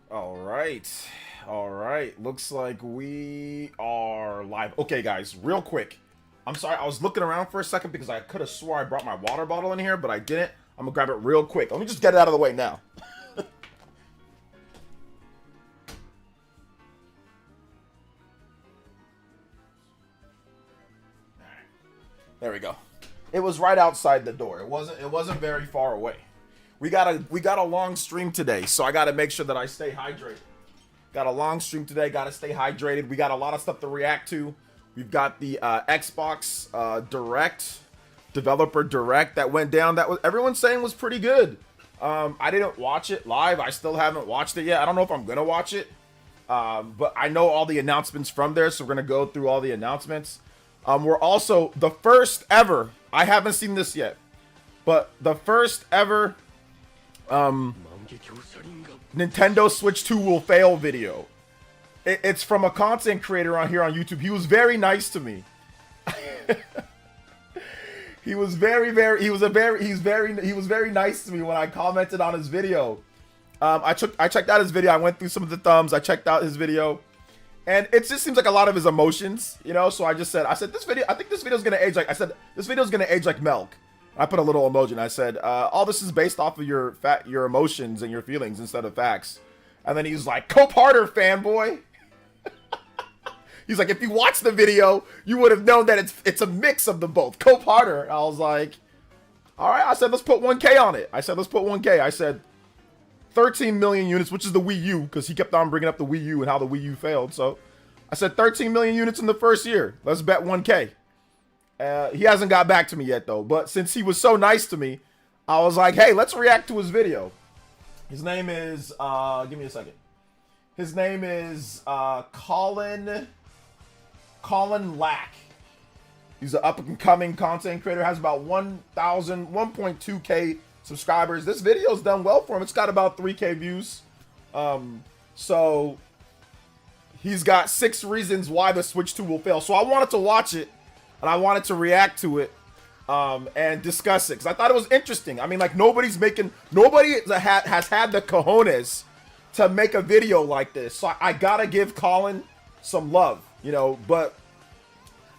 All right. All right. Looks like we are live. Okay, guys, real quick. I'm sorry. I was looking around for a second because I could have swore I brought my water bottle in here, but I didn't. I'm going to grab it real quick. Let me just get it out of the way now. There we go. It was right outside the door. It wasn't very far away. We got a long stream today, so I got to make sure that I stay hydrated. Got a long stream today. Got to stay hydrated. We got a lot of stuff to react to. We've got the Xbox Direct, Developer Direct that went down. That was everyone's saying was pretty good. I didn't watch it live. I still haven't watched it yet. I don't know if I'm gonna watch it. But I know all the announcements from there, so we're gonna go through all the announcements. We're also the first ever. I haven't seen this yet, but the first ever Nintendo Switch 2 will fail video. It's from a content creator on here on YouTube. He was very nice to me. He was very nice to me when I commented on his video. I checked out his video. I went through some of the thumbs. I checked out his video, and it just seems like a lot of his emotions, you know. So I said this video. I think this video's gonna age like this video's gonna age like milk. I put a little emoji and I said, all this is based off of your emotions and your feelings instead of facts. And then he's like, Cope Harder, fanboy. He's like, if you watched the video, you would have known that it's a mix of the both. Cope Harder. I was like, all right. I said, let's put 1K on it. I said, let's put 1K. I said, 13 million units, which is the Wii U, because he kept on bringing up the Wii U and how the Wii U failed. So I said 13 million units in the first year. Let's bet 1K. He hasn't got back to me yet, though. But since he was so nice to me, I was like, hey, let's react to his video. His name is, give me a second. His name is Colin Lack. He's an up-and-coming content creator. Has about 1.2K subscribers. This video's done well for him. It's got about 3K views. So he's got 6 reasons why the Switch 2 will fail. So I wanted to watch it. And I wanted to react to it and discuss it because I thought it was interesting. I mean, like nobody has had the cojones to make a video like this. So I gotta give Colin some love, you know. But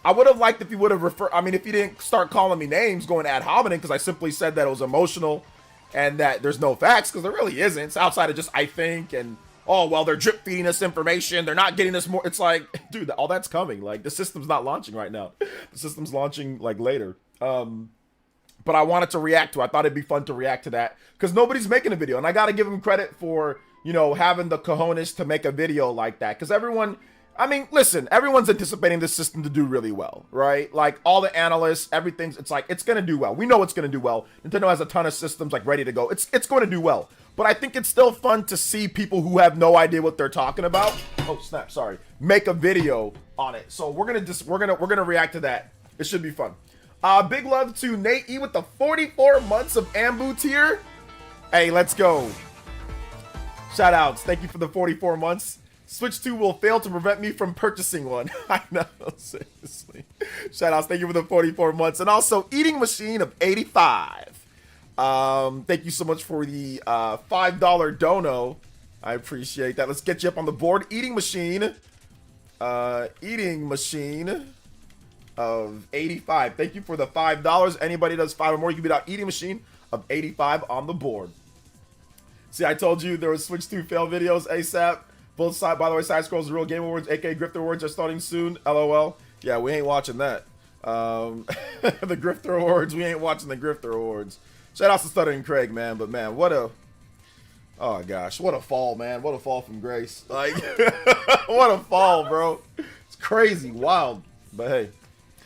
I would have liked if he would have referred. I mean, if he didn't start calling me names going ad hominem because I simply said that it was emotional and that there's no facts because there really isn't. It's outside of just I think and. Oh, well, they're drip feeding us information. They're not getting us more. It's like, dude, all that's coming. Like, the system's not launching right now. The system's launching, like, later. But I wanted to react to it. I thought it'd be fun to react to that. Because nobody's making a video. And I got to give him credit for, you know, having the cojones to make a video like that. Because everyone, I mean, listen, everyone's anticipating this system to do really well, right? Like, all the analysts, everything's, it's like, it's going to do well. We know it's going to do well. Nintendo has a ton of systems, like, ready to go. It's going to do well. But I think it's still fun to see people who have no idea what they're talking about. Oh snap! Sorry. Make a video on it. So we're gonna react to that. It should be fun. Big love to Nate E with the 44 months of Ambu tier. Hey, let's go. Shout outs. Thank you for the 44 months. Switch 2 will fail to prevent me from purchasing one. I know, seriously. Shout outs. Thank you for the 44 months. And also Eating Machine of 85. Thank you so much for the $5 dono. I appreciate that. Let's get you up on the board. Eating Machine of 85. Thank you for the $5. Anybody does 5 or more, you can beat out Eating Machine of 85 on the board. See, I told you there was Switch 2 fail videos ASAP. Both side, by the way, Side Scrolls, the Real Game Awards, aka Grifter Awards, are starting soon. LOL. Yeah, we ain't watching that. The Grifter Awards, we ain't watching the Grifter Awards. Shout out to Stuttering Craig, man. But man, oh gosh, what a fall, man. What a fall from grace. Like, what a fall, bro. It's crazy, wild. But hey.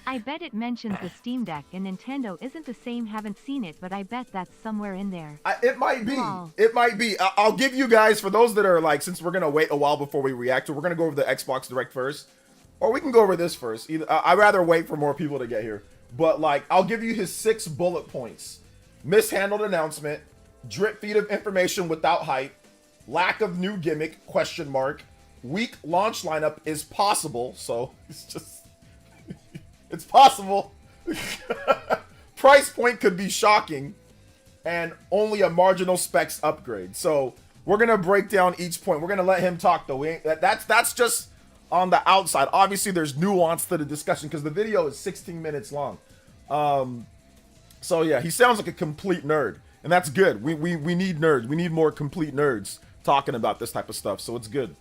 I bet it mentions the Steam Deck and Nintendo isn't the same. Haven't seen it, but I bet that's somewhere in there. It might be. Wow. It might be. I'll give you guys, for those that are like, since we're going to wait a while before we react to it, we're going to go over the Xbox Direct first. Or we can go over this first. I'd rather wait for more people to get here. But like, I'll give you his 6 bullet points. Mishandled announcement, drip feed of information without hype, lack of new gimmick, question mark, weak launch lineup is possible, so it's just, it's possible. Price point could be shocking, and only a marginal specs upgrade. So We're gonna break down each point. We're gonna let him talk though. That's just on the outside. Obviously, there's nuance to the discussion because the video is 16 minutes long. So yeah, he sounds like a complete nerd, and that's good. We need nerds. We need more complete nerds talking about this type of stuff. So it's good.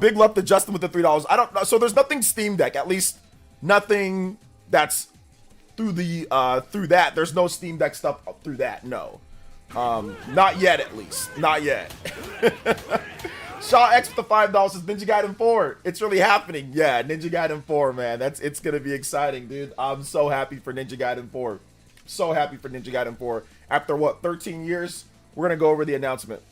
Big love to Justin with the $3. I don't know. So there's nothing Steam Deck, at least nothing that's through the through that. There's no Steam Deck stuff through that. No. Not yet, at least. Not yet. Shaw X with the $5 says Ninja Gaiden 4. It's really happening. Yeah, Ninja Gaiden 4, man. It's gonna be exciting, dude. I'm so happy for Ninja Gaiden 4. So happy for Ninja Gaiden 4. After what, 13 years? We're gonna go over the announcement.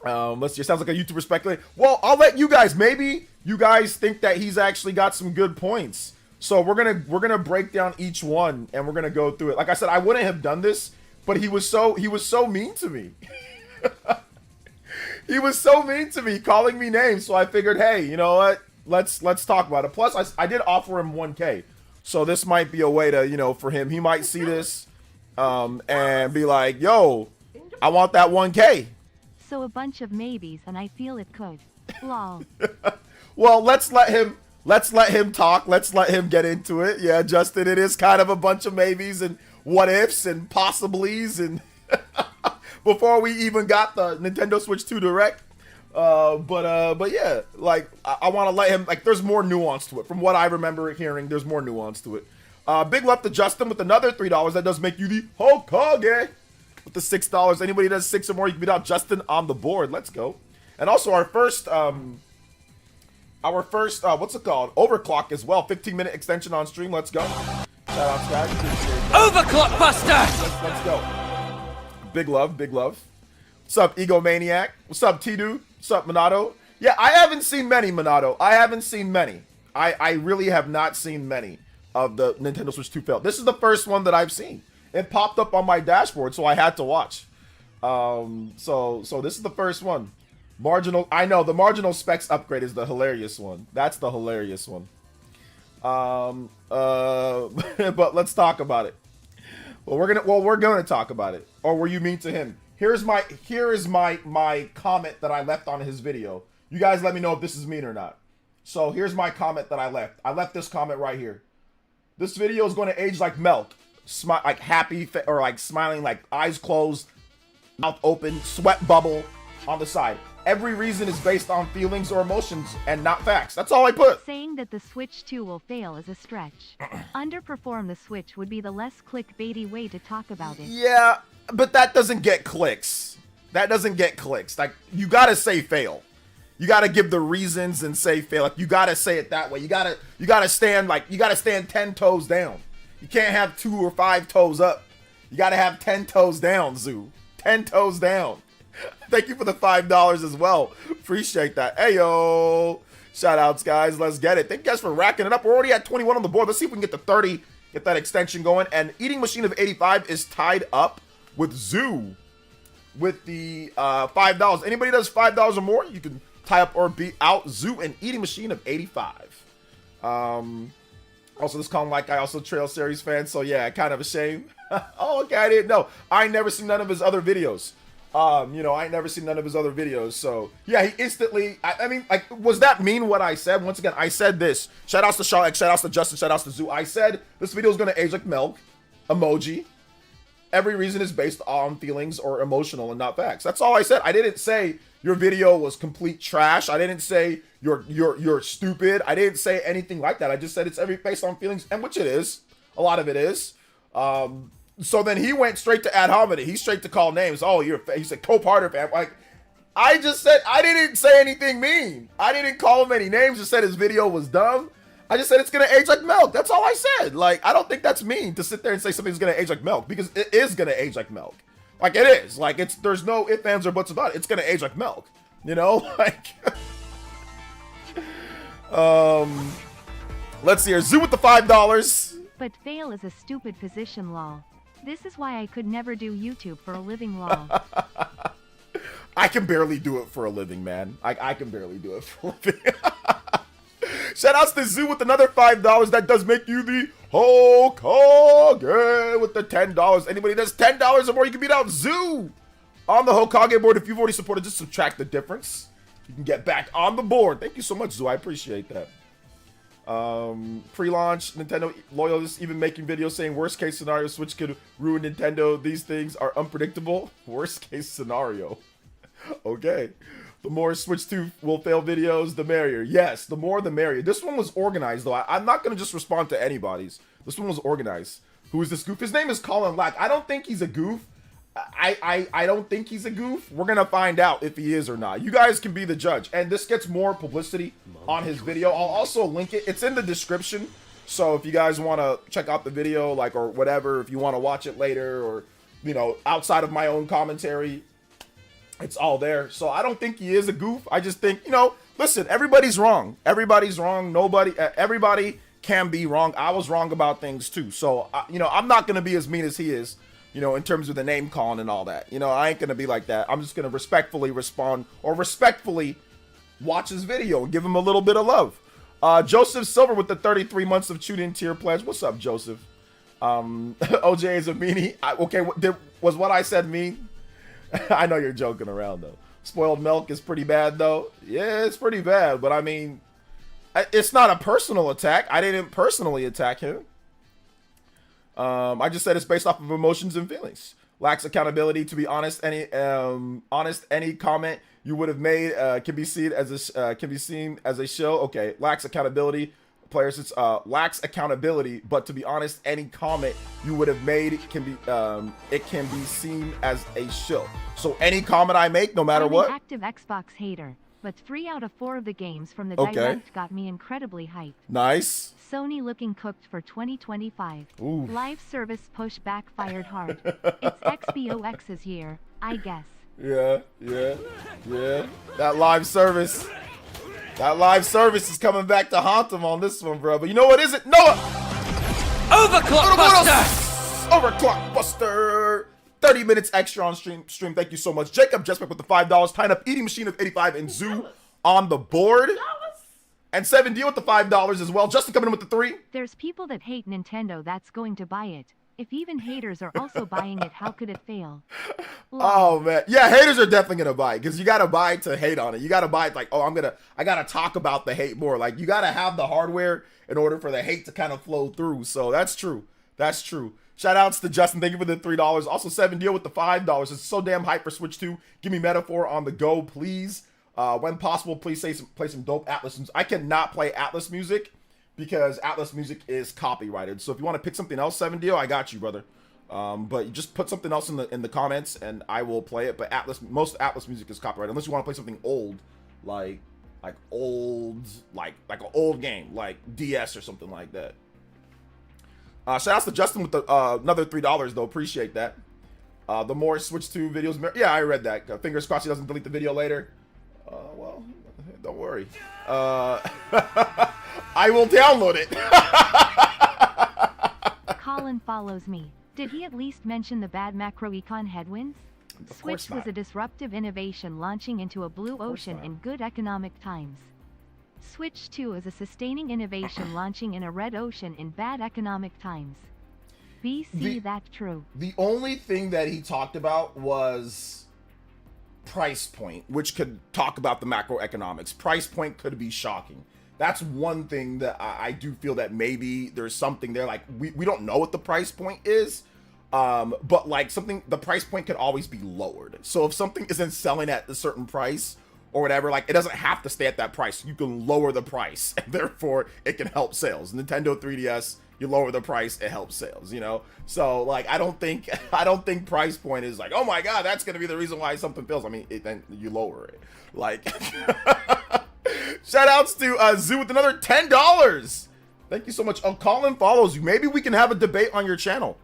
Let's see. It sounds like a YouTuber speculating. Well, I'll let you guys. Maybe you guys think that he's actually got some good points. So we're gonna break down each one and we're gonna go through it. Like I said, I wouldn't have done this, but he was so mean to me. He was so mean to me, calling me names. So I figured, hey, you know what? Let's talk about it. Plus, I did offer him 1K, so this might be a way to, you know, for him. He might see this, and be like, yo, I want that 1K. So a bunch of maybes, and I feel it could. Lol. Well, let's let him talk. Let's let him get into it. Yeah, Justin, it is kind of a bunch of maybes and what ifs and possiblies and before we even got the Nintendo Switch 2 Direct. But yeah, like I want to let him, like, there's more nuance to it. From what I remember hearing, there's more nuance to it. Big love to Justin with another $3. That does make you the Hokage with the $6. Anybody does 6 or more, you can beat out Justin on the board. Let's go. And also our first what's it called? Overclock as well. 15-minute extension on stream. Let's go. Shout out, guys. Overclock Buster! Let's go. Big love, big love. What's up, Egomaniac? What's up, T-Dude? What's up, Minato? Yeah, I haven't seen many, Minato. I haven't seen many. I really have not seen many of the Nintendo Switch 2 fail. This is the first one that I've seen. It popped up on my dashboard, so I had to watch. So this is the first one. I know the marginal specs upgrade is the hilarious one. That's the hilarious one. But let's talk about it. Well, we're gonna talk about it. Or were you mean to him? Here is my comment that I left on his video. You guys let me know if this is mean or not. So here's my comment that I left. I left this comment right here. This video is going to age like milk. Like happy or like smiling, like eyes closed, mouth open, sweat bubble on the side. Every reason is based on feelings or emotions and not facts. That's all I put. Saying that the Switch 2 will fail is a stretch. Underperform the Switch would be the less clickbaity way to talk about it. Yeah, but that doesn't get clicks. That doesn't get clicks. Like, you gotta say fail. You gotta give the reasons and say fail. Like, you gotta say it that way. You gotta stand 10 toes down. You can't have 2 or 5 toes up. You gotta have 10 toes down, Zoo. 10 toes down. Thank you for the $5 as well. Appreciate that. Hey, yo. Shout outs, guys. Let's get it. Thank you guys for racking it up. We're already at 21 on the board. Let's see if we can get to 30. Get that extension going. And Eating Machine of 85 is tied up with Zoo with the $5. Anybody does $5 or more, you can tie up or beat out Zoo and Eating Machine of 85. Also, this Calm Like Guy, also Trail Series fan. So, yeah, kind of a shame. Oh, okay. I didn't know. I never seen none of his other videos. You know, I ain't never seen none of his other videos, so yeah, he instantly, I mean, like, was that mean what I said? Once again, I said this. Shout outs to Shaw X, shout outs to Justin, shout outs to Zoo. I said this video is gonna age like milk. Emoji. Every reason is based on feelings or emotional and not facts. That's all I said. I didn't say your video was complete trash. I didn't say you're stupid. I didn't say anything like that. I just said it's based on feelings, and which it is. A lot of it is. So then he went straight to ad hominem. He's straight to call names. Oh, he said co-partner fan. Like, I just said, I didn't say anything mean. I didn't call him any names. Just said his video was dumb. I just said it's gonna age like milk. That's all I said. Like, I don't think that's mean to sit there and say something's gonna age like milk, because it is gonna age like milk. Like, it is. Like, there's no ifs, ands, or buts about it. It's gonna age like milk. You know, like. Let's see here. Zoo with the $5. But fail is a stupid position, lol. This is why I could never do YouTube for a living, lol. I can barely do it for a living, man. I can barely do it for a living. Shout outs to Zoo with another $5. That does make you the Hokage with the $10. Anybody does $10 or more, you can beat out Zoo On the Hokage board, if you've already supported, just subtract the difference. You can get back on the board. Thank you so much, Zoo. I appreciate that. Pre-launch, Nintendo loyalists even making videos saying worst case scenario, Switch could ruin Nintendo. These things are unpredictable. Worst case scenario. Okay. The more Switch 2 will fail videos, the merrier. Yes, the more the merrier. This one was organized, though. I'm not going to just respond to anybody's. This one was organized. Who is this goof? His name is Colin Lack. I don't think he's a goof. I don't think he's a goof. We're going to find out if he is or not. You guys can be the judge. And this gets more publicity on his video. I'll also link it. It's in the description. So if you guys want to check out the video, like, or whatever, if you want to watch it later or, you know, outside of my own commentary, it's all there. So I don't think he is a goof. I just think, you know, listen, everybody's wrong. Everybody's wrong. Everybody can be wrong. I was wrong about things too. So, you know, I'm not going to be as mean as he is, you know, in terms of the name calling and all that. You know, I ain't going to be like that. I'm just going to respectfully respond or respectfully watch his video and give him a little bit of love. Joseph Silver with the 33 months of tune-in tier pledge. What's up, Joseph? OJ is a meanie. Okay, was what I said mean? I know you're joking around, though. Spoiled milk is pretty bad, though. Yeah, it's pretty bad, but I mean, it's not a personal attack. I didn't personally attack him. I just said it's based off of emotions and feelings. Lacks accountability. To be honest, any comment you would have made can be seen as a show. Okay, lacks accountability. Players, it's lacks accountability. But to be honest, any comment you would have made can be seen as a show. So any comment I make, no matter what. I'm an active Xbox hater, but 3 out of 4 of the games from the Direct got me incredibly hyped. Nice. Sony looking cooked for 2025. Ooh. Live service push backfired hard. It's XBOX's year, I guess. Yeah. That live service is coming back to haunt him on this one, bro. But you know what is it? Noah! Overclock Buster! Overclock Buster! 30 minutes extra on stream. Thank you so much. Jacob Jesper with the $5. Tying up Eating Machine of 85 and Zoo on the board. And 7 deal with the $5 as well. Justin coming in with the 3. There's people that hate Nintendo that's going to buy it. If even haters are also buying it, how could it fail? Oh man, yeah, haters are definitely gonna buy it because you gotta buy it to hate on it. You gotta buy it like, oh, I gotta talk about the hate more. Like you gotta have the hardware in order for the hate to kind of flow through. So that's true. That's true. Shout outs to Justin. Thank you for the $3. Also 7 deal with the $5. It's so damn hype for Switch 2. Give me Metaphor on the go, please. When possible, please play some dope Atlas music. I cannot play Atlas music because Atlas music is copyrighted. So if you want to pick something else, 7 deal, I got you, brother. But you just put something else in the comments and I will play it. But most Atlas music is copyrighted unless you want to play something old, like an old game, like DS or something like that. Shout outs to Justin with the another $3 though. Appreciate that. The more Switch 2 videos, yeah, I read that. Fingers crossed he doesn't delete the video later. Well, don't worry. I will download it. Colin follows me. Did he at least mention the bad macroecon headwinds? Switch was a disruptive innovation launching into a blue ocean in good economic times. Switch 2 is a sustaining innovation launching in a red ocean in bad economic times. BC that true. The only thing that he talked about was price point, which could talk about the macroeconomics. Price point could be shocking. That's one thing that I do feel that maybe there's something there. Like we don't know what the price point is, but like the price point could always be lowered. So if something isn't selling at a certain price or whatever, like it doesn't have to stay at that price. You can lower the price and therefore it can help sales. Nintendo 3DS, you lower the price, it helps sales, you know? So like I don't think price point is like, oh my god, that's gonna be the reason why something fails. I mean, then you lower it. Like shout outs to Zoo with another $10. Thank you so much. Oh, Colin follows you. Maybe we can have a debate on your channel.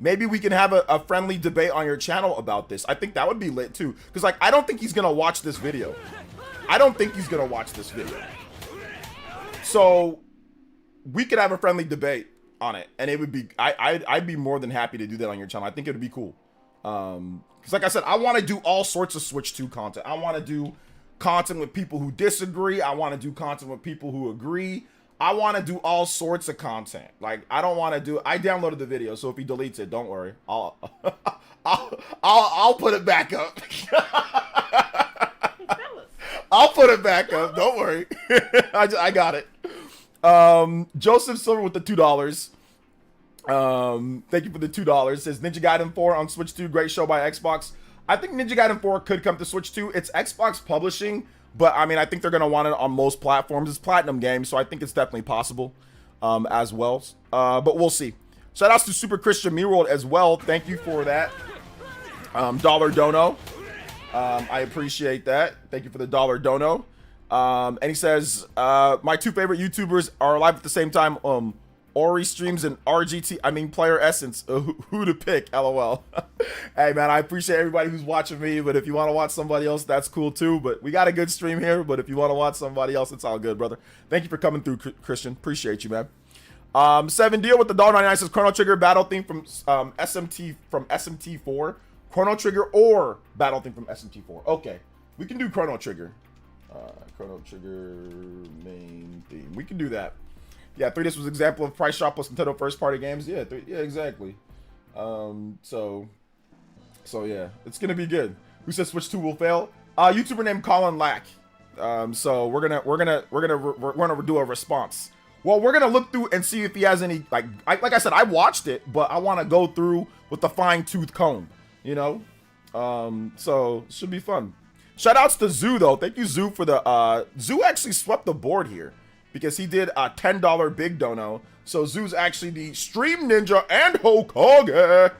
Maybe we can have a friendly debate on your channel about this. I think that would be lit too. Because like I don't think he's gonna watch this video. So we could have a friendly debate on it, and it would be I'd be more than happy to do that on your channel. I think it would be cool. Because like I said, I want to do all sorts of Switch 2 content. I want to do content with people who disagree. I want to do content with people who agree. I want to do all sorts of content. Like I don't want to do. I downloaded the video, so if he deletes it, don't worry. I'll put it back up. I'll put it back up. Don't worry. I got it. Joseph Silver with the $2. Thank you for the $2. Says Ninja Gaiden 4 on Switch 2. Great show by Xbox. I think Ninja Gaiden 4 could come to Switch 2. It's Xbox publishing, but I mean, I think they're going to want it on most platforms. It's Platinum Games, so I think it's definitely possible as well. But we'll see. Shout outs to Super Christian Meworld as well. Thank you for that. Dollar Dono. I appreciate that. Thank you for the $1 dono. And he says, my two favorite YouTubers are live at the same time. Ori streams and RGT, I mean Player Essence. Who to pick? LOL. Hey man, I appreciate everybody who's watching me, but if you want to watch somebody else, that's cool too. But we got a good stream here, but if you want to watch somebody else, it's all good, brother. Thank you for coming through, Christian. Appreciate you, man. 7 Deal with the $1.99 says Chrono Trigger battle theme from SMT4. Chrono Trigger or battle theme from SMT4. Okay, we can do Chrono Trigger. Chrono Trigger main theme. We can do that. Yeah, 3DS was an example of price shop plus Nintendo first party games. Yeah, yeah, exactly. So yeah, it's gonna be good. Who says Switch 2 will fail? YouTuber named Colin Lack. So we're gonna do a response. Well, we're gonna look through and see if he has any like I said, I watched it, but I want to go through with the fine-tooth comb. You know, so it should be fun. Shout outs to Zoo though. Thank you, Zoo, for the Zoo actually swept the board here because he did a $10 big dono. So Zoo's actually the Stream Ninja and Hokage.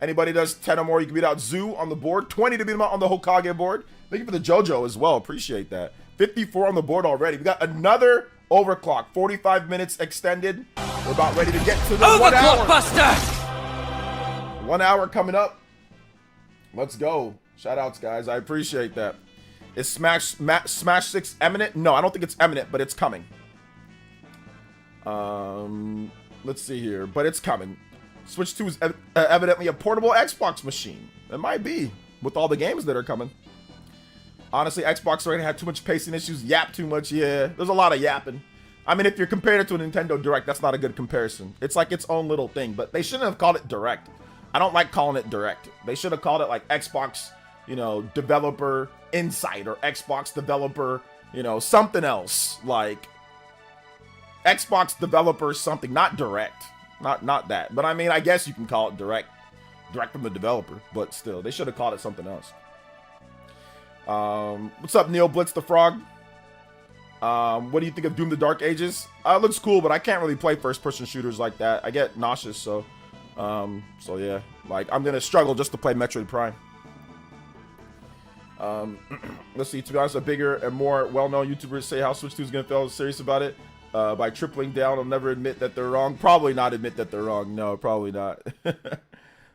Anybody does 10 or more, you can beat out Zoo on the board. 20 to beat him out on the Hokage board. Thank you for the JoJo as well. Appreciate that. 54 on the board already. We got another overclock. 45 minutes extended. We're about ready to get to the 1 hour. Buster! 1 hour coming up. Let's go. Shout outs, guys. I appreciate that. Is Smash 6 imminent? No, I don't think it's imminent, but it's coming. Let's see here. But it's coming. Switch 2 is evidently a portable Xbox machine. It might be, with all the games that are coming. Honestly, Xbox already had too much pacing issues. Yap too much. Yeah, there's a lot of yapping. I mean, if you're comparing it to a Nintendo Direct, that's not a good comparison. It's like its own little thing, but they shouldn't have called it Direct. I don't like calling it Direct. They should have called it like Xbox, you know, Developer Insight or Xbox Developer, you know, something else. Like Xbox Developer something, not Direct. Not that. But I mean, I guess you can call it Direct from the developer, but still, they should have called it something else. What's up, Neil Blitz the Frog? What do you think of Doom the Dark Ages? It looks cool, but I can't really play first-person shooters like that. I get nauseous, so yeah, like I'm gonna struggle just to play Metroid Prime. Let's see. To be honest, a bigger and more well-known YouTubers say how Switch 2 is gonna fail. Serious about it. By tripling down, I'll never admit that they're wrong. Probably not admit that they're wrong. No, probably not.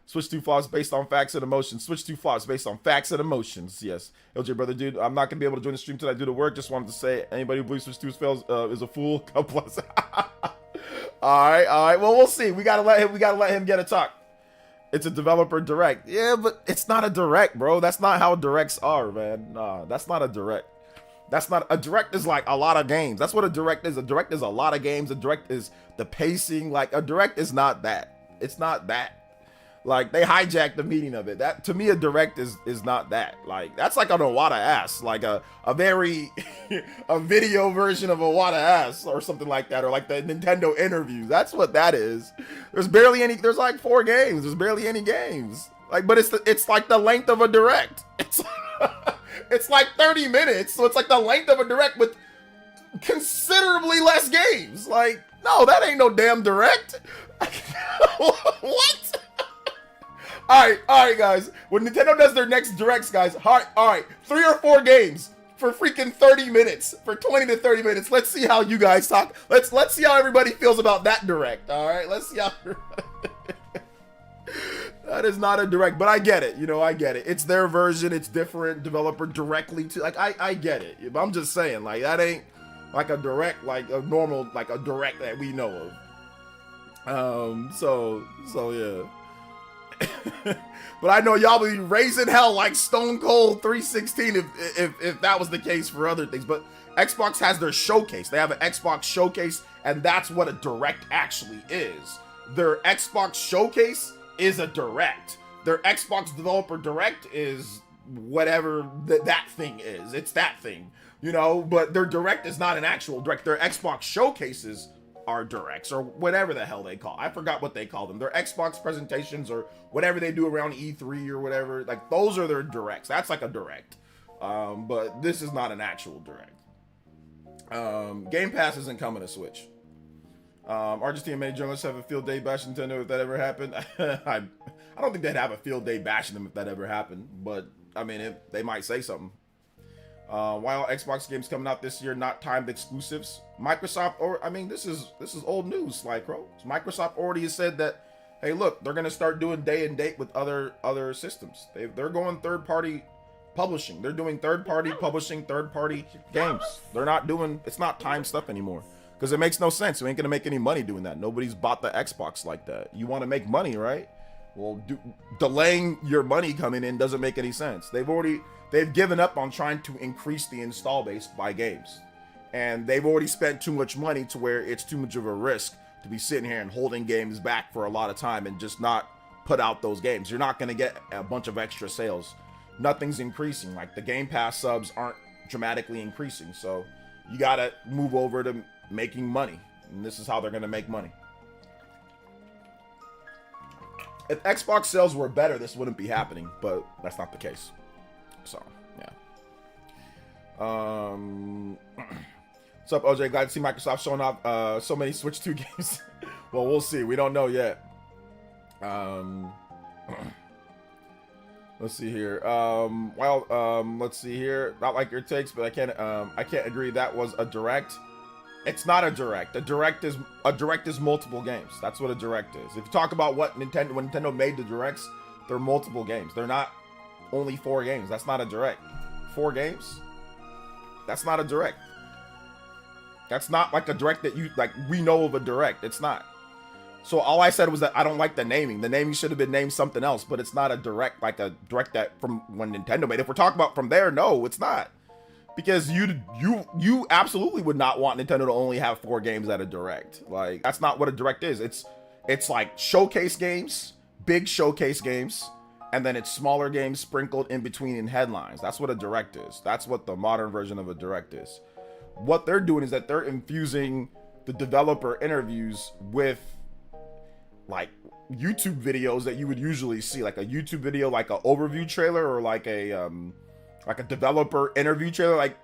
Switch 2 flops based on facts and emotions. Switch 2 flops based on facts and emotions. Yes. LJ, brother, dude, I'm not going to be able to join the stream tonight due to work. Just wanted to say, anybody who believes Switch 2 fails is a fool. God bless. All right. Well, we'll see. We got to let him get a talk. It's a developer direct. Yeah, but it's not a direct, bro. That's not how directs are, man. Nah, that's not a direct. That's not a direct is like a lot of games. That's what a direct is. A direct is a lot of games. A direct is the pacing. Like a direct is not that. It's not that. Like they hijacked the meaning of it. That to me, a direct is not that. Like that's like an Iwata ass, like a very a video version of Iwata ass or something like that, or like the Nintendo interviews. That's what that is. There's barely any. There's like 4 games. There's barely any games. Like, but it's like the length of a direct. It's like 30 minutes, so it's like the length of a direct with considerably less games. Like, no, that ain't no damn direct. What? All right, guys. When Nintendo does their next directs, guys, all right, 3 or 4 games for freaking 30 minutes, for 20 to 30 minutes. Let's see how you guys talk. Let's see how everybody feels about that direct. All right, let's see how. That is not a direct, but I get it. You know, I get it. It's their version. It's different. Developer directly to like I get it. But I'm just saying, like that ain't like a direct, like a normal, like a direct that we know of. So yeah. But I know y'all be raising hell like Stone Cold 316 if that was the case for other things. But Xbox has their showcase. They have an Xbox showcase, and that's what a direct actually is. Their Xbox showcase is a direct. their Xbox Developer Direct is whatever that thing is. It's that thing, you know, but their Direct is not an actual Direct. Their Xbox showcases are Directs or whatever the hell they call. I forgot what they call them. Their Xbox presentations or whatever they do around E3 or whatever. Like, those are their Directs. That's like a Direct. But this is not an actual Direct. Game Pass isn't coming to Switch. Argentina many journalists have a field day bashing Nintendo if that ever happened. I don't think they'd have a field day bashing them if that ever happened, but I mean, they might say something. Why all Xbox games coming out this year not timed exclusives? Microsoft, or I mean, this is old news, Slycrow. Microsoft already has said that, hey, look, they're gonna start doing day and date with other systems. They're going third party publishing. They're doing third party publishing, third party games. They're not doing, it's not timed stuff anymore. Because it makes no sense. You ain't gonna make any money doing that. Nobody's bought the Xbox like that. You want to make money, right? Well, delaying your money coming in doesn't make any sense. They've given up on trying to increase the install base by games, and they've already spent too much money to where it's too much of a risk to be sitting here and holding games back for a lot of time and just not put out those games. You're not gonna get a bunch of extra sales. Nothing's increasing. Like, the Game Pass subs aren't dramatically increasing, so you gotta move over to making money, and this is how they're gonna make money. If Xbox sales were better, this wouldn't be happening, but that's not the case. So yeah. What's up, OJ? Glad to see Microsoft showing off so many Switch 2 games. Well, we'll see. We don't know yet. Let's see here. Let's see here. Not like your takes, but I can't agree that was a Direct. It's not a Direct. A Direct is multiple games. That's what a Direct is. If you talk about when Nintendo made the Directs, they're multiple games. They're not only 4 games. That's not a Direct. 4 games? That's not a Direct. That's not like a Direct that we know of a Direct. It's not. So all I said was that I don't like the naming. The naming should have been named something else, but it's not a Direct, like a Direct that from when Nintendo made. If we're talking about from there, no, it's not. Because you absolutely would not want Nintendo to only have 4 games at a Direct. Like, that's not what a Direct is. It's like showcase games, big showcase games, and then it's smaller games sprinkled in between in headlines. That's what a Direct is. That's what the modern version of a Direct is. What they're doing is that they're infusing the developer interviews with, like, YouTube videos that you would usually see, like a YouTube video, like an overview trailer, or like a developer interview trailer. Like,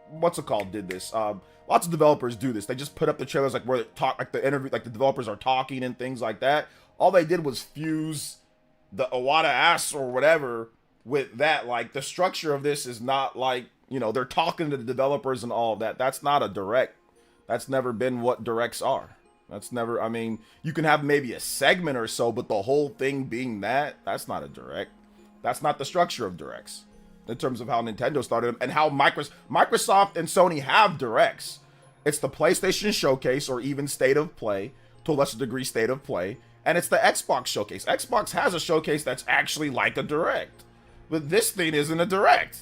what's it called? Did this? Lots of developers do this. They just put up the trailers like where they talk, like the interview, like the developers are talking and things like that. All they did was fuse the Iwata ass or whatever with that. Like, the structure of this is not like, you know, they're talking to the developers and all of that. That's not a Direct. That's never been what Directs are. That's never, I mean, you can have maybe a segment or so, but the whole thing being that's not a Direct. That's not the structure of Directs in terms of how Nintendo started them and how Microsoft and Sony have Directs. It's the PlayStation Showcase, or even State of Play, to a lesser degree State of Play, and it's the Xbox Showcase. Xbox has a showcase that's actually like a Direct, but this thing isn't a Direct.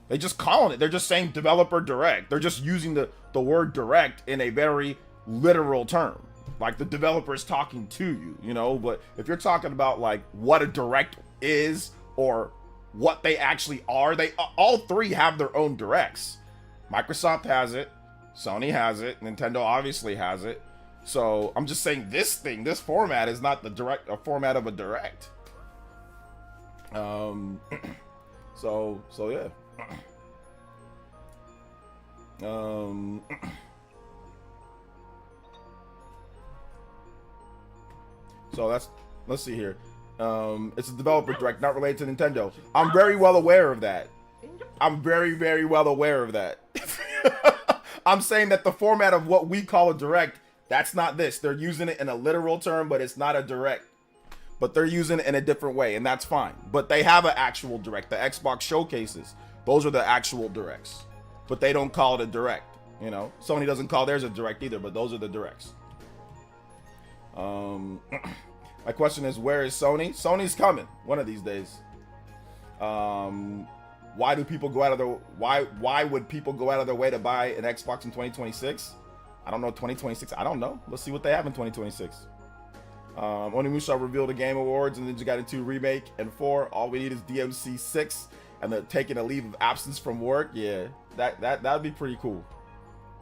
They just calling it, they're just saying Developer Direct. They're just using the word Direct in a very literal term, like the developer is talking to you, you know. But if you're talking about like what a Direct is or what they actually are, they all 3 have their own Directs. Microsoft has it, Sony has it, Nintendo obviously has it. So I'm just saying this format is not a format of a Direct. So yeah. So let's see here. It's a developer Direct, not related to Nintendo. I'm very well aware of that. I'm very, very well aware of that. I'm saying that the format of what we call a Direct, that's not this. They're using it in a literal term, but it's not a Direct. But they're using it in a different way, and that's fine. But they have an actual Direct. The Xbox showcases, those are the actual Directs. But they don't call it a Direct, you know? Sony doesn't call theirs a Direct either, but those are the Directs. My question is, where is Sony? Sony's coming one of these days. Why do people go out of their why would people go out of their way to buy an Xbox in 2026? I don't know. 2026, I don't know. Let's see what they have in 2026. Onimusha revealed the Game Awards and Ninja Gaiden 2 Remake and 4. All we need is DMC 6 and they're taking a leave of absence from work. Yeah, that'd be pretty cool.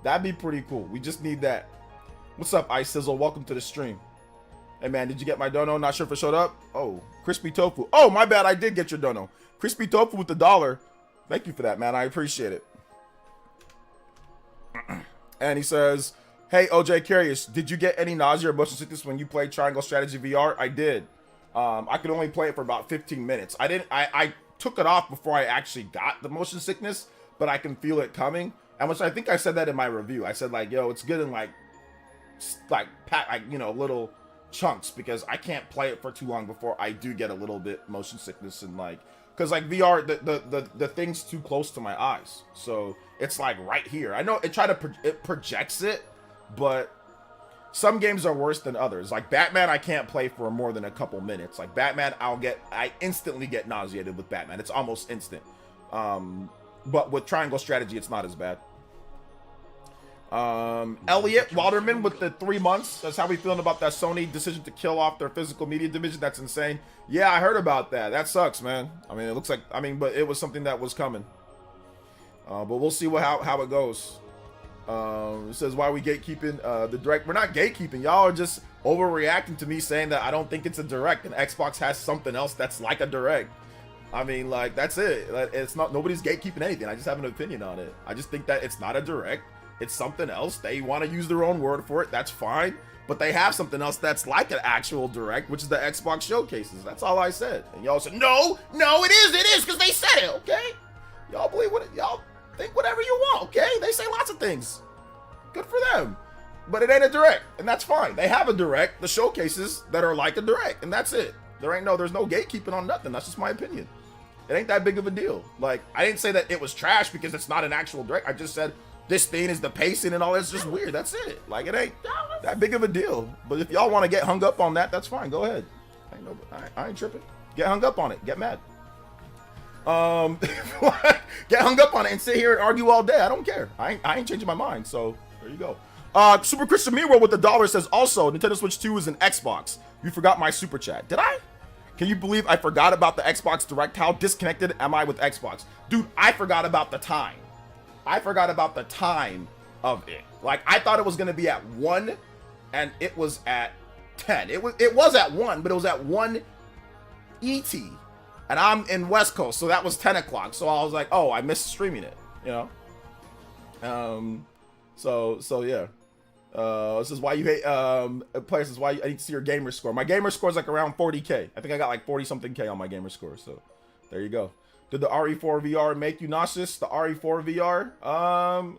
That'd be pretty cool. We just need that. What's up, Ice Sizzle? Welcome to the stream. Hey man, did you get my dono? Not sure if it showed up. Oh, Crispy Tofu. Oh, my bad. I did get your dono. Crispy Tofu with the $1. Thank you for that, man. I appreciate it. And he says, hey, OJ Curious, did you get any nausea or motion sickness when you played Triangle Strategy VR? I did. I could only play it for about 15 minutes. I took it off before I actually got the motion sickness, but I can feel it coming. And which I think I said that in my review. I said like, yo, it's good in like you know, little chunks because I can't play it for too long before I do get a little bit motion sickness and like, because like VR, the thing's too close to my eyes, so it's like right here. I know it projects it, but some games are worse than others. Like Batman, I can't play for more than a couple minutes. Like Batman, I instantly get nauseated with Batman. It's almost instant. But with Triangle Strategy, it's not as bad. Elliot Waterman with the 3 months. That's how we feeling about that Sony decision to kill off their physical media division. That's insane. Yeah, I heard about that. That sucks, man. I mean, it looks like, but it was something that was coming. But we'll see how it goes. It says, why are we gatekeeping the direct? We're not gatekeeping. Y'all are just overreacting to me saying that I don't think it's a direct and Xbox has something else that's like a direct. I mean, like, that's it. It's not, nobody's gatekeeping anything. I just have an opinion on it. I just think that it's not a direct. It's something else. They want to use their own word for it. That's fine. But they have something else that's like an actual direct, which is the Xbox showcases. That's all I said. And y'all said, no, it is, because they said it, okay? Y'all believe y'all think whatever you want, okay? They say lots of things. Good for them. But it ain't a direct, and that's fine. They have a direct, the showcases that are like a direct, and that's it. There's no gatekeeping on nothing. That's just my opinion. It ain't that big of a deal. Like, I didn't say that it was trash because it's not an actual direct. I just said this thing is the pacing and all that's just weird. That's it. Like, it ain't that big of a deal. But if y'all want to get hung up on that, that's fine. Go ahead. I ain't tripping. Get hung up on it. Get mad. Get hung up on it and sit here and argue all day. I don't care. I ain't changing my mind. So there you go. Super Christian Miro with the $1 says, also, Nintendo Switch 2 is an Xbox. You forgot my super chat. Did I? Can you believe I forgot about the Xbox Direct? How disconnected am I with Xbox? Dude, I forgot about the time. I forgot about the time of it. Like, I thought it was going to be at 1, and it was at 10. It was at 1, but it was at 1 ET. And I'm in West Coast, so that was 10 o'clock. So I was like, oh, I missed streaming it, you know? So yeah. This is why you hate, players, this is why I need to see your gamer score. My gamer score is like around 40K. I think I got like 40 something K on my gamer score. So there you go. Did the RE4 VR make you nauseous? The RE4 VR?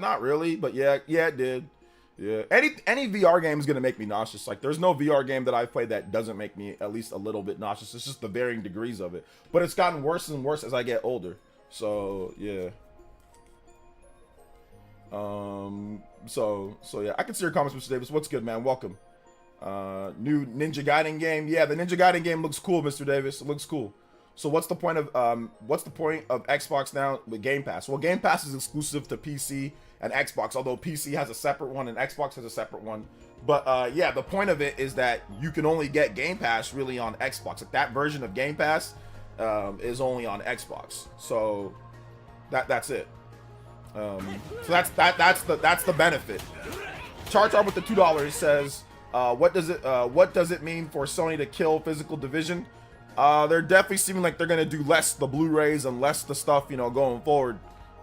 Not really, but yeah, it did. Yeah, any VR game is gonna make me nauseous. Like, there's no VR game that I've played that doesn't make me at least a little bit nauseous. It's just the varying degrees of it. But it's gotten worse and worse as I get older. So yeah. So yeah, I can see your comments, Mr. Davis. What's good, man? Welcome. New Ninja Gaiden game. Yeah, the Ninja Gaiden game looks cool, Mr. Davis. It looks cool. So what's the point of Xbox now with Game Pass? Well, Game Pass is exclusive to PC and Xbox, although PC has a separate one and Xbox has a separate one. But yeah, the point of it is that you can only get Game Pass really on Xbox. Like, that version of Game Pass is only on Xbox. So that's it. So that's the benefit. Chartar with the $2 says, what does it mean for Sony to kill physical division? They're definitely seeming like they're gonna do less the Blu-rays and less the stuff, you know, going forward.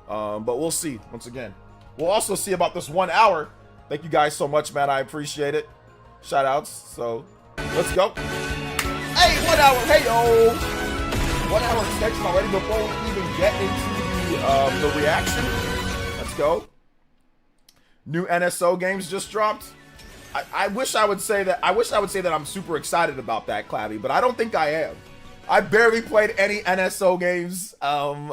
But we'll see. Once again, we'll also see about this 1 hour. Thank you guys so much, man. I appreciate it. Shout outs. So let's go. Hey, 1 hour. Hey yo, 1 hour extension already before we even get into the reaction. Let's go. New NSO games just dropped. I wish I would say that I'm super excited about that, Clabby, but I don't think I am. I barely played any NSO games. I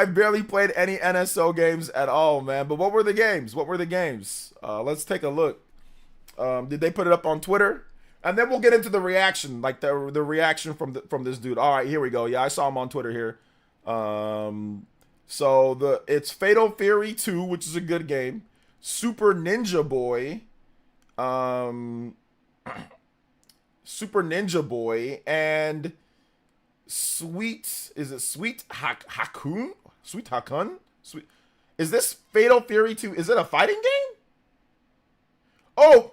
barely played any NSO games at all, man. But what were the games? Let's take a look. Did they put it up on Twitter? And then we'll get into the reaction, like the reaction from this dude. All right, here we go. Yeah, I saw him on Twitter here. So it's Fatal Fury 2, which is a good game. Super Ninja Boy, Super Ninja Boy, and Sweet, is it Sweet Hakun? Sweet Hakun? Sweet. Is this Fatal Fury 2? Is it a fighting game? Oh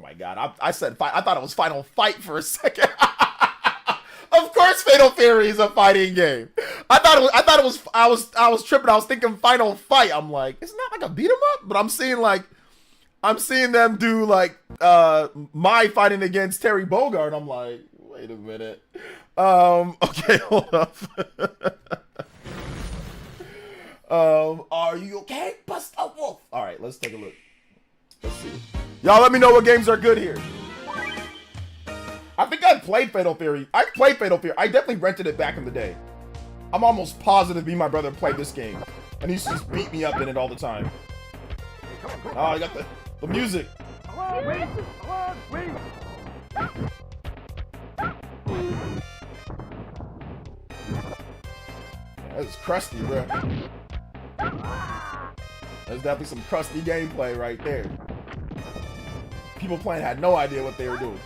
my god. I said fight. I thought it was Final Fight for a second. Of course Fatal Fury is a fighting game. I was tripping. I was thinking Final Fight. I'm like, isn't that like a beat 'em up? But I'm seeing them do like my fighting against Terry Bogard. I'm like, wait a minute. Okay, hold up. Are you okay, Buster Wolf? All right, let's take a look. Let's see. Y'all let me know what games are good here. I think I played Fatal Fury. I played Fatal Fury. I definitely rented it back in the day. I'm almost positive me and my brother played this game. And he used to just beat me up in it all the time. Oh, I got the music. That's crusty, bro. There's definitely some crusty gameplay right there. People playing had no idea what they were doing.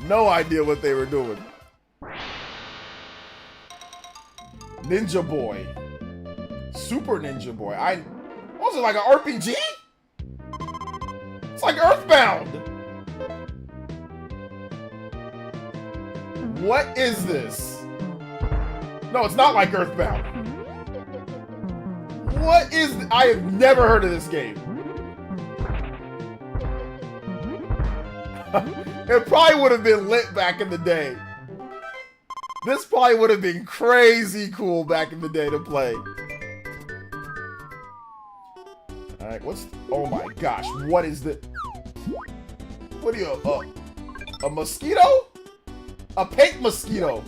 No idea what they were doing. Ninja Boy. Super Ninja Boy. Was it like an RPG? It's like Earthbound. What is this? No, it's not like Earthbound. What is... I have never heard of this game. It probably would have been lit back in the day. This probably would have been crazy cool back in the day to play. Alright, what's... Oh my gosh, what is this? What are you... a mosquito? A pink mosquito.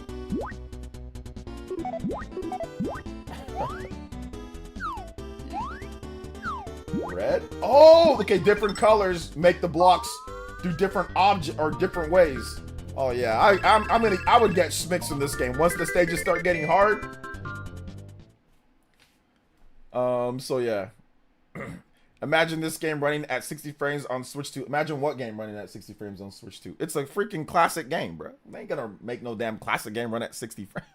Red? Oh, okay, different colors make the blocks do different object or different ways. Oh yeah, I would get schmicks in this game once the stages start getting hard. So yeah. Imagine this game running at 60 frames on Switch 2. Imagine what game running at 60 frames on Switch 2. It's a freaking classic game, bro. They ain't gonna make no damn classic game run at 60 frames.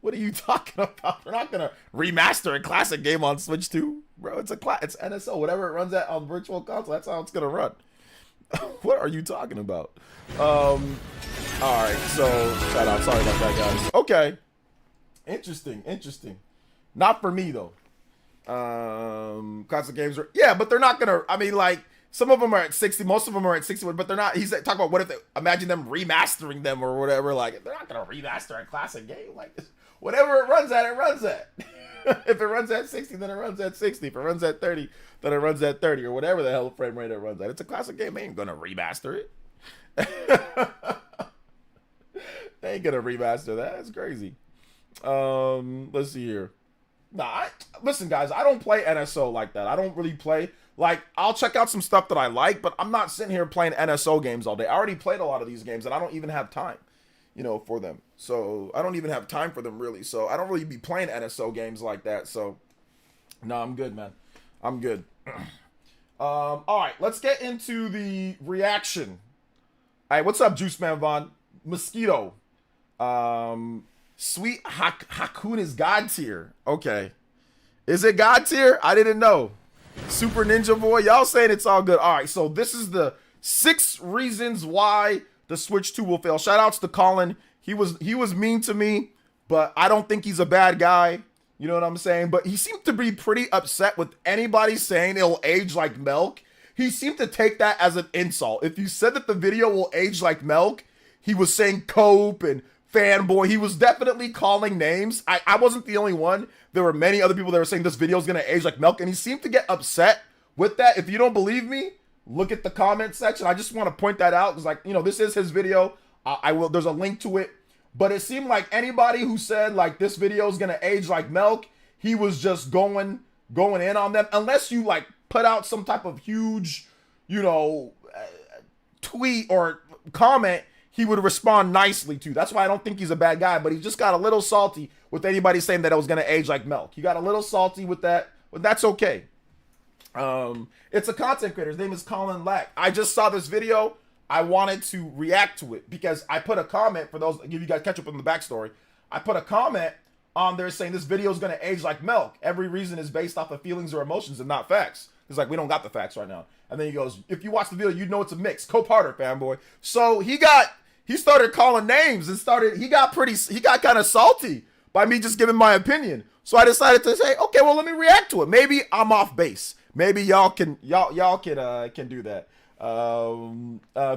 What are you talking about? They're not gonna remaster a classic game on Switch 2, bro. It's NSO. Whatever it runs at on Virtual Console, that's how it's gonna run. What are you talking about? All right. So shout out. Sorry about that, guys. Okay. Interesting. Not for me though. Classic games are, yeah, but they're not gonna. I mean, like some of them are at 60. Most of them are at 61, but they're not. He's talking about what if they imagine them remastering them or whatever. Like they're not gonna remaster a classic game. Like whatever it runs at, it runs at. If it runs at 60, then it runs at 60. If it runs at 30, then it runs at 30 or whatever the hell frame rate it runs at. It's a classic game. They ain't gonna remaster it. They ain't gonna remaster that. That's crazy. Let's see here. Nah, listen, guys. I don't play NSO like that. I don't really play. Like, I'll check out some stuff that I like, but I'm not sitting here playing NSO games all day. I already played a lot of these games, and I don't even have time, for them. So I don't even have time for them, really. So I don't really be playing NSO games like that. So, no, I'm good, man. I'm good. All right, let's get into the reaction. All right, what's up, Juice Man Vaughn? Mosquito. Sweet Hakun is God tier. Okay. Is it God tier? I didn't know. Super Ninja Boy. Y'all saying it's all good. All right, so this is the 6 reasons why the Switch 2 will fail. Shout outs to Colin. He was mean to me, but I don't think he's a bad guy. You know what I'm saying? But he seemed to be pretty upset with anybody saying it'll age like milk. He seemed to take that as an insult. If you said that the video will age like milk, he was saying cope and fanboy. He was definitely calling names. I wasn't the only one. There were many other people that were saying this video is going to age like milk, and he seemed to get upset with that. If you don't believe me, look at the comment section. I just want to point that out because, this is his video. I will. There's a link to it. But it seemed like anybody who said, this video is going to age like milk, he was just going in on them. Unless you, put out some type of huge, tweet or comment, he would respond nicely to. That's why I don't think he's a bad guy, but he just got a little salty with anybody saying that it was going to age like milk. He got a little salty with that, but that's okay. It's a content creator. His name is Colin Lack. I just saw this video. I wanted to react to it because I put a comment, for those, give you guys catch up on the backstory. I put a comment on there saying this video is going to age like milk. Every reason is based off of feelings or emotions and not facts. It's like, we don't got the facts right now. And then he goes, if you watch the video, you know it's a mix. Cope harder, fanboy. So he started calling names and he got kind of salty by me just giving my opinion. So I decided to say, okay, well, let me react to it. Maybe I'm off base. Maybe y'all can do that.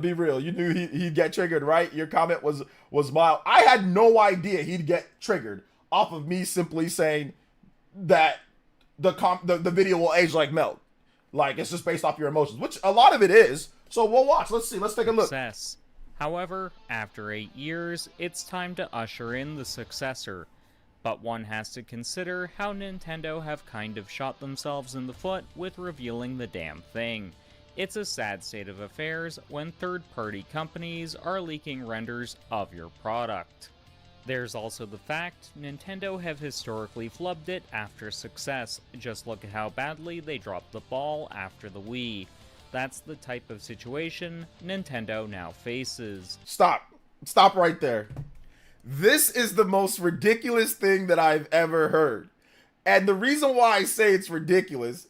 Be real. You knew he'd get triggered, right? Your comment was mild. I had no idea he'd get triggered off of me simply saying that the video will age like milk. Like, it's just based off your emotions, which a lot of it is. So we'll watch. Let's see. Let's take a look. Success. However, after 8 years, it's time to usher in the successor. But one has to consider how Nintendo have kind of shot themselves in the foot with revealing the damn thing. It's a sad state of affairs when third-party companies are leaking renders of your product. There's also the fact Nintendo have historically flubbed it after success. Just look at how badly they dropped the ball after the Wii. That's the type of situation Nintendo now faces. Stop right there. This is the most ridiculous thing that I've ever heard. And the reason why I say it's ridiculous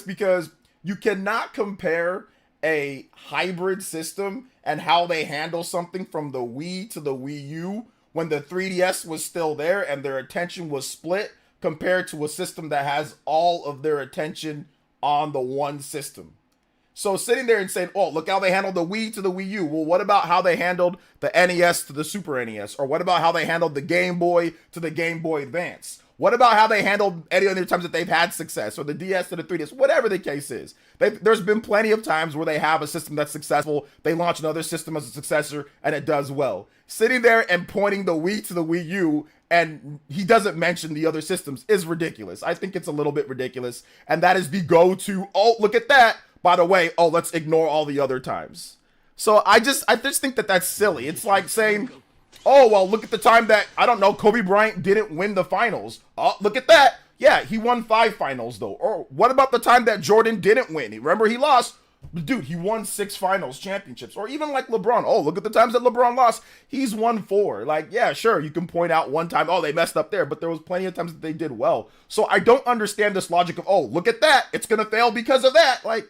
because you cannot compare a hybrid system and how they handle something from the Wii to the Wii U when the 3DS was still there and their attention was split compared to a system that has all of their attention on the one system. So sitting there and saying, oh, look how they handled the Wii to the Wii U. Well, what about how they handled the NES to the Super NES? Or what about how they handled the Game Boy to the Game Boy Advance? What about how they handled any other times that they've had success, or the DS to the 3DS, whatever the case is? There's been plenty of times where they have a system that's successful, they launch another system as a successor, and it does well. Sitting there and pointing the Wii to the Wii U, and he doesn't mention the other systems, is ridiculous. I think it's a little bit ridiculous, and that is the go-to, oh, look at that. By the way, oh, let's ignore all the other times. So I just think that that's silly. It's like saying, oh, well, look at the time that, I don't know, Kobe Bryant didn't win the finals. Oh, look at that. Yeah, he won 5 finals, though. Or what about the time that Jordan didn't win? Remember, he lost. Dude, he won 6 finals championships. Or even like LeBron. Oh, look at the times that LeBron lost. He's won 4. Like, yeah, sure, you can point out one time, oh, they messed up there. But there was plenty of times that they did well. So I don't understand this logic of, oh, look at that. It's going to fail because of that. Like,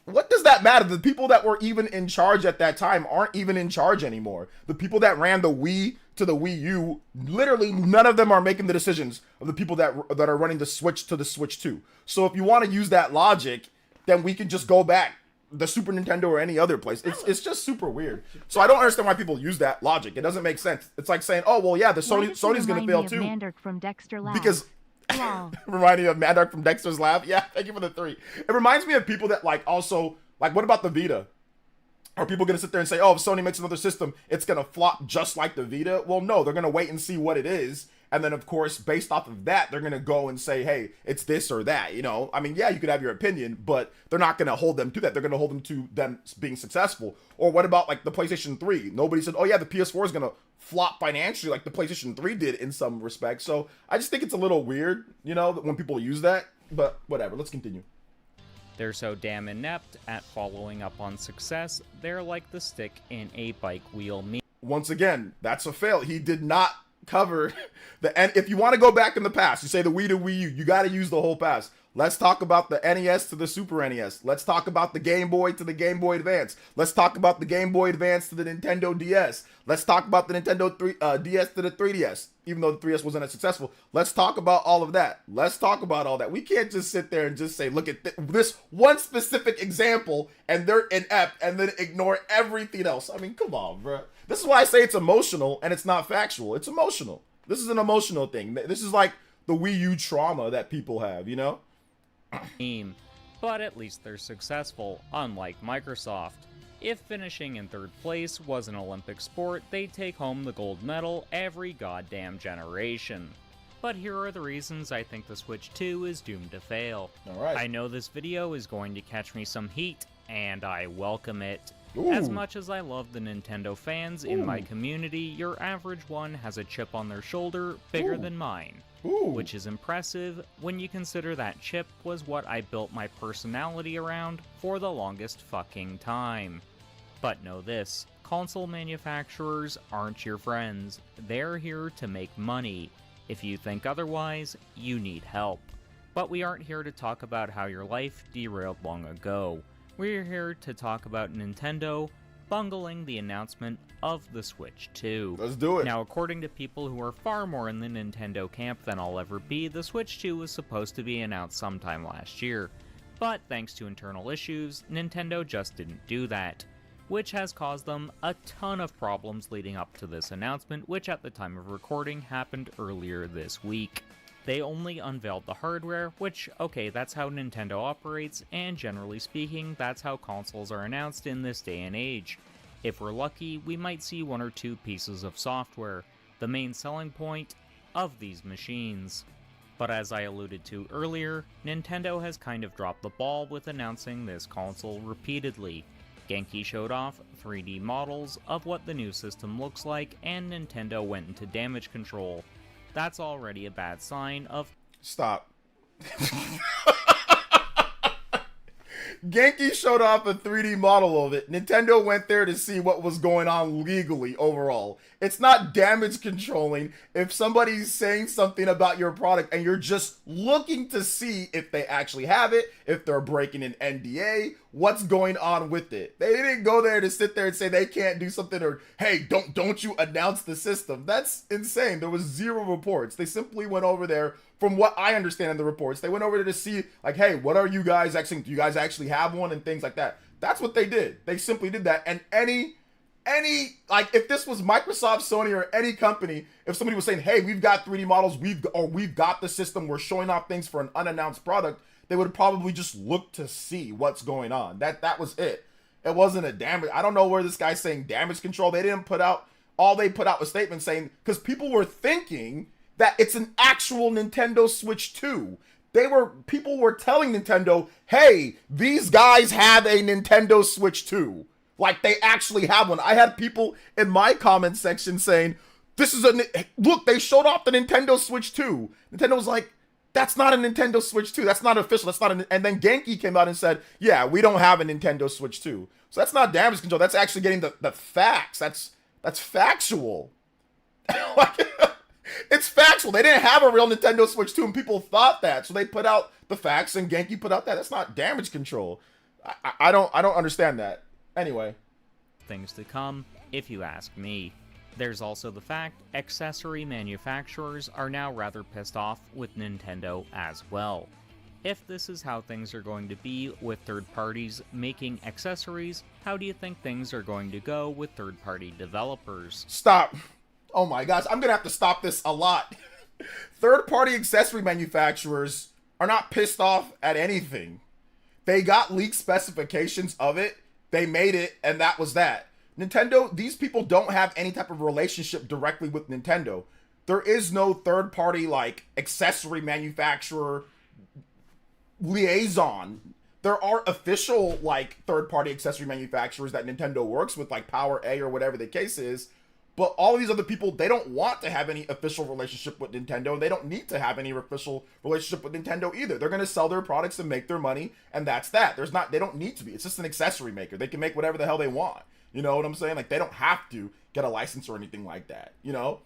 what does that matter? The people that were even in charge at that time aren't even in charge anymore. The people that ran the Wii to the Wii U, literally none of them are making the decisions of the people that are running the Switch to the Switch 2. So if you want to use that logic, then we can just go back the Super Nintendo or any other place. It's just super weird. So I don't understand why people use that logic. It doesn't make sense. It's like saying, oh, well, yeah, the Sony's going to fail too. Mandark from Dexter Labs. Because reminding me of Mandark from Dexter's Lab. Yeah, thank you for the 3. It reminds me of people that like also like, what about the Vita? Are people gonna sit there and say, oh, if Sony makes another system, it's gonna flop just like the Vita? Well, no, they're gonna wait and see what it is, and then of course, based off of that, they're gonna go and say, hey, it's this or that. You know, I mean, yeah, you could have your opinion, but they're not gonna hold them to that. They're gonna hold them to them being successful. Or what about like the PlayStation 3? Nobody said, oh yeah, the PS4 is gonna flop financially like the PlayStation 3 did in some respects. So I just think it's a little weird, you know, when people use that. But whatever, let's continue. They're so damn inept at following up on success, they're like the stick in a bike wheel meme. Once again, that's a fail. He did not cover the, and if you want to go back in the past, you say the Wii to Wii U, you got to use the whole past. Let's talk about the NES to the Super NES. Let's talk about the Game Boy to the Game Boy Advance. Let's talk about the Game Boy Advance to the Nintendo DS. Let's talk about the Nintendo DS to the 3DS, even though the 3DS wasn't as successful. Let's talk about all of that. Let's talk about all that. We can't just sit there and just say, look at this one specific example, and they're inept, and then ignore everything else. I mean, come on, bro. This is why I say it's emotional, and it's not factual. It's emotional. This is an emotional thing. This is like the Wii U trauma that people have, you know? But at least they're successful, unlike Microsoft. If finishing in 3rd place was an Olympic sport, they'd take home the gold medal every goddamn generation. But here are the reasons I think the Switch 2 is doomed to fail. Alright. I know this video is going to catch me some heat, and I welcome it. As Ooh. much as I love the Nintendo fans in my community, your average one has a chip on their shoulder bigger than mine. Ooh. Which is impressive when you consider that chip was what I built my personality around for the longest fucking time. But know this, console manufacturers aren't your friends. They're here to make money. If you think otherwise, you need help. But we aren't here to talk about how your life derailed long ago. We're here to talk about Nintendo bungling the announcement of the Switch 2. Let's do it. Now, according to people who are far more in the Nintendo camp than I'll ever be, the Switch 2 was supposed to be announced sometime last year. But thanks to internal issues, Nintendo just didn't do that, which has caused them a ton of problems leading up to this announcement, which at the time of recording happened earlier this week. They only unveiled the hardware, which, okay, that's how Nintendo operates, and generally speaking, that's how consoles are announced in this day and age. If we're lucky, we might see one or two pieces of software, the main selling point of these machines. But as I alluded to earlier, Nintendo has kind of dropped the ball with announcing this console repeatedly. Genki showed off 3D models of what the new system looks like, and Nintendo went into damage control. That's already a bad sign of... Stop. Genki showed off a 3D model of it. Nintendo went there to see what was going on legally overall. It's not damage controlling if somebody's saying something about your product and you're just looking to see if they actually have it, if they're breaking an NDA, what's going on with it. They didn't go there to sit there and say they can't do something or, hey, don't you announce the system. That's insane. There was zero reports. They simply went over there. From what I understand in the reports, they went over there to see, like, hey, what are you guys actually, do you guys actually have one and things like that. That's what they did. They simply did that. And any, like, if this was Microsoft, Sony, or any company, if somebody was saying, hey, we've got 3D models, we've got the system, we're showing off things for an unannounced product, they would probably just look to see what's going on. That was it. It wasn't a damage. I don't know where this guy's saying damage control. They didn't put out, all they put out was statements saying, because people were thinking that it's an actual Nintendo Switch 2. People were telling Nintendo, hey, these guys have a Nintendo Switch 2. Like, they actually have one. I had people in my comment section saying, look, they showed off the Nintendo Switch 2. Nintendo was like, that's not a Nintendo Switch 2. That's not official. That's not and then Genki came out and said, yeah, we don't have a Nintendo Switch 2. So that's not damage control. That's actually getting the facts. That's factual. It's factual. They didn't have a real Nintendo Switch 2 and people thought that. So they put out the facts and Genki put out that. That's not damage control. I don't understand that. Anyway. Things to come, if you ask me. There's also the fact accessory manufacturers are now rather pissed off with Nintendo as well. If this is how things are going to be with third parties making accessories, how do you think things are going to go with third-party developers? Stop. Oh my gosh, I'm gonna have to stop this a lot. Third-party accessory manufacturers are not pissed off at anything. They got leaked specifications of it, they made it, and that was that. Nintendo, these people don't have any type of relationship directly with Nintendo. There is no third-party, like, accessory manufacturer liaison. There are official, like, third-party accessory manufacturers that Nintendo works with, like Power A or whatever the case is. But all of these other people, they don't want to have any official relationship with Nintendo. They don't need to have any official relationship with Nintendo either. They're going to sell their products and make their money, and that's that. They don't need to be. It's just an accessory maker. They can make whatever the hell they want. You know what I'm saying? Like, they don't have to get a license or anything like that, you know?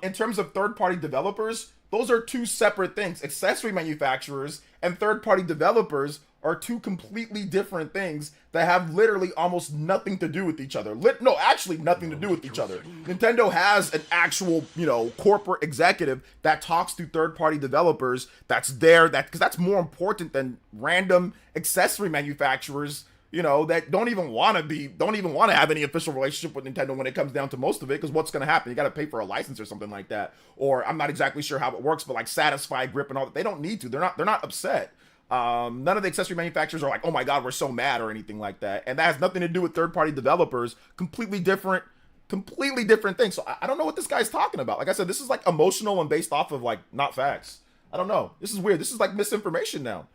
In terms of third-party developers, those are two separate things. Accessory manufacturers and third-party developers are two completely different things that have literally almost nothing to do with each other. No, actually nothing to do with each other. Nintendo has an actual, you know, corporate executive that talks to third-party developers that's there, because that's more important than random accessory manufacturers, you know, that don't even want to have any official relationship with Nintendo when it comes down to most of it, because what's going to happen? You got to pay for a license or something like that. Or I'm not exactly sure how it works, but like Satisfy, Grip, and all that, they don't need to. They're not upset. None of the accessory manufacturers are like, oh my god, we're so mad or anything like that. And that has nothing to do with third-party developers. Completely different things. So I don't know what this guy's talking about. Like I said, this is like emotional and based off of like not facts. I don't know. This is weird. This is like misinformation now.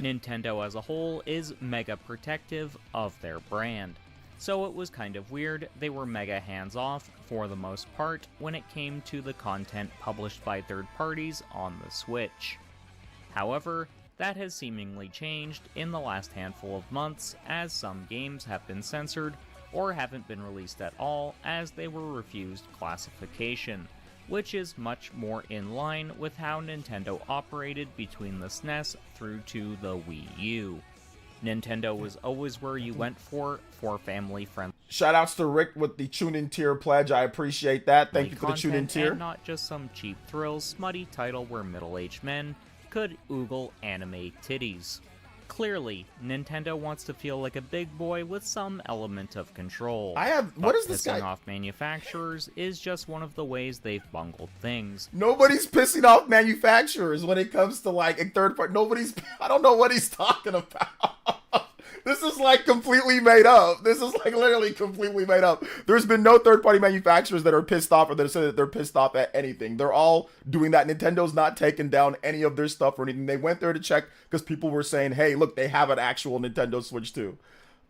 Nintendo as a whole is mega protective of their brand. so it was kind of weird. They were mega hands-off, for the most part, when it came to the content published by third parties on the Switch. However, that has seemingly changed in the last handful of months, as some games have been censored or haven't been released at all as they were refused classification, which is much more in line with how Nintendo operated between the SNES through to the Wii U. Nintendo was always where you went for family-friendly. Shoutouts to Rick with the tune-in tier pledge. I appreciate that. Thank you for the tune-in tier. And not just some cheap thrills, smutty title where middle-aged men could oogle anime titties. Clearly, Nintendo wants to feel like a big boy with some element of control. What is this guy? Pissing off manufacturers is just one of the ways they've bungled things. Nobody's pissing off manufacturers when it comes to like a third party. I don't know what he's talking about. This is like completely made up. This is like literally completely made up. There's been no third-party manufacturers that are pissed off or that said that they're pissed off at anything. They're all doing that. Nintendo's not taking down any of their stuff or anything. They went there to check because people were saying, hey, look, they have an actual Nintendo Switch too.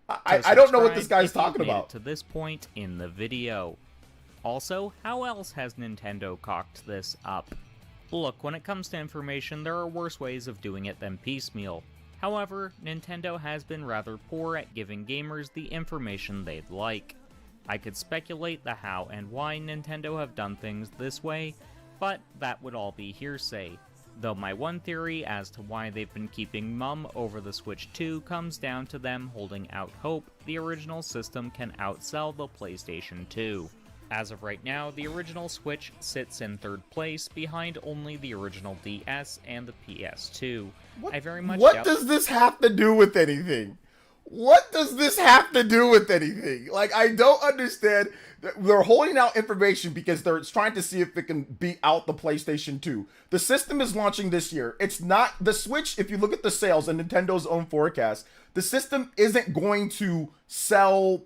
I don't know what this guy's talking about. To this point in the video. Also, how else has Nintendo cocked this up? Look, when it comes to information, there are worse ways of doing it than piecemeal. However, Nintendo has been rather poor at giving gamers the information they'd like. I could speculate the how and why Nintendo have done things this way, but that would all be hearsay. Though my one theory as to why they've been keeping mum over the Switch 2 comes down to them holding out hope the original system can outsell the PlayStation 2. As of right now, the original Switch sits in third place behind only the original DS and the PS2. What does this have to do with anything? What does this have to do with anything? Like, I don't understand. They're holding out information because they're trying to see if it can beat out the PlayStation 2. The system is launching this year. It's not the Switch. If you look at the sales and Nintendo's own forecast, the system isn't going to sell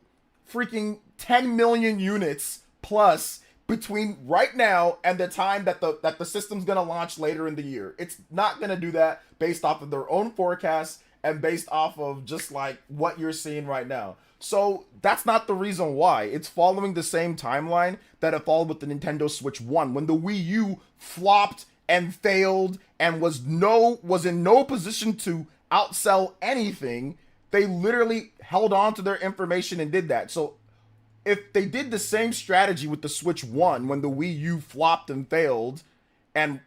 freaking 10 million units plus between right now and the time that the system's gonna launch later in the year. It's not gonna do that based off of their own forecasts and based off of just like what you're seeing right now. So that's not the reason why. It's following the same timeline that it followed with the Nintendo Switch 1 when the Wii U flopped and failed and was in no position to outsell anything. They literally held on to their information and did that. So if they did the same strategy with the Switch 1 when the Wii U flopped and failed and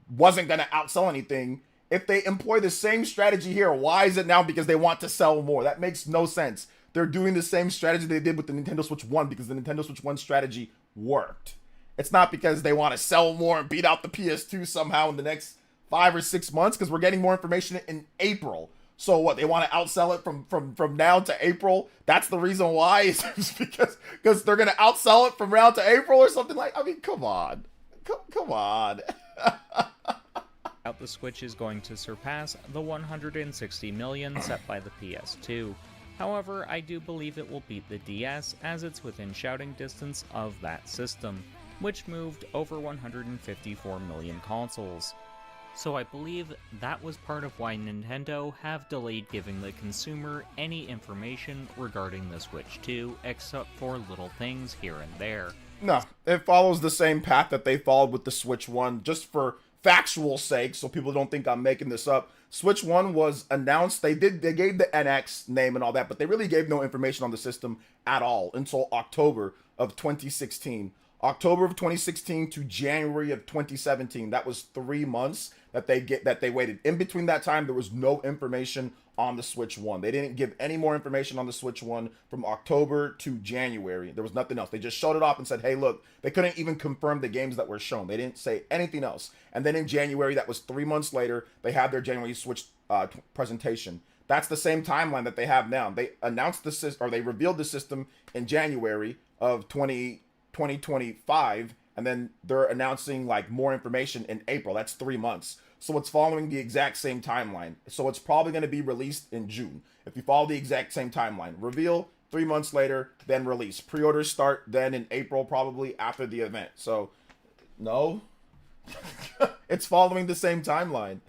wasn't going to outsell anything, if they employ the same strategy here, why is it now because they want to sell more? That makes no sense. They're doing the same strategy they did with the Nintendo Switch 1 because the Nintendo Switch 1 strategy worked. It's not because they want to sell more and beat out the PS2 somehow in the next 5 or 6 months because we're getting more information in April. So what, they want to outsell it from now to April? That's the reason why? It's because they're going to outsell it from now to April or something like, I mean, come on. Come on. The Switch is going to surpass the 160 million set by the PS2. However, I do believe it will beat the DS as it's within shouting distance of that system, which moved over 154 million consoles. So I believe that was part of why Nintendo have delayed giving the consumer any information regarding the Switch 2, except for little things here and there. No, it follows the same path that they followed with the Switch 1, just for factual sake, so people don't think I'm making this up. Switch 1 was announced, they gave the NX name and all that, but they really gave no information on the system at all until October of 2016. October of 2016 to January of 2017. That was 3 months that they waited. In between that time, there was no information on the Switch 1. They didn't give any more information on the Switch 1 from October to January. There was nothing else. They just showed it off and said, hey, look, they couldn't even confirm the games that were shown. They didn't say anything else. And then in January, that was 3 months later, they had their January Switch presentation. That's the same timeline that they have now. They announced the system, or they revealed the system in January of 2025, and then they're announcing like more information in April. That's 3 months. So it's following the exact same timeline. So it's probably going to be released in June. If you follow the exact same timeline. Reveal, 3 months later, then release. Pre-orders start then in April, probably after the event. So, no. It's following the same timeline.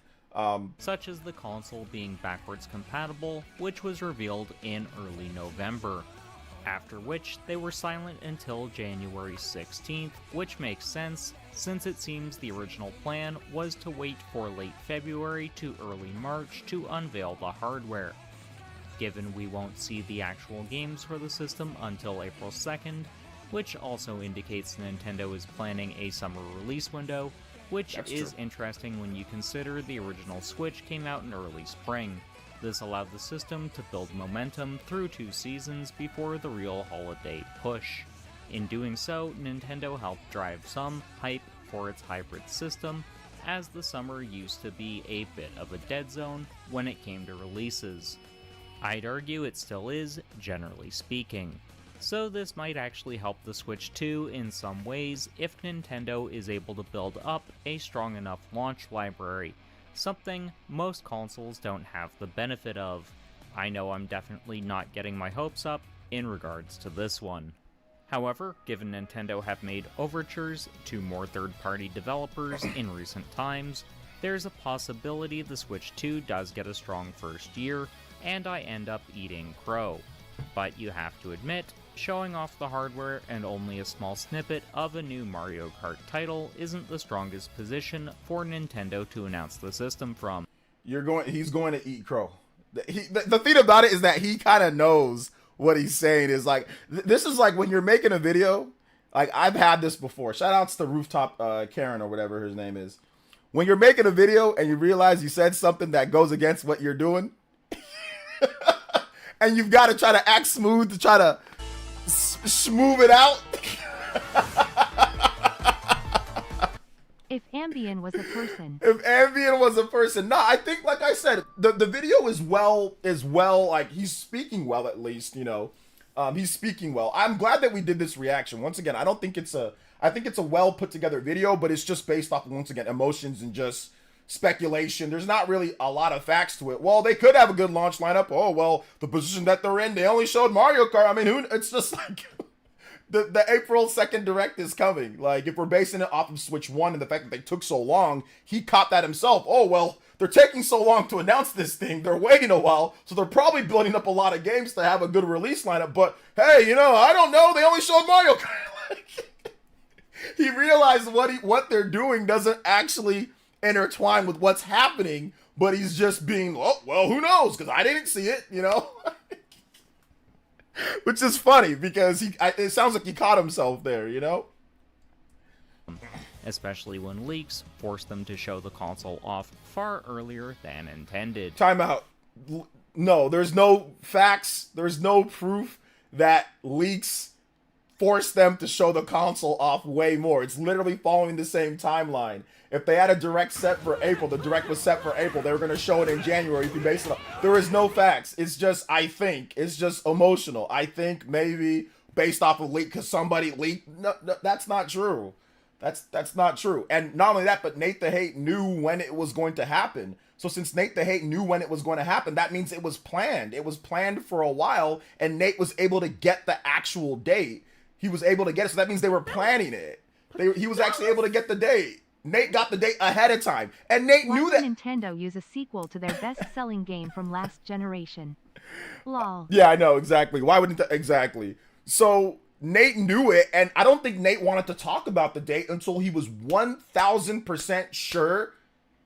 Such as the console being backwards compatible, which was revealed in early November. after which they were silent until January 16th, which makes sense since it seems the original plan was to wait for late February to early March to unveil the hardware. Given we won't see the actual games for the system until April 2nd, which also indicates Nintendo is planning a summer release window, which is interesting when you consider the original Switch came out in early spring. This allowed the system to build momentum through 2 seasons before the real holiday push. In doing so, Nintendo helped drive some hype for its hybrid system, as the summer used to be a bit of a dead zone when it came to releases. I'd argue it still is, generally speaking. So this might actually help the Switch 2 in some ways if Nintendo is able to build up a strong enough launch library, something most consoles don't have the benefit of. I know I'm definitely not getting my hopes up in regards to this one. However, given Nintendo have made overtures to more third-party developers in recent times, there's a possibility the Switch 2 does get a strong first year, and I end up eating crow. But you have to admit, showing off the hardware and only a small snippet of a new Mario Kart title isn't the strongest position for Nintendo to announce the system from. He's going to eat crow. The thing about it is that he kind of knows what he's saying is like, this is like when you're making a video, like I've had this before. Shout outs to Rooftop Karen or whatever his name is. When you're making a video and you realize you said something that goes against what you're doing, and you've got to try to act smooth to try to smooth it out. If Ambien was a person. If Ambien was a person. No, I think, like I said, the video is well, like, he's speaking well, at least, you know. He's speaking well. I'm glad that we did this reaction. Once again, I think it's a well put together video, but it's just based off of, once again, emotions and just speculation. There's not really a lot of facts to it. Well, they could have a good launch lineup. Oh, well, the position that they're in, they only showed Mario Kart. I mean, it's just like the April 2nd Direct is coming. Like, if we're basing it off of Switch 1 and the fact that they took so long, he caught that himself. Oh, well, they're taking so long to announce this thing. They're waiting a while, so they're probably building up a lot of games to have a good release lineup. But, hey, you know, I don't know. They only showed Mario Kart. He realized what they're doing doesn't actually intertwine with what's happening, but he's just being, oh, well, who knows, because I didn't see it, you know. Which is funny because it sounds like he caught himself there, you know. Especially when leaks force them to show the console off far earlier than intended. Time out. No, there's no facts, there's no proof that leaks force them to show the console off way more. It's literally following the same timeline. If they had a Direct set for April, the Direct was set for April, they were going to show it in January if you base it on. There is no facts. It's just, I think. It's just emotional. I think maybe based off of leak because somebody leaked. No, that's not true. That's not true. And not only that, but Nate the Hate knew when it was going to happen. So since Nate the Hate knew when it was going to happen, that means it was planned. It was planned for a while, and Nate was able to get the actual date. He was able to get it, so that means they were planning it. He was actually able to get the date. Nate got the date ahead of time, and Nate knew that. Nintendo use a sequel to their best-selling game from last generation. Lol. Yeah, I know, exactly. Why wouldn't exactly? So Nate knew it, and I don't think Nate wanted to talk about the date until he was 1000% sure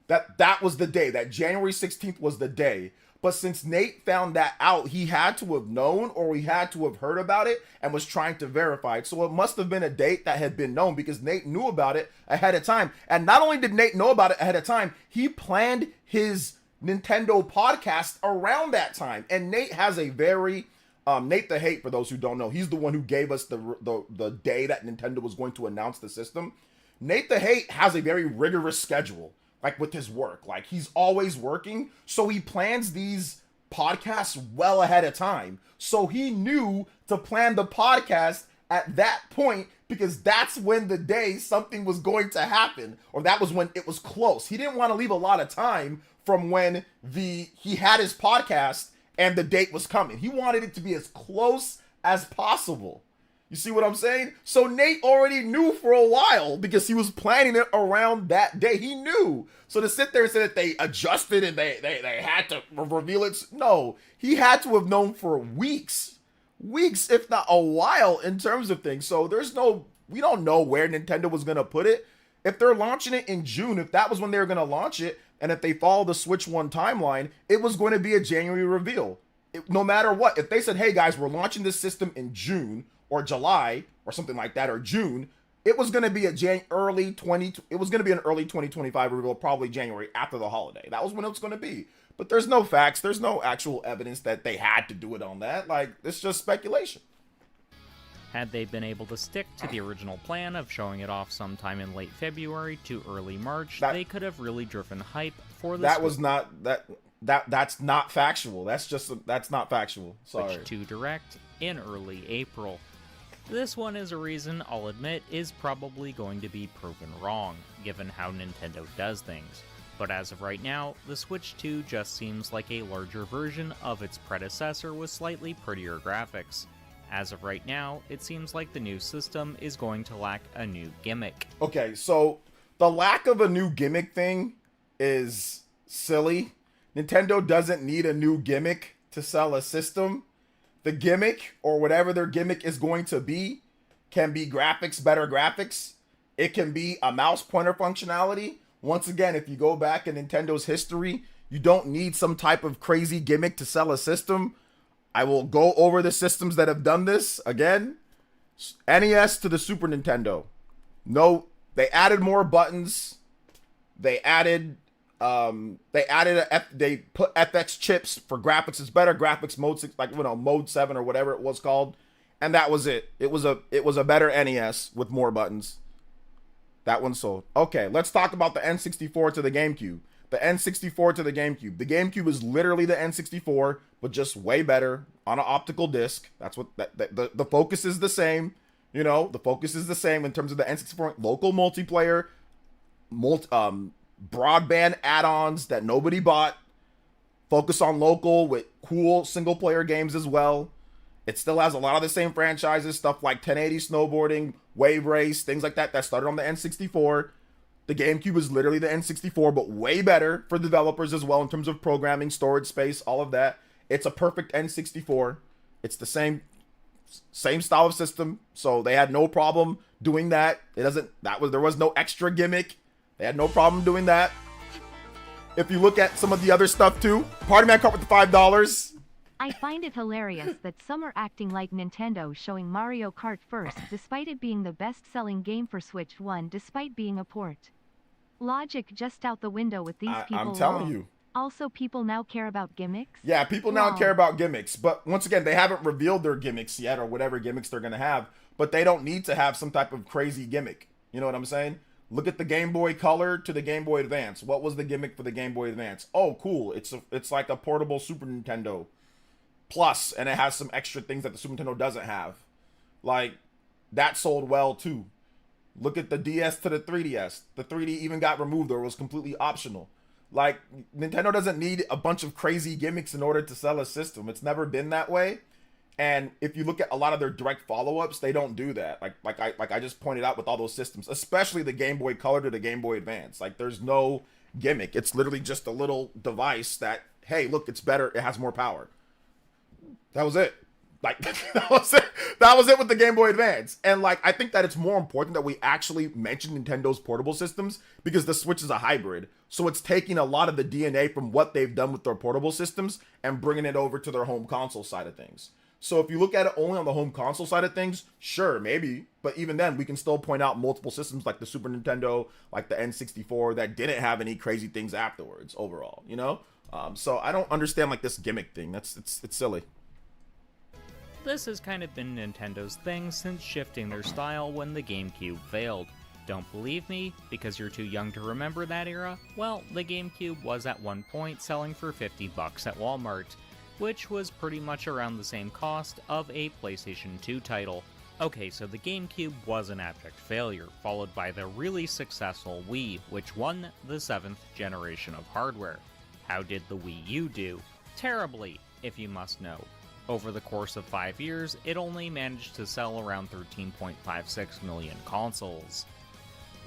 that that was the day, that January 16th was the day. But since Nate found that out, he had to have known or he had to have heard about it and was trying to verify it. So it must have been a date that had been known because Nate knew about it ahead of time. And not only did Nate know about it ahead of time, he planned his Nintendo podcast around that time. And Nate has a very, Nate the Hate, for those who don't know, he's the one who gave us the day that Nintendo was going to announce the system. Nate the Hate has a very rigorous schedule. Like with his work, like he's always working. So he plans these podcasts well ahead of time. So he knew to plan the podcast at that point because that's when the day something was going to happen, or that was when it was close. He didn't want to leave a lot of time from when he had his podcast and the date was coming. He wanted it to be as close as possible. You see what I'm saying? So Nate already knew for a while because he was planning it around that day. He knew. So to sit there and say that they adjusted and they had to reveal it. No, he had to have known for weeks weeks, if not a while, in terms of things. So we don't know where Nintendo was going to put it. If they're launching it in June, if that was when they were going to launch it, and if they follow the Switch 1 timeline, it was going to be a January reveal. No matter what, if they said, hey guys, we're launching this system in June or July or something like that, or June, it was going to be an early 2025 reveal, probably January after the holiday. That was when it was going to be. But there's no facts, there's no actual evidence that they had to do it on that. Like, it's just speculation. Had they been able to stick to the original plan of showing it off sometime in late February to early March, they could have really driven hype for the That's not factual. That's not factual. Sorry. Switch 2 Direct in early April. This one is a reason, I'll admit, is probably going to be proven wrong, given how Nintendo does things. But as of right now, the Switch 2 just seems like a larger version of its predecessor with slightly prettier graphics. As of right now, it seems like the new system is going to lack a new gimmick. Okay, so the lack of a new gimmick thing is silly. Nintendo doesn't need a new gimmick to sell a system. The gimmick, or whatever their gimmick is going to be, can be graphics, better graphics. It can be a mouse pointer functionality. Once again, if you go back in Nintendo's history, you don't need some type of crazy gimmick to sell a system. I will go over the systems that have done this again. NES to the Super Nintendo. No, they added more buttons. They put FX chips for graphics. It's better graphics mode 6, like mode 7 or whatever it was called, and that was it. It was a better NES with more buttons. That one sold. Okay, let's talk about the N64 to the GameCube. The N64 to the GameCube. The GameCube is literally the N64, but just way better on an optical disc. That's what the focus is the same. The focus is the same in terms of the N64 local multiplayer, broadband add-ons that nobody bought. Focus on local with cool single player games as well. It still has a lot of the same franchises, stuff like 1080 snowboarding, Wave Race, things like that started on the N64. The GameCube is literally the N64, but way better for developers as well in terms of programming, storage space, all of that. It's a perfect N64. It's the same style of system, so they had no problem doing that. There was no extra gimmick. They had no problem doing that. If you look at some of the other stuff too, Party Man Cart with the $5. I find it hilarious that some are acting like Nintendo showing Mario Kart first despite it being the best-selling game for Switch 1 despite being a port. Logic just out the window with these people. I'm telling you. Also, people now care about gimmicks? Yeah, people now care about gimmicks. But once again, they haven't revealed their gimmicks yet or whatever gimmicks they're going to have. But they don't need to have some type of crazy gimmick. You know what I'm saying? Look at the Game Boy Color to the Game Boy Advance. What was the gimmick for the Game Boy Advance? Oh, cool. It's like a portable Super Nintendo Plus, and it has some extra things that the Super Nintendo doesn't have. Like, that sold well too. Look at the DS to the 3DS. The 3D even got removed or was completely optional. Like, Nintendo doesn't need a bunch of crazy gimmicks in order to sell a system. It's never been that way. And if you look at a lot of their direct follow-ups, they don't do that. Like I just pointed out with all those systems, especially the Game Boy Color to the Game Boy Advance. Like, there's no gimmick. It's literally just a little device that, hey, look, it's better. It has more power. That was it. Like, that was it. That was it with the Game Boy Advance. And like, I think that it's more important that we actually mention Nintendo's portable systems because the Switch is a hybrid. So it's taking a lot of the DNA from what they've done with their portable systems and bringing it over to their home console side of things. So if you look at it only on the home console side of things, sure, maybe. But even then, we can still point out multiple systems like the Super Nintendo, like the N64, that didn't have any crazy things afterwards overall, So I don't understand like this gimmick thing. It's silly. This has kind of been Nintendo's thing since shifting their style when the GameCube failed. Don't believe me? Because you're too young to remember that era? Well, the GameCube was at one point selling for $50 at Walmart, which was pretty much around the same cost of a PlayStation 2 title. Okay, so the GameCube was an abject failure, followed by the really successful Wii, which won the 7th generation of hardware. How did the Wii U do? Terribly, if you must know. Over the course of 5 years, it only managed to sell around 13.56 million consoles.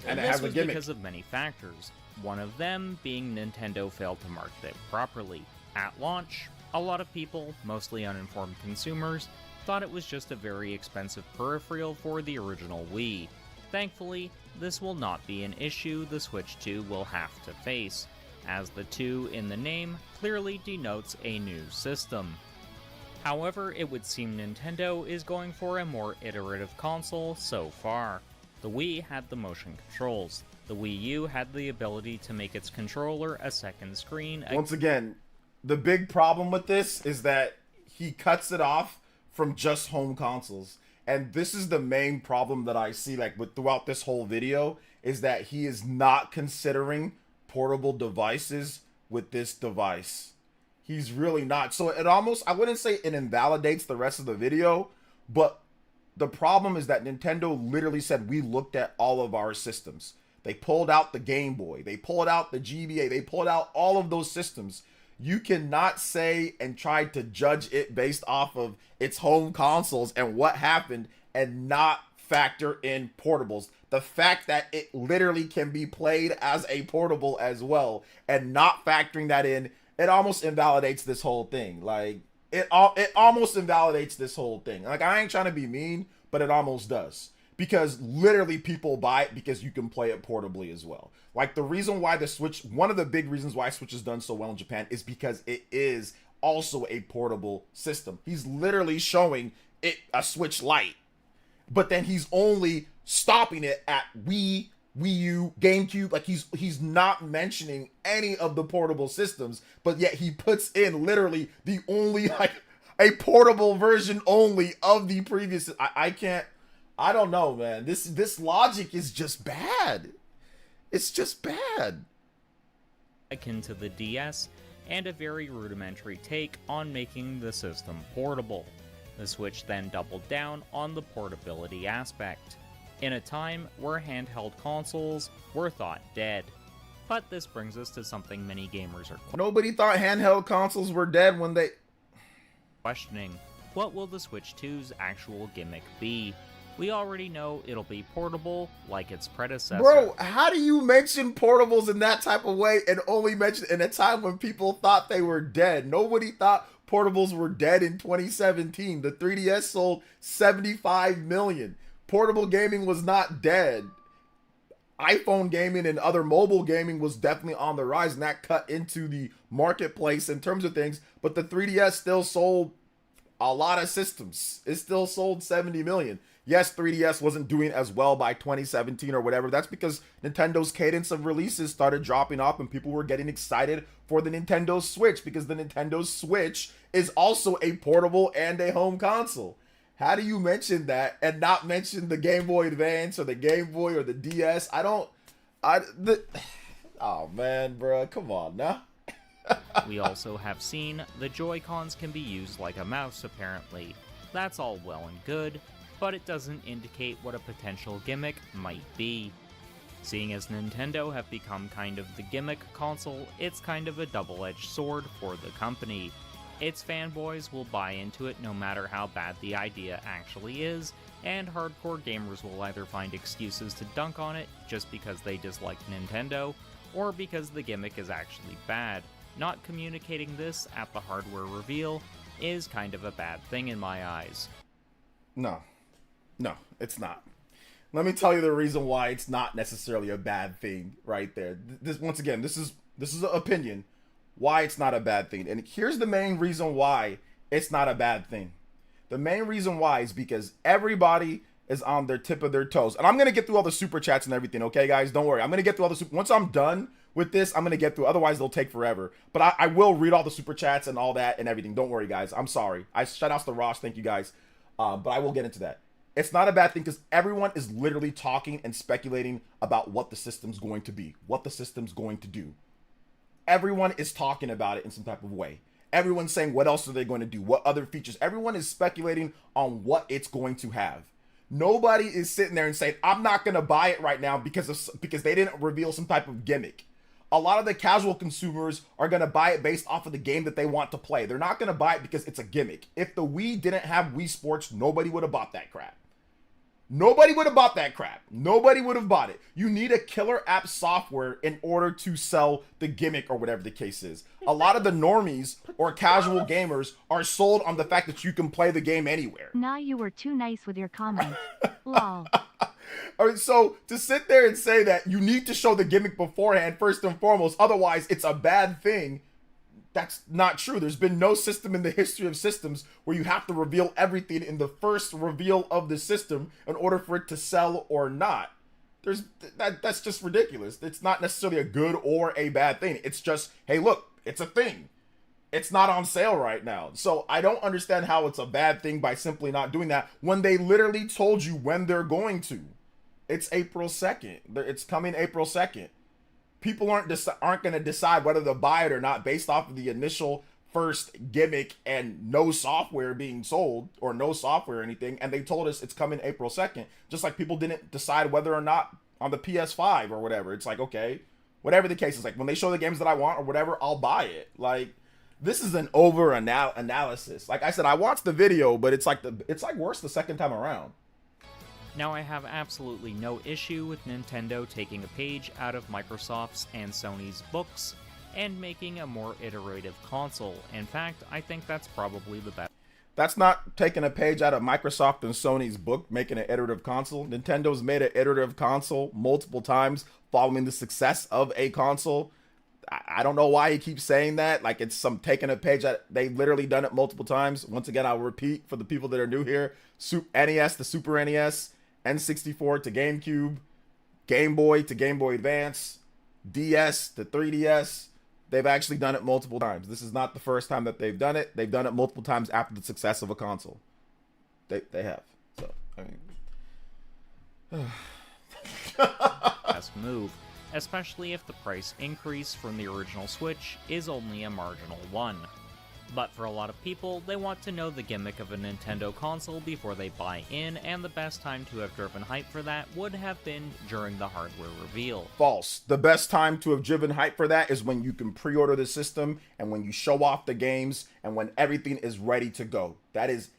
And this was because of many factors, one of them being Nintendo failed to market it properly. At launch, a lot of people, mostly uninformed consumers, thought it was just a very expensive peripheral for the original Wii. Thankfully, this will not be an issue the Switch 2 will have to face, as the 2 in the name clearly denotes a new system. However, it would seem Nintendo is going for a more iterative console so far. The Wii had the motion controls. The Wii U had the ability to make its controller a second screen. Once again, the big problem with this is that he cuts it off from just home consoles. And this is the main problem that I see throughout this whole video, is that he is not considering portable devices with this device. He's really not. So it almost, I wouldn't say it invalidates the rest of the video, but the problem is that Nintendo literally said, we looked at all of our systems. They pulled out the Game Boy. They pulled out the GBA. They pulled out all of those systems. You cannot say and try to judge it based off of its home consoles and what happened and not factor in portables. The fact that it literally can be played as a portable as well and not factoring that in, it almost invalidates this whole thing. Like, it almost invalidates this whole thing. Like, I ain't trying to be mean, but it almost does. Because literally people buy it because you can play it portably as well. Like, the reason why the Switch, one of the big reasons why Switch has done so well in Japan is because it is also a portable system. He's literally showing it a Switch Lite, but then he's only stopping it at Wii U, GameCube. Like, he's not mentioning any of the portable systems, but yet he puts in literally the only, like, a portable version only of the previous. I don't know, man. This logic is just bad. It's just bad. Akin to the DS, and a very rudimentary take on making the system portable. The Switch then doubled down on the portability aspect, in a time where handheld consoles were thought dead. But this brings us to something many gamers are Nobody thought handheld consoles were dead when they... questioning. What will the Switch 2's actual gimmick be? We already know it'll be portable, like its predecessor. Bro, how do you mention portables in that type of way and only mention in a time when people thought they were dead? Nobody thought portables were dead in 2017. The 3DS sold 75 million. Portable gaming was not dead. iPhone gaming and other mobile gaming was definitely on the rise, and that cut into the marketplace in terms of things. But the 3DS still sold a lot of systems. It still sold 70 million. Yes, 3DS wasn't doing as well by 2017 or whatever. That's because Nintendo's cadence of releases started dropping off and people were getting excited for the Nintendo Switch, because the Nintendo Switch is also a portable and a home console. How do you mention that and not mention the Game Boy Advance or the Game Boy or the DS? Oh man, bro, come on now. We also have seen the Joy-Cons can be used like a mouse, apparently. That's all well and good, but it doesn't indicate what a potential gimmick might be. Seeing as Nintendo have become kind of the gimmick console, it's kind of a double-edged sword for the company. Its fanboys will buy into it no matter how bad the idea actually is, and hardcore gamers will either find excuses to dunk on it just because they dislike Nintendo, or because the gimmick is actually bad. Not communicating this at the hardware reveal is kind of a bad thing in my eyes. No, it's not. Let me tell you the reason why it's not necessarily a bad thing right there. This, once again, this is an opinion. Why it's not a bad thing. And here's the main reason why it's not a bad thing. The main reason why is because everybody is on their tip of their toes. And I'm going to get through all the super chats and everything, okay, guys? Don't worry. I'm going to get through all the super... Once I'm done with this, I'm going to get through. Otherwise, it'll take forever. But I will read all the super chats and all that and everything. Don't worry, guys. I'm sorry. Shout outs to Ross. Thank you, guys. But I will get into that. It's not a bad thing because everyone is literally talking and speculating about what the system's going to be, what the system's going to do. Everyone is talking about it in some type of way. Everyone's saying, what else are they going to do? What other features? Everyone is speculating on what it's going to have. Nobody is sitting there and saying, I'm not going to buy it right now because they didn't reveal some type of gimmick. A lot of the casual consumers are going to buy it based off of the game that they want to play. They're not going to buy it because it's a gimmick. If the Wii didn't have Wii Sports, nobody would have bought that crap. Nobody would have bought that crap. Nobody would have bought it. You need a killer app software in order to sell the gimmick or whatever the case is. A lot of the normies or casual gamers are sold on the fact that you can play the game anywhere. Nah, you were too nice with your comment. Lol. All right, so to sit there and say that you need to show the gimmick beforehand, first and foremost, otherwise it's a bad thing, that's not true. There's been no system in the history of systems where you have to reveal everything in the first reveal of the system in order for it to sell or not. That's just ridiculous. It's not necessarily a good or a bad thing. It's just, hey, look, it's a thing. It's not on sale right now. So I don't understand how it's a bad thing by simply not doing that when they literally told you when they're going to. It's April 2nd. It's coming April 2nd. People aren't going to decide whether to buy it or not based off of the initial first gimmick and no software being sold or no software or anything. And they told us it's coming April 2nd. Just like people didn't decide whether or not on the PS5 or whatever. It's like, okay, whatever the case is, like when they show the games that I want or whatever, I'll buy it. Like, this is an over analysis. Like I said, I watched the video, but it's like worse the second time around. Now, I have absolutely no issue with Nintendo taking a page out of Microsoft's and Sony's books and making a more iterative console. In fact, I think that's probably the best. That's not taking a page out of Microsoft and Sony's book, making an iterative console. Nintendo's made an iterative console multiple times following the success of a console. I don't know why he keeps saying that. Like it's some taking a page out. They've literally done it multiple times. Once again, I'll repeat for the people that are new here. NES to Super NES. N64 to GameCube, Game Boy to Game Boy Advance, DS to 3DS. They've actually done it multiple times. This is not the first time that they've done it. They've done it multiple times after the success of a console. They have. So, I mean. Best move, especially if the price increase from the original Switch is only a marginal one. But for a lot of people, they want to know the gimmick of a Nintendo console before they buy in, and the best time to have driven hype for that would have been during the hardware reveal. False. The best time to have driven hype for that is when you can pre-order the system, and when you show off the games, and when everything is ready to go. That is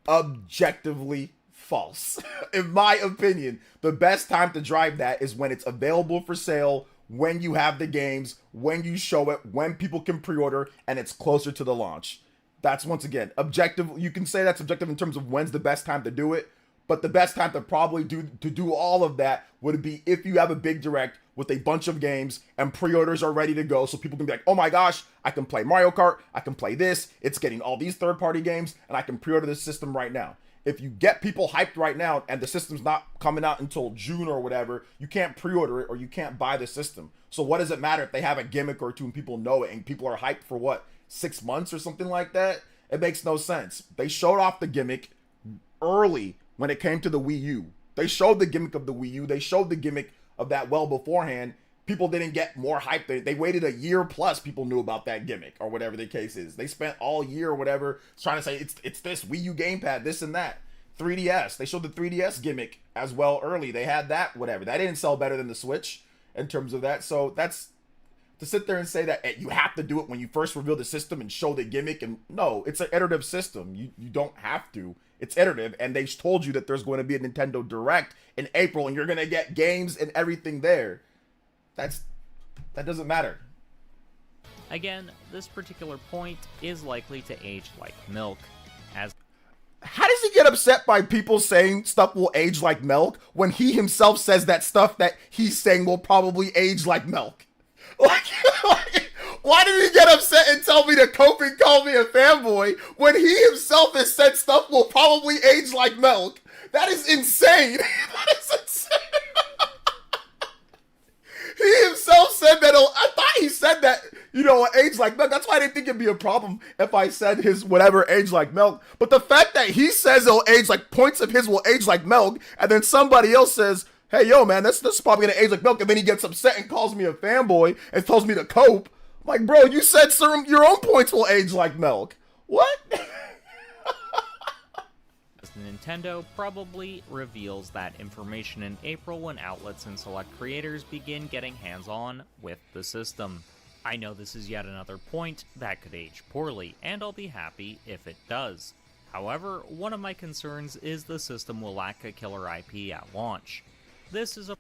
objectively false. In my opinion, the best time to drive that is when it's available for sale, when you have the games, when you show it, when people can pre-order, and it's closer to the launch. That's, once again, objective. You can say that's objective in terms of when's the best time to do it, but the best time to probably do all of that would be if you have a big direct with a bunch of games and pre-orders are ready to go, so people can be like, oh my gosh, I can play Mario Kart, I can play this, it's getting all these third-party games, and I can pre-order this system right now. If you get people hyped right now and the system's not coming out until June or whatever, you can't pre-order it or you can't buy the system. So what does it matter if they have a gimmick or two and people know it and people are hyped for what, 6 months or something like that? It makes no sense. They showed off the gimmick early when it came to the Wii U. They showed the gimmick of the Wii U. They showed the gimmick of that well beforehand. People didn't get more hype. They waited a year plus. People knew about that gimmick or whatever the case is. They spent all year or whatever trying to say it's this Wii U gamepad, this and that. 3DS. They showed the 3DS gimmick as well early. They had that, whatever. That didn't sell better than the Switch in terms of that. So that's to sit there and say that you have to do it when you first reveal the system and show the gimmick. And no, it's an iterative system. You don't have to. It's iterative. And they told you that there's going to be a Nintendo Direct in April and you're going to get games and everything there. That doesn't matter. Again, this particular point is likely to age like milk, as how does he get upset by people saying stuff will age like milk when he himself says that stuff that he's saying will probably age like milk? Like, why did he get upset and tell me to cope and call me a fanboy when he himself has said stuff will probably age like milk? That is insane. That is insane. He himself said that. I thought he said that, age like milk. That's why I didn't think it'd be a problem if I said his whatever age like milk. But the fact that he says it'll age like points of his will age like milk, and then somebody else says, hey, yo, man, this is probably gonna age like milk, and then he gets upset and calls me a fanboy and tells me to cope. I'm like, bro, you said your own points will age like milk. What? Nintendo probably reveals that information in April when outlets and select creators begin getting hands-on with the system. I know this is yet another point that could age poorly, and I'll be happy if it does. However, one of my concerns is the system will lack a killer IP at launch. This is a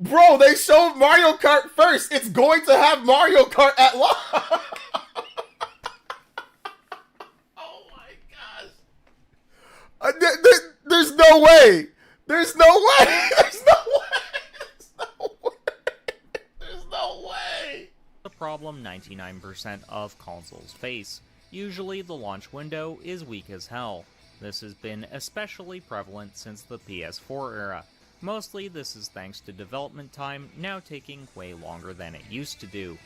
Bro, they showed Mario Kart first. It's going to have Mario Kart at launch. Oh my gosh. There's no way. There's no way. There's no way. There's no way. There's no way. the problem 99% of consoles face. Usually the launch window is weak as hell. This has been especially prevalent since the PS4 era. Mostly this is thanks to development time now taking way longer than it used to do.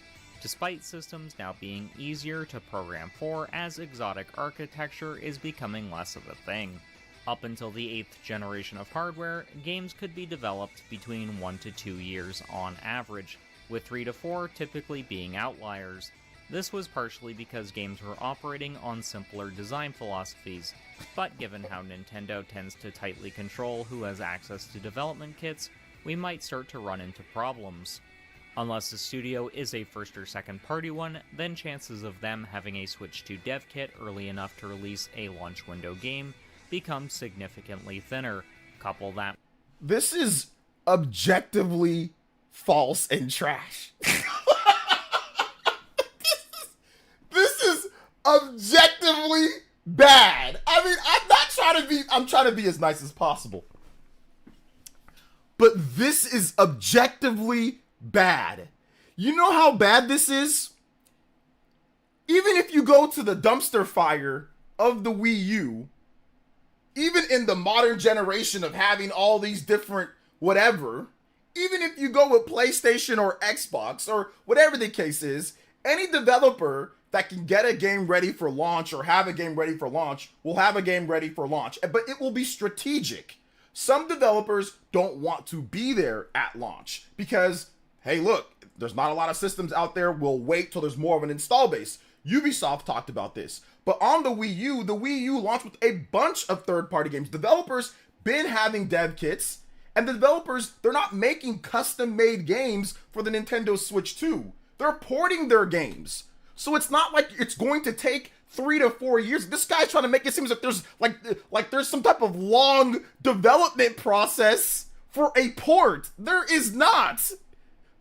Despite systems now being easier to program for as exotic architecture is becoming less of a thing. Up until the 8th generation of hardware, games could be developed between 1 to 2 years on average, with 3 to 4 typically being outliers. This was partially because games were operating on simpler design philosophies, but given how Nintendo tends to tightly control who has access to development kits, we might start to run into problems. Unless the studio is a first or second party one, then chances of them having a Switch 2 dev kit early enough to release a launch window game become significantly thinner. Couple that. This is objectively false and trash. This is objectively bad. I mean, I'm trying to be as nice as possible. But this is objectively bad. You know how bad this is? Even if you go to the dumpster fire of the Wii U, even in the modern generation of having all these different whatever, even if you go with PlayStation or Xbox or whatever the case is, any developer that can get a game ready for launch or have a game ready for launch will have a game ready for launch, but it will be strategic. Some developers don't want to be there at launch because, hey, look, there's not a lot of systems out there. We'll wait till there's more of an install base. Ubisoft talked about this. But on the Wii U launched with a bunch of third-party games. Developers been having dev kits, and the developers, they're not making custom-made games for the Nintendo Switch 2. They're porting their games. So it's not like it's going to take 3 to 4 years. This guy's trying to make it seem as if there's like there's some type of long development process for a port. There is not.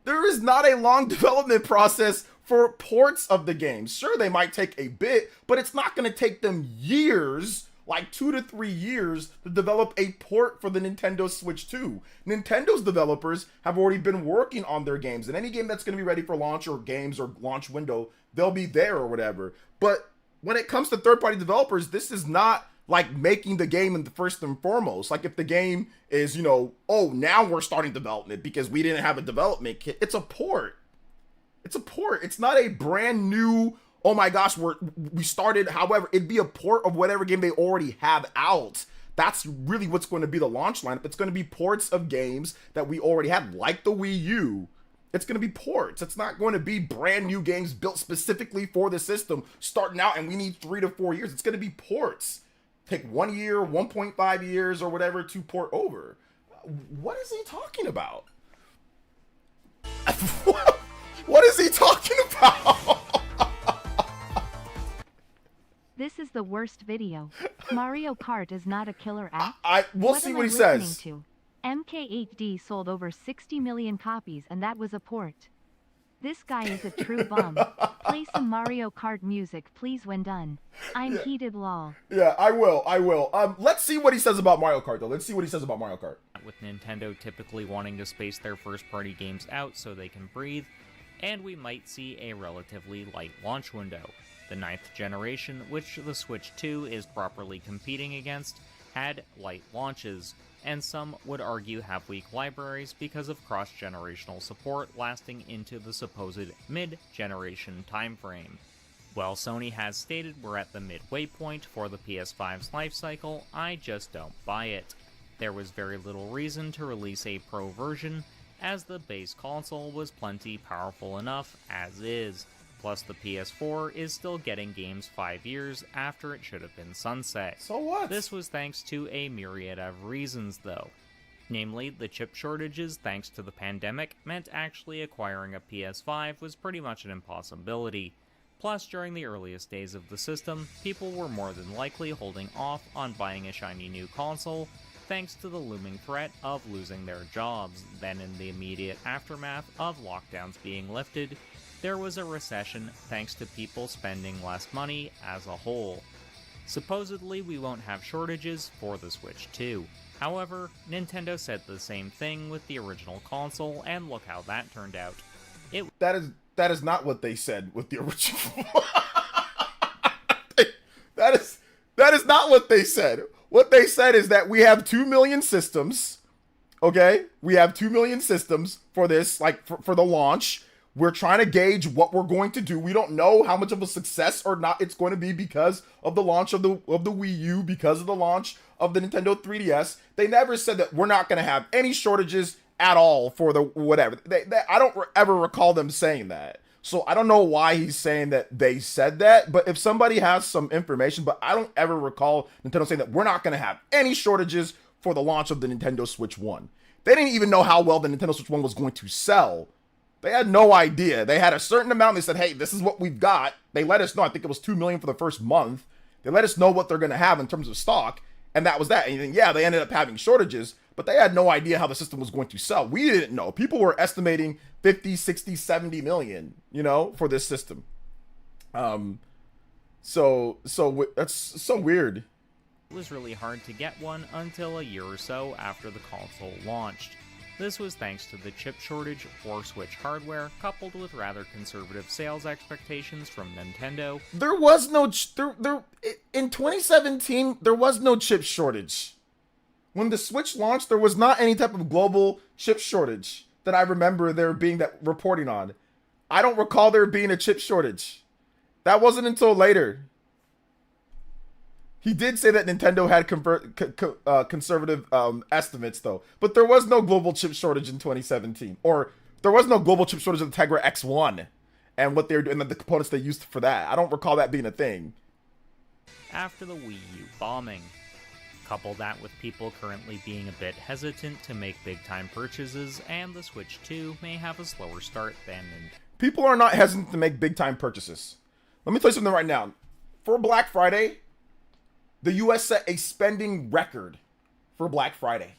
There is not a long development process for ports of the game. Sure, they might take a bit, but it's not going to take them years, like 2 to 3 years, to develop a port for the Nintendo Switch 2. Nintendo's developers have already been working on their games, and any game that's going to be ready for launch or games or launch window, they'll be there or whatever. But when it comes to third-party developers, this is not like making the game in the first and foremost. Like if the game is, oh, now we're starting development because we didn't have a development kit. It's a port. It's a port. It's not a brand new, oh my gosh, we started. However, it'd be a port of whatever game they already have out. That's really what's going to be the launch lineup. It's going to be ports of games that we already had, like the Wii U. It's going to be ports. It's not going to be brand new games built specifically for the system starting out and we need 3 to 4 years. It's going to be ports. Take 1 year, 1.5 years or whatever to port over. What is he talking about? What is he talking about? This is the worst video. Mario Kart is not a killer app. We'll see what he says. MK8D sold over 60 million copies and that was a port. This guy is a true bum. Play some Mario Kart music please when done. I'm heated lol. Yeah, I will. Let's see what he says about Mario Kart though. Let's see what he says about Mario Kart. With Nintendo typically wanting to space their first-party games out so they can breathe, and we might see a relatively light launch window. The 9th generation, which the Switch 2 is properly competing against, had light launches, and some would argue have weak libraries because of cross-generational support lasting into the supposed mid-generation timeframe. While Sony has stated we're at the midway point for the PS5's lifecycle, I just don't buy it. There was very little reason to release a Pro version, as the base console was plenty powerful enough as is. Plus the PS4 is still getting games 5 years after it should have been sunset. So what? This was thanks to a myriad of reasons though. Namely, the chip shortages thanks to the pandemic meant actually acquiring a PS5 was pretty much an impossibility. Plus, during the earliest days of the system, people were more than likely holding off on buying a shiny new console, thanks to the looming threat of losing their jobs. Then in the immediate aftermath of lockdowns being lifted, there was a recession thanks to people spending less money as a whole. Supposedly, we won't have shortages for the Switch 2. However, Nintendo said the same thing with the original console, and look how that turned out. That is not what they said with the original. that is not what they said. What they said is that we have 2 million systems. Okay? We have 2 million systems for this, like for the launch. We're trying to gauge what we're going to do. We don't know how much of a success or not it's going to be because of the launch of the Wii U, because of the launch of the Nintendo 3DS. They never said that we're not going to have any shortages at all for the whatever. I don't ever recall them saying that. So I don't know why he's saying that they said that, but if somebody has some information, but I don't ever recall Nintendo saying that we're not going to have any shortages for the launch of the Nintendo Switch 1. They didn't even know how well the Nintendo Switch 1 was going to sell. They had no idea. They had a certain amount. They said, hey, this is what we've got. They let us know. I think it was 2 million for the first month. They let us know what they're going to have in terms of stock. And that was that. And yeah, they ended up having shortages, but they had no idea how the system was going to sell. We didn't know. People were estimating 50, 60, 70 million, for this system. So that's so weird. It was really hard to get one until a year or so after the console launched. This was thanks to the chip shortage for Switch hardware, coupled with rather conservative sales expectations from Nintendo. There was no in 2017. There was no chip shortage. When the Switch launched, there was not any type of global chip shortage that I remember there being that reporting on. I don't recall there being a chip shortage. That wasn't until later. He did say that Nintendo had conservative estimates, though. But there was no global chip shortage in 2017. Or there was no global chip shortage of the Tegra X1 and what they were doing, and the components they used for that. I don't recall that being a thing. After the Wii U bombing. Couple that with people currently being a bit hesitant to make big-time purchases, and the Switch 2 may have a slower start than... People are not hesitant to make big-time purchases. Let me tell you something right now. For Black Friday... the U.S. set a spending record for Black Friday.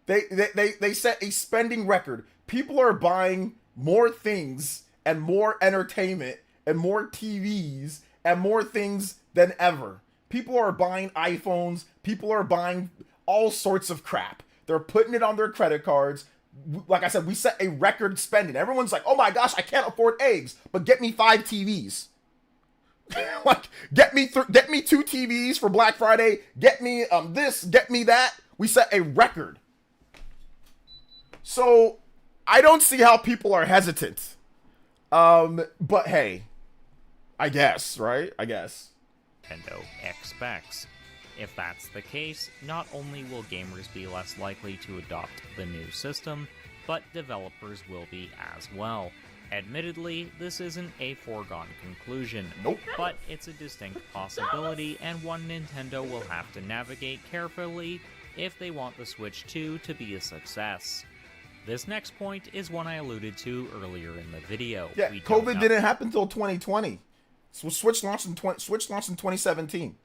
They set a spending record. People are buying more things and more entertainment and more TVs and more things than ever. People are buying iPhones. People are buying all sorts of crap. They're putting it on their credit cards. Like I said, we set a record spending. Everyone's like, oh my gosh, I can't afford eggs, but get me 5 TVs. Like, get me 2 TVs for Black Friday. Get me this, get me that. We set a record. So I don't see how people are hesitant. But hey, I guess, right? I guess. Nintendo expects. If that's the case, not only will gamers be less likely to adopt the new system, but developers will be as well. Admittedly, this isn't a foregone conclusion, nope. But it's a distinct possibility and one Nintendo will have to navigate carefully if they want the Switch 2 to be a success. This next point is one I alluded to earlier in the video. Yeah, COVID didn't happen until 2020. So Switch launched in 2017.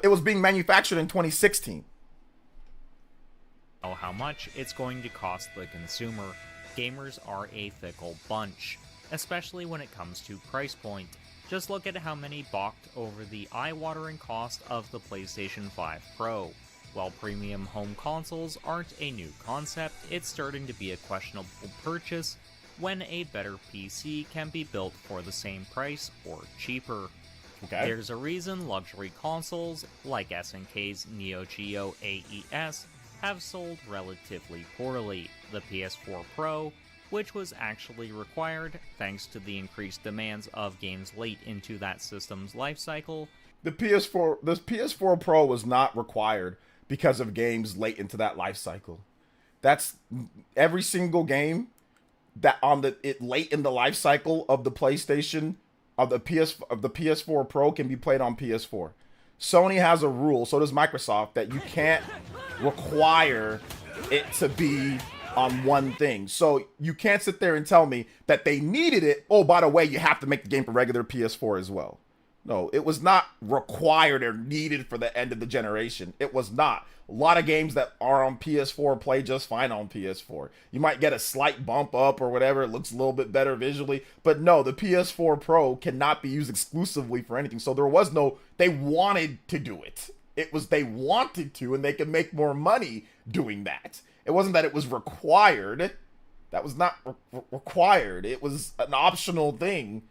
It was being manufactured in 2016. How much it's going to cost the consumer. Gamers are a fickle bunch, especially when it comes to price point. Just look at how many balked over the eye-watering cost of the PlayStation 5 Pro. While premium home consoles aren't a new concept, it's starting to be a questionable purchase when a better PC can be built for the same price or cheaper. Okay. There's a reason luxury consoles like SNK's Neo Geo AES have sold relatively poorly. The PS4 Pro, which was actually required thanks to the increased demands of games late into that system's life cycle. The PS4 Pro was not required because of games late into that life cycle. That's every single game that late in the life cycle of the PlayStation of the PS4 Pro can be played on PS4. Sony has a rule, so does Microsoft, that you can't require it to be on one thing. So you can't sit there and tell me that they needed it. Oh, by the way, you have to make the game for regular PS4 as well. No, it was not required or needed for the end of the generation. It was not. A lot of games that are on PS4 play just fine on PS4. You might get a slight bump up or whatever. It looks a little bit better visually. But no, the PS4 Pro cannot be used exclusively for anything. So there was no, they wanted to do it. It was they wanted to, and they could make more money doing that. It wasn't that it was required. That was not required. It was an optional thing.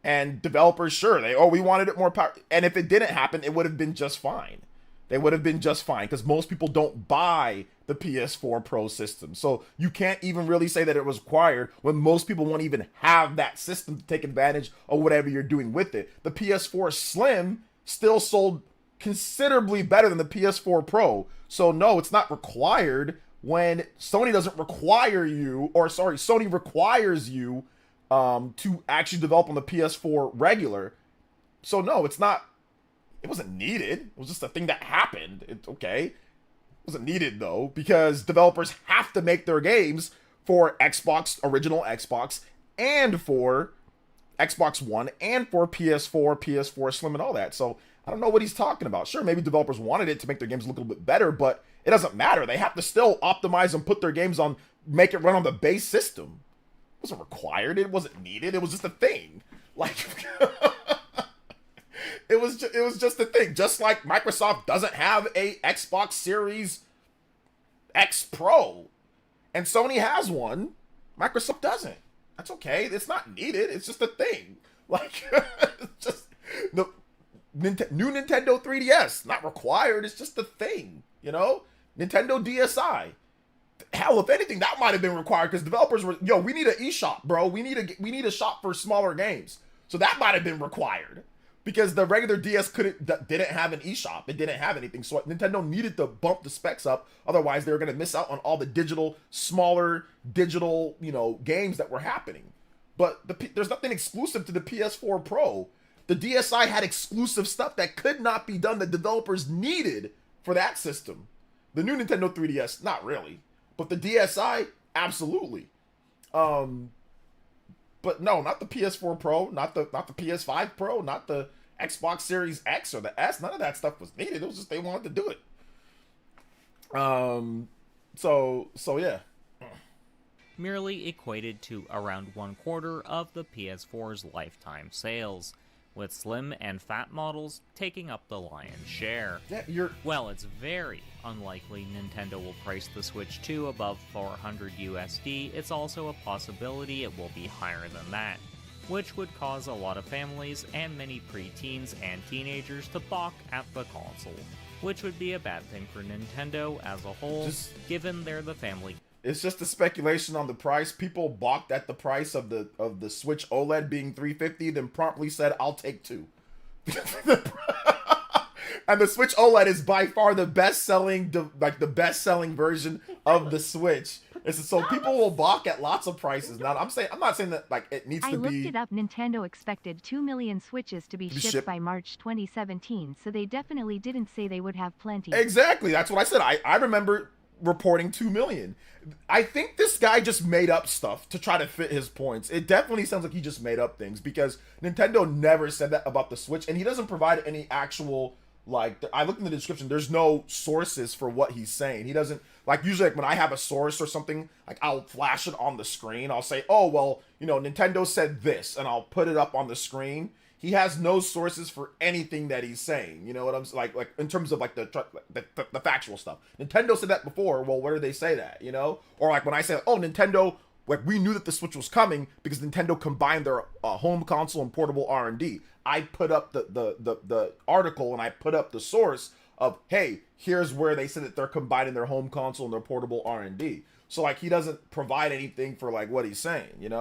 And developers, sure, we wanted it more power. And if it didn't happen, it would have been just fine. They would have been just fine because most people don't buy the PS4 Pro system. So you can't even really say that it was required when most people won't even have that system to take advantage of whatever you're doing with it. The PS4 Slim still sold considerably better than the PS4 Pro. So no, it's not required when Sony doesn't require you, or sorry, Sony requires you to actually develop on the PS4 regular. So no, it's not, it wasn't needed. It was just a thing that happened. It's okay. It wasn't needed though, because developers have to make their games for Xbox, original Xbox, and for Xbox One, and for PS4, PS4 Slim, and all that. So I don't know what he's talking about. Sure, maybe developers wanted it to make their games look a little bit better, but it doesn't matter. They have to still optimize and put their games on, make it run on the base system. It wasn't required. It wasn't needed. It was just a thing. Like, it was just a thing. Just like Microsoft doesn't have a Xbox Series X Pro, and Sony has one. Microsoft doesn't. That's okay. It's not needed. It's just a thing. Like, just the new Nintendo 3DS, not required. It's just a thing. You know, Nintendo DSi. Hell, if anything, that might have been required because developers were, we need an eShop, bro. We need a shop for smaller games. So that might have been required because the regular DS didn't have an eShop. It didn't have anything. So Nintendo needed to bump the specs up. Otherwise, they were going to miss out on all the smaller digital, games that were happening. But there's nothing exclusive to the PS4 Pro. The DSi had exclusive stuff that could not be done that developers needed for that system. The new Nintendo 3DS, not really. But the DSi, absolutely. But no, not the PS4 Pro, not the PS5 Pro, not the Xbox Series X or the S. None of that stuff was needed. It was just they wanted to do it. So yeah. Merely equated to around 1/4 of the PS4's lifetime sales, with slim and fat models taking up the lion's share. Yeah, Well, it's very unlikely Nintendo will price the Switch 2 above $400 USD. It's also a possibility it will be higher than that, which would cause a lot of families and many preteens and teenagers to balk at the console, which would be a bad thing for Nintendo as a whole, given they're the family. It's just a speculation on the price. People balked at the price of the Switch OLED being $350, then promptly said, "I'll take two." And the Switch OLED is by far the best-selling version of the Switch. So people will balk at lots of prices. Now, I'm not saying that it needs to be. I looked it up. Nintendo expected 2 million Switches to be shipped by March 2017, so they definitely didn't say they would have plenty. Exactly, that's what I said. I remember reporting 2 million. I think this guy just made up stuff to try to fit his points. It definitely sounds like he just made up things because Nintendo never said that about the Switch, and he doesn't provide any actual, I looked in the description, there's no sources for what he's saying. He doesn't, usually when I have a source or something, I'll flash it on the screen. I'll say, oh, well, Nintendo said this, and I'll put it up on the screen. He has no sources for anything that he's saying. You know what I'm like in terms of the factual stuff. Nintendo said that before. Well, where do they say that? Or when I say, oh, Nintendo, we knew that the Switch was coming because Nintendo combined their home console and portable R&D. I put up the article and I put up the source of, hey, here's where they said that they're combining their home console and their portable R&D. So he doesn't provide anything for what he's saying.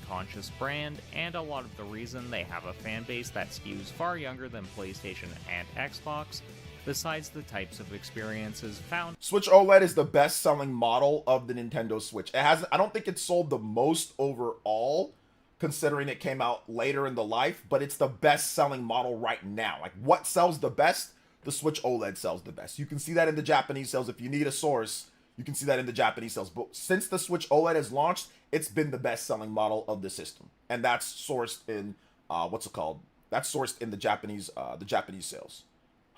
Conscious brand, and a lot of the reason they have a fan base that skews far younger than PlayStation and Xbox, besides the types of experiences found. Switch OLED is the best-selling model of the Nintendo Switch. I don't think it sold the most overall, considering it came out later in the life, but it's the best-selling model right now. What sells the best? The Switch OLED sells the best. You can see that in the Japanese sales. If you need a source, You can see that in the Japanese sales. But since the Switch OLED has launched, it's been the best-selling model of the system, and that's sourced in what's it called? That's sourced in the Japanese sales.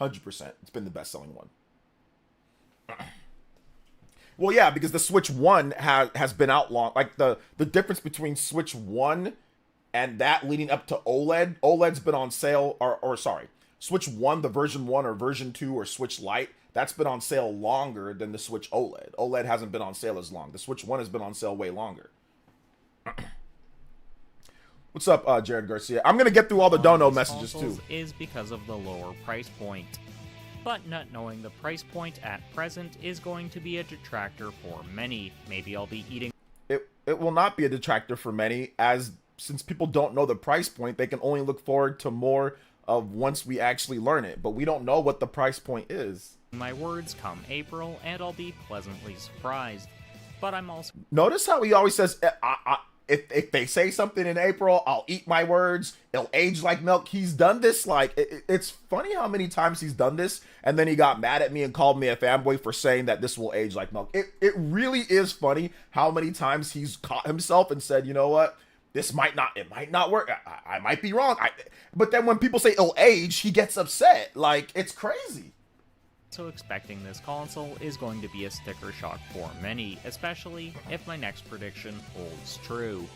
100%. It's been the best-selling one. Well, yeah, because the Switch 1 has been out long. Like, the difference between Switch 1 and that leading up to OLED, OLED's been on sale, or sorry, Switch 1, the version 1 or version 2 or Switch Lite, that's been on sale longer than the Switch OLED. OLED hasn't been on sale as long. The Switch 1 has been on sale way longer. What's up, Jared Garcia? I'm going to get through all the dono messages, too. Is because of the lower price point. But not knowing the price point at present is going to be a detractor for many. Maybe I'll be eating... It will not be a detractor for many, as since people don't know the price point, they can only look forward to more of once we actually learn it. But we don't know what the price point is. My words come April, and I'll be pleasantly surprised. But I'm also... Notice how he always says, if they say something in April, I'll eat my words. It'll age like milk. He's done this, like, it's funny how many times he's done this, and then he got mad at me and called me a fanboy for saying that this will age like milk. It really is funny how many times he's caught himself and said, you know what? It might not work. I might be wrong. But then when people say it'll age, he gets upset. Like, it's crazy. So expecting this console is going to be a sticker shock for many, especially if my next prediction holds true.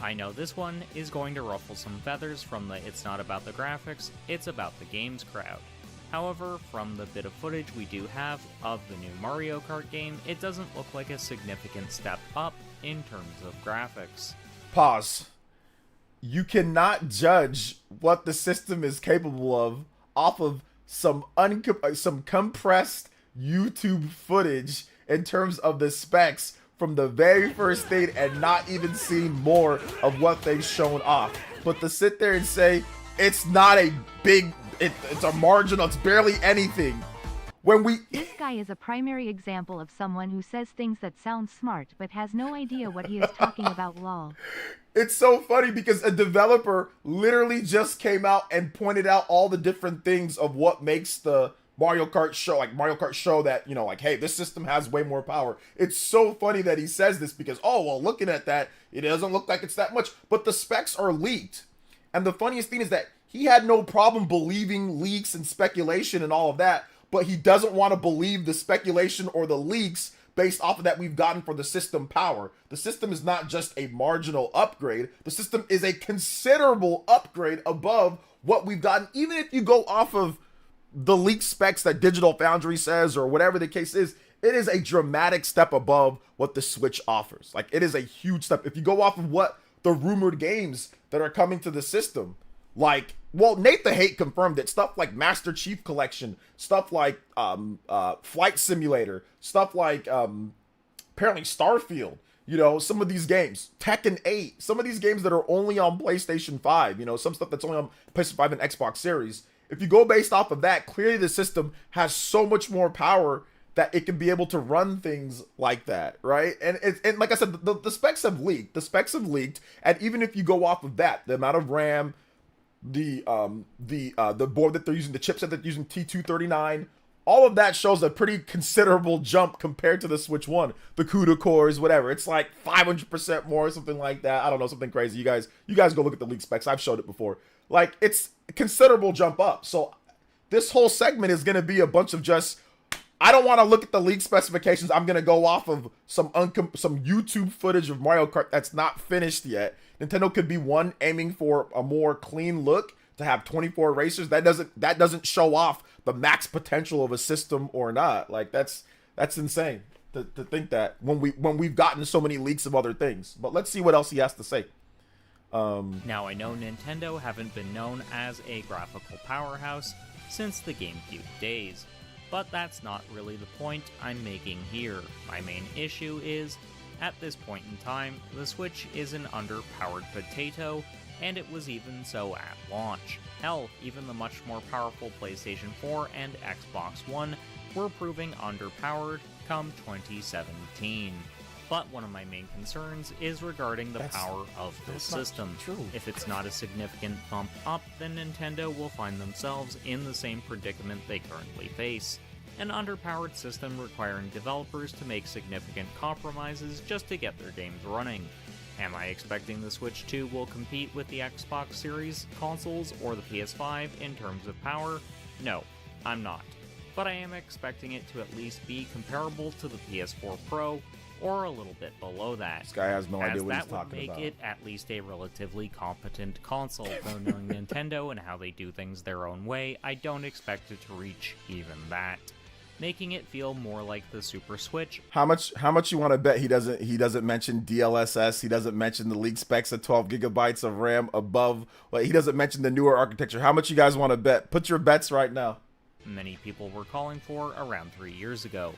I know this one is going to ruffle some feathers from the it's not about the graphics, it's about the games crowd. However, from the bit of footage we do have of the new Mario Kart game, it doesn't look like a significant step up in terms of graphics. Pause. You cannot judge what the system is capable of off of some compressed YouTube footage in terms of the specs from the very first thing and not even seeing more of what they've shown off. But to sit there and say it's not a big, it's a marginal, it's barely anything. This guy is a primary example of someone who says things that sound smart but has no idea what he is talking about, lol. It's so funny because a developer literally just came out and pointed out all the different things of what makes the Mario Kart show that, you know, like, hey, this system has way more power. It's so funny that he says this because, oh, well, looking at that, it doesn't look like it's that much, but the specs are leaked. And the funniest thing is that he had no problem believing leaks and speculation and all of that, but he doesn't want to believe the speculation or the leaks based off of that we've gotten for the system power. The system is not just a marginal upgrade. The system is a considerable upgrade above what we've gotten. Even if you go off of the leaked specs that Digital Foundry says or whatever the case is, it is a dramatic step above what the Switch offers. Like, it is a huge step. If you go off of what the rumored games that are coming to the system, like, well, Nate the Hate confirmed it. Stuff like Master Chief Collection, stuff like Flight Simulator, stuff like apparently Starfield, you know, some of these games, Tekken 8, some of these games that are only on PlayStation 5, you know, some stuff that's only on PlayStation 5 and Xbox Series. If you go based off of that, clearly the system has so much more power that it can be able to run things like that, right? And like I said, the specs have leaked. The specs have leaked, and even if you go off of that, the amount of RAM, the board that they're using, the chipset that they're using, T239, all of that shows a pretty considerable jump compared to the Switch 1. The CUDA cores, whatever, it's like 500% more, something like that. I don't know, something crazy. You guys go look at the leaked specs. I've showed it before. Like, it's a considerable jump up. So this whole segment is going to be a bunch of just, I don't want to look at the leak specifications. I'm going to go off of some YouTube footage of Mario Kart that's not finished yet. Nintendo could be one aiming for a more clean look, to have 24 racers. That doesn't show off the max potential of a system or not. Like, that's insane to think that when we've gotten so many leaks of other things. But let's see what else he has to say. Now, I know Nintendo haven't been known as a graphical powerhouse since the GameCube days, but that's not really the point I'm making here. My main issue is, at this point in time, the Switch is an underpowered potato, and it was even so at launch. Hell, even the much more powerful PlayStation 4 and Xbox One were proving underpowered come 2017. But one of my main concerns is regarding the power of this system. If it's not a significant bump up, then Nintendo will find themselves in the same predicament they currently face. an underpowered system requiring developers to make significant compromises just to get their games running. Am I expecting the Switch 2 will compete with the Xbox Series consoles or the PS5 in terms of power? No, I'm not. But I am expecting it to at least be comparable to the PS4 Pro, or a little bit below that. This guy has no idea what he's talking about. That would make it at least a relatively competent console. Though knowing Nintendo and how they do things their own way, I don't expect it to reach even that, making it feel more like the Super Switch. How much you want to bet he doesn't mention DLSS, he doesn't mention the leaked specs of 12 gigabytes of RAM above, like he doesn't mention the newer architecture. How much you guys want to bet? Put your bets right now. Many people were calling for around 3 years ago,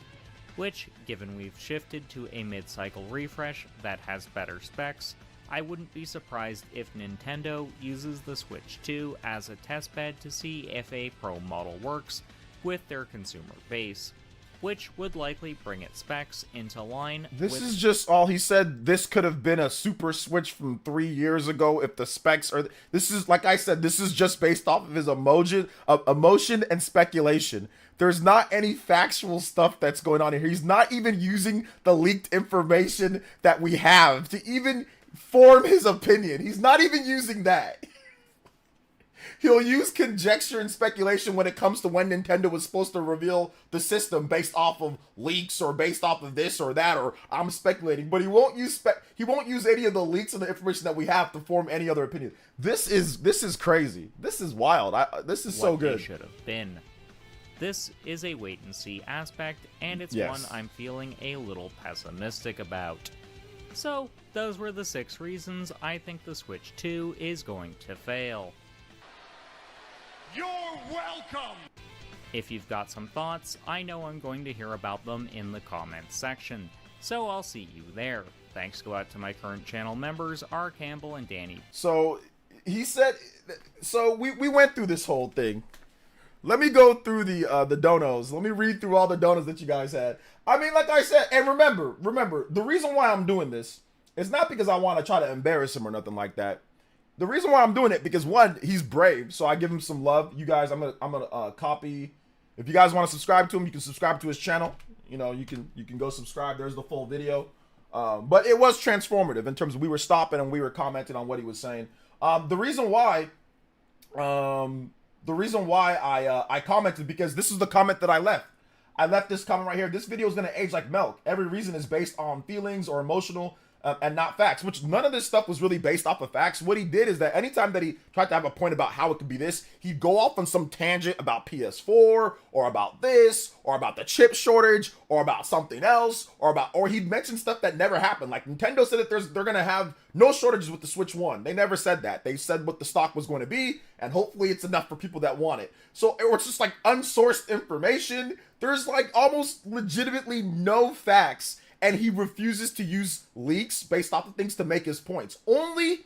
which, given we've shifted to a mid-cycle refresh that has better specs, I wouldn't be surprised if Nintendo uses the Switch 2 as a testbed to see if a Pro model works with their consumer base, which would likely bring its specs into line. This is just all he said. This could have been a Super Switch from 3 years ago if the specs are. This is, like I said, this is just based off of his emotion and speculation. There's not any factual stuff that's going on here. He's not even using the leaked information that we have to even form his opinion. He's not even using that. He'll use conjecture and speculation when it comes to when Nintendo was supposed to reveal the system based off of leaks or based off of this or that, or I'm speculating, but he won't use any of the leaks and the information that we have to form any other opinion. This is crazy. This is wild. This is so good. What should have been. This is a wait and see aspect, and it's one I'm feeling a little pessimistic about. So, those were the 6 reasons I think the Switch 2 is going to fail. You're welcome! If you've got some thoughts, I know I'm going to hear about them in the comments section, so I'll see you there. Thanks go out to my current channel members, R. Campbell and Danny. So, he said, so we went through this whole thing. Let me go through the donos. Let me read through all the donos that you guys had. I mean, like I said, and remember, the reason why I'm doing this is not because I want to try to embarrass him or nothing like that. The reason why I'm doing it, because one, he's brave, so I give him some love. You guys, I'm gonna copy. If you guys want to subscribe to him, you can subscribe to his channel. You know, you can go subscribe. There's the full video. But it was transformative in terms of we were stopping and we were commenting on what he was saying. The reason why I commented, because this is the comment that I left. I left this comment right here. This video is gonna age like milk. Every reason is based on feelings or emotional. And not facts, which none of this stuff was really based off of facts. What he did is that anytime that he tried to have a point about how it could be this, he'd go off on some tangent about PS4 or about this or about the chip shortage or about something else or he'd mention stuff that never happened. Like Nintendo said that they're gonna have no shortages with the Switch 1. They never said that. They said what the stock was going to be, and hopefully it's enough for people that want it. So it's just like unsourced information. There's like almost legitimately no facts. And he refuses to use leaks based off of things to make his points. Only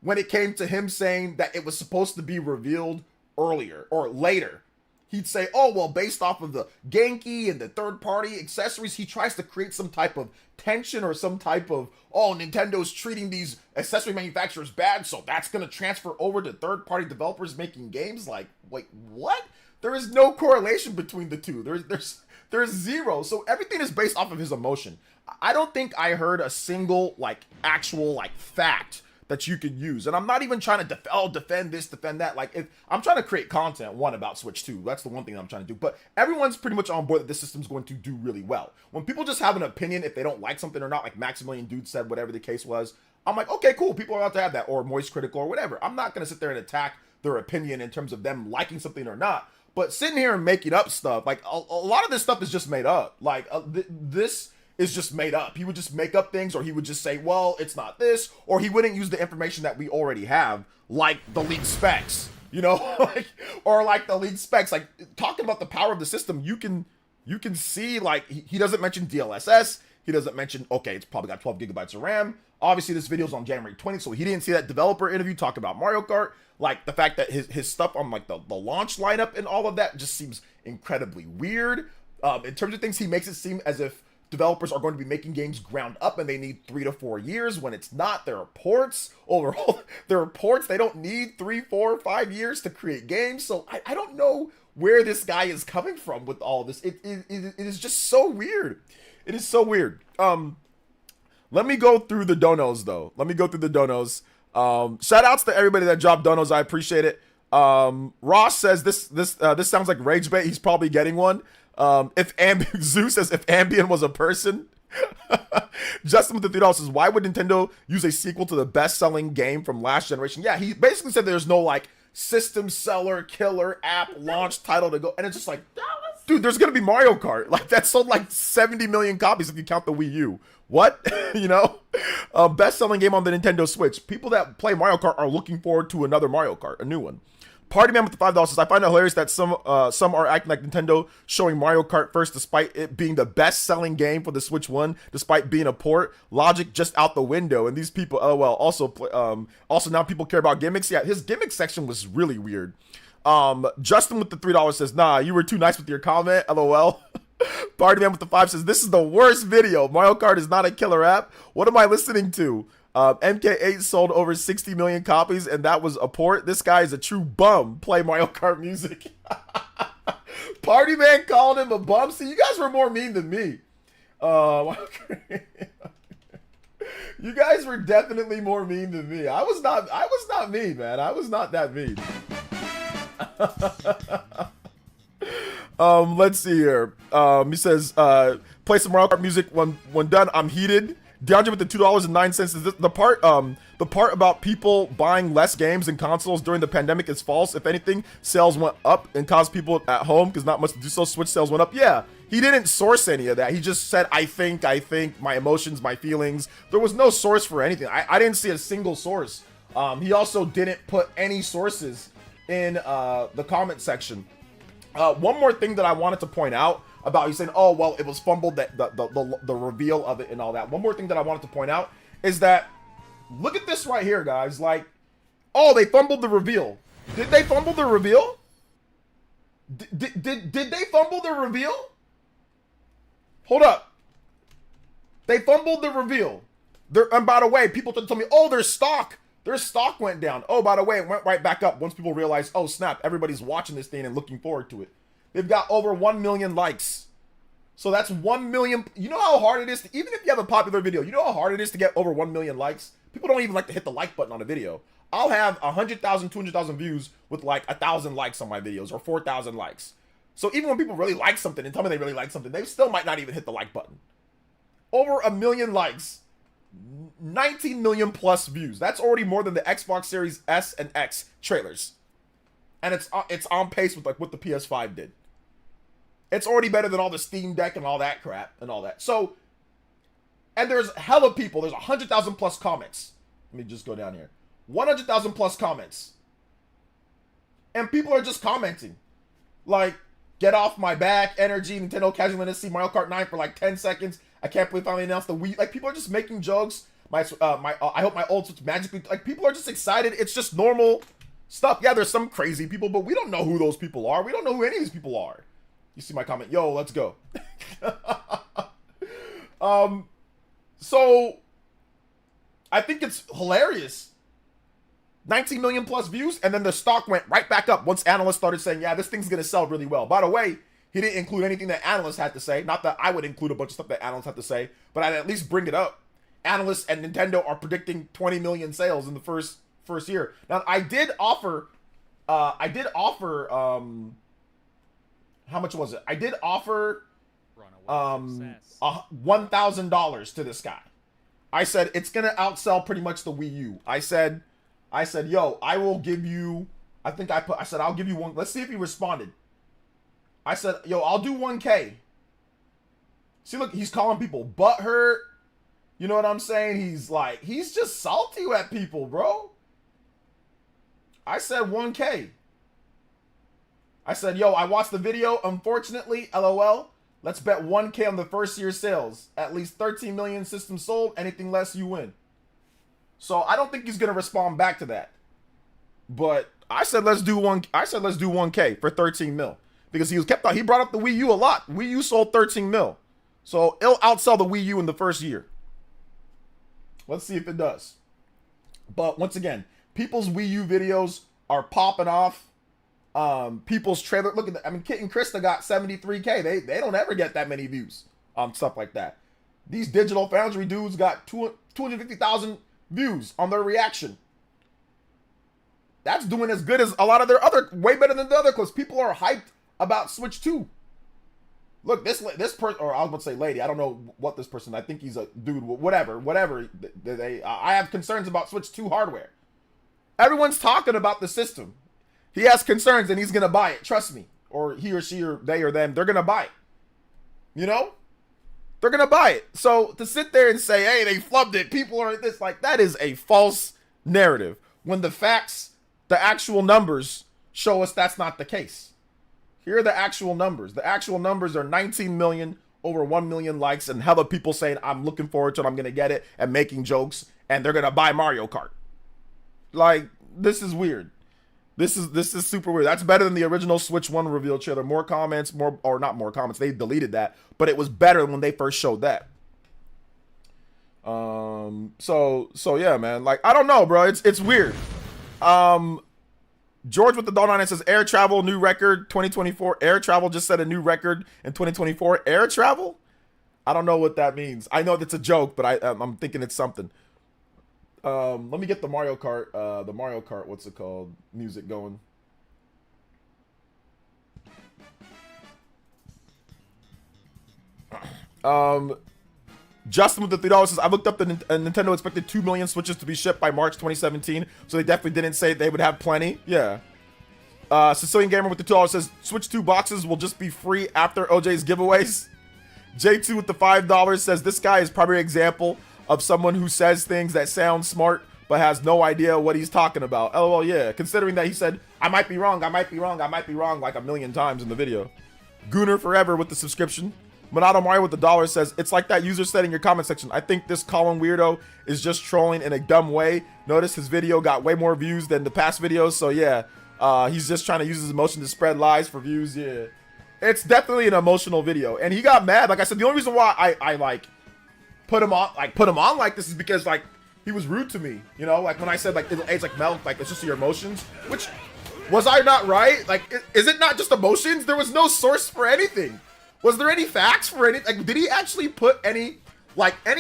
when it came to him saying that it was supposed to be revealed earlier or later. He'd say, oh, well, based off of the Genki and the third-party accessories, he tries to create some type of tension or some type of, oh, Nintendo's treating these accessory manufacturers bad, so that's going to transfer over to third-party developers making games? Like, wait, what? There is no correlation between the two. There's zero. So everything is based off of his emotion. I don't think I heard a single, like, actual, like, fact that you could use. And I'm not even trying to defend this, defend that. Like, if I'm trying to create content, one, about Switch 2. That's the one thing that I'm trying to do. But everyone's pretty much on board that this system's going to do really well. When people just have an opinion, if they don't like something or not, like Maximilian Dude said, whatever the case was, I'm like, okay, cool. People are allowed to have that, or Moist Critical, or whatever. I'm not going to sit there and attack their opinion in terms of them liking something or not. But sitting here and making up stuff, like a lot of this stuff is just made up. Like this is just made up. He would just make up things, or he would just say, well, it's not this, or he wouldn't use the information that we already have, like the leaked specs, you know, or like the leaked specs. Like talking about the power of the system, you can see, like, he doesn't mention DLSS. He doesn't mention, okay, it's probably got 12 gigabytes of RAM. Obviously, this video's on January 20th, so he didn't see that developer interview talking about Mario Kart. Like, the fact that his stuff on, like, the launch lineup and all of that just seems incredibly weird. In terms of things, he makes it seem as if developers are going to be making games ground up and they need 3 to 4 years, when it's not. There are ports. Overall, there are ports. They don't need 3, 4, 5 years to create games. So I don't know where this guy is coming from with all this. It is just so weird. It is so weird. Let me go through the donos though. Shout outs to everybody that dropped donos. I appreciate it. Ross says this sounds like rage bait. He's probably getting one. Zeus says if Ambien was a person. Justin with the $3 says, why would Nintendo use a sequel to the best-selling game from last generation? Yeah, he basically said there's no like system seller killer app launch title to go, and it's just like, dude, there's gonna be Mario Kart. Like that sold like 70 million copies if you count the Wii U. What? You know, best-selling game on the Nintendo Switch. People that play Mario Kart are looking forward to another Mario Kart, a new one. Party Man with the $5 says, I find it hilarious that some are acting like Nintendo showing Mario Kart first despite it being the best-selling game for the Switch 1, despite being a port. Logic just out the window. And these people, also now people care about gimmicks. Yeah, his gimmick section was really weird. Justin with the $3 says, nah, you were too nice with your comment, LOL. Party Man with the 5 says, this is the worst video. Mario Kart is not a killer app. What am I listening to? MK8 sold over 60 million copies, and that was a port. This guy is a true bum. Play Mario Kart music. Party Man called him a bum. See, you guys were more mean than me. You guys were definitely more mean than me. I was not mean, man. I was not that mean. Let's see here. He says, play some Mario Kart music when done. I'm heated. DeAndre with the $2.09 is the part about people buying less games and consoles during the pandemic is false. If anything, sales went up and caused people at home because not much to do so. Switch sales went up. Yeah, he didn't source any of that. He just said, I think, my emotions, my feelings. There was no source for anything. I didn't see a single source. He also didn't put any sources in the comment section. One more thing that I wanted to point out about, he's saying, oh, well, it was fumbled, that the reveal of it and all that. One more thing that I wanted to point out is that, look at this right here, guys. Like, oh, they fumbled the reveal. Did they fumble the reveal? Did they fumble the reveal? Hold up. They fumbled the reveal. And by the way, people tell me, oh, their stock went down. Oh, by the way, it went right back up once people realized, oh, snap, everybody's watching this thing and looking forward to it. They've got over 1 million likes. So that's 1 million. You know how hard it is to, even if you have a popular video, you know how hard it is to get over 1 million likes? People don't even like to hit the like button on a video. I'll have 100,000, 200,000 views with like 1,000 likes on my videos or 4,000 likes. So even when people really like something and tell me they really like something, they still might not even hit the like button. Over 1 million likes, 19 million plus views. That's already more than the Xbox Series S and X trailers. And it's on pace with like what the PS5 did. It's already better than all the Steam Deck and all that crap and all that. So, and there's hella people. There's 100,000 plus comments. Let me just go down here. 100,000 plus comments. And people are just commenting. Like, get off my back, energy, Nintendo casual see Mario Kart 9 for like 10 seconds. I can't believe finally announced the Wii. Like, people are just making jokes. I hope my old Switch magically, like, people are just excited. It's just normal stuff. Yeah, there's some crazy people, but we don't know who those people are. We don't know who any of these people are. You see my comment, yo, let's go. So I think it's hilarious. 19 million plus views, and then the stock went right back up once analysts started saying, yeah, this thing's gonna sell really well. By the way, he didn't include anything that analysts had to say. Not that I would include a bunch of stuff that analysts had to say, but I'd at least bring it up. Analysts and Nintendo are predicting 20 million sales in the first year. Now, I did offer how much was it? I did offer $1,000 to this guy. I said it's gonna outsell pretty much the Wii U. I said, yo, I will give you. I said I'll give you one. Let's see if he responded. I said, yo, I'll do 1K. See, look, he's calling people butthurt. You know what I'm saying? He's just salty at people, bro. I said 1K. I said, yo, I watched the video. Unfortunately, LOL. Let's bet 1K on the first year sales. At least 13 million systems sold. Anything less, you win. So I don't think he's gonna respond back to that. But I said let's do 1K for 13 mil because he brought up the Wii U a lot. Wii U sold 13 mil, so it'll outsell the Wii U in the first year. Let's see if it does. But once again, people's Wii U videos are popping off. people's trailer. Look at that. I mean, Kit and Krista got 73K. They don't ever get that many views on stuff like that. These Digital Foundry dudes got 250,000 views on their reaction. That's doing as good as a lot of their other, way better than the other clips. People are hyped about Switch 2. Look, this person, or I was about to say lady, I don't know what this person, I think he's a dude, whatever. I have concerns about Switch 2 hardware. Everyone's talking about the system. He has concerns and he's going to buy it, trust me. Or he or she or they or them, they're going to buy it. You know? They're going to buy it. So to sit there and say, hey, they flubbed it, people are this, like, that is a false narrative. When the facts, the actual numbers show us that's not the case. Here are the actual numbers. The actual numbers are 19 million, over 1 million likes, and hella people saying, I'm looking forward to it, I'm going to get it, and making jokes, and they're going to buy Mario Kart. Like, this is weird. This is super weird. That's better than the original Switch 1 reveal trailer. More comments, not more comments. They deleted that, but it was better when they first showed that. So yeah, man. Like, I don't know, bro. It's weird. George with the Dawn on it says air travel new record 2024. Air travel just set a new record in 2024. Air travel? I don't know what that means. I know that's a joke, but I'm thinking it's something. Let me get the Mario Kart, what's it called? Music going. Justin with the $3 says, I looked up Nintendo expected 2 million Switches to be shipped by March 2017, so they definitely didn't say they would have plenty. Yeah. Sicilian Gamer with the $2 says, Switch 2 boxes will just be free after OJ's giveaways. J2 with the $5 says, this guy is probably an example of someone who says things that sound smart but has no idea what he's talking about. LOL, yeah. Considering that he said, I might be wrong, I might be wrong, I might be wrong like a million times in the video. Gooner Forever with the subscription. Monado Mario with the $1 says, it's like that user said in your comment section. I think this Colin weirdo is just trolling in a dumb way. Notice his video got way more views than the past videos. So yeah, he's just trying to use his emotion to spread lies for views. Yeah, it's definitely an emotional video. And he got mad. Like I said, the only reason why I like put him on like this is because like he was rude to me. You know, like when I said like it's like milk, like it's just your emotions. Which, was I not right? Like, is it not just emotions? There was no source for anything. Was there any facts for any? Like, did he actually put any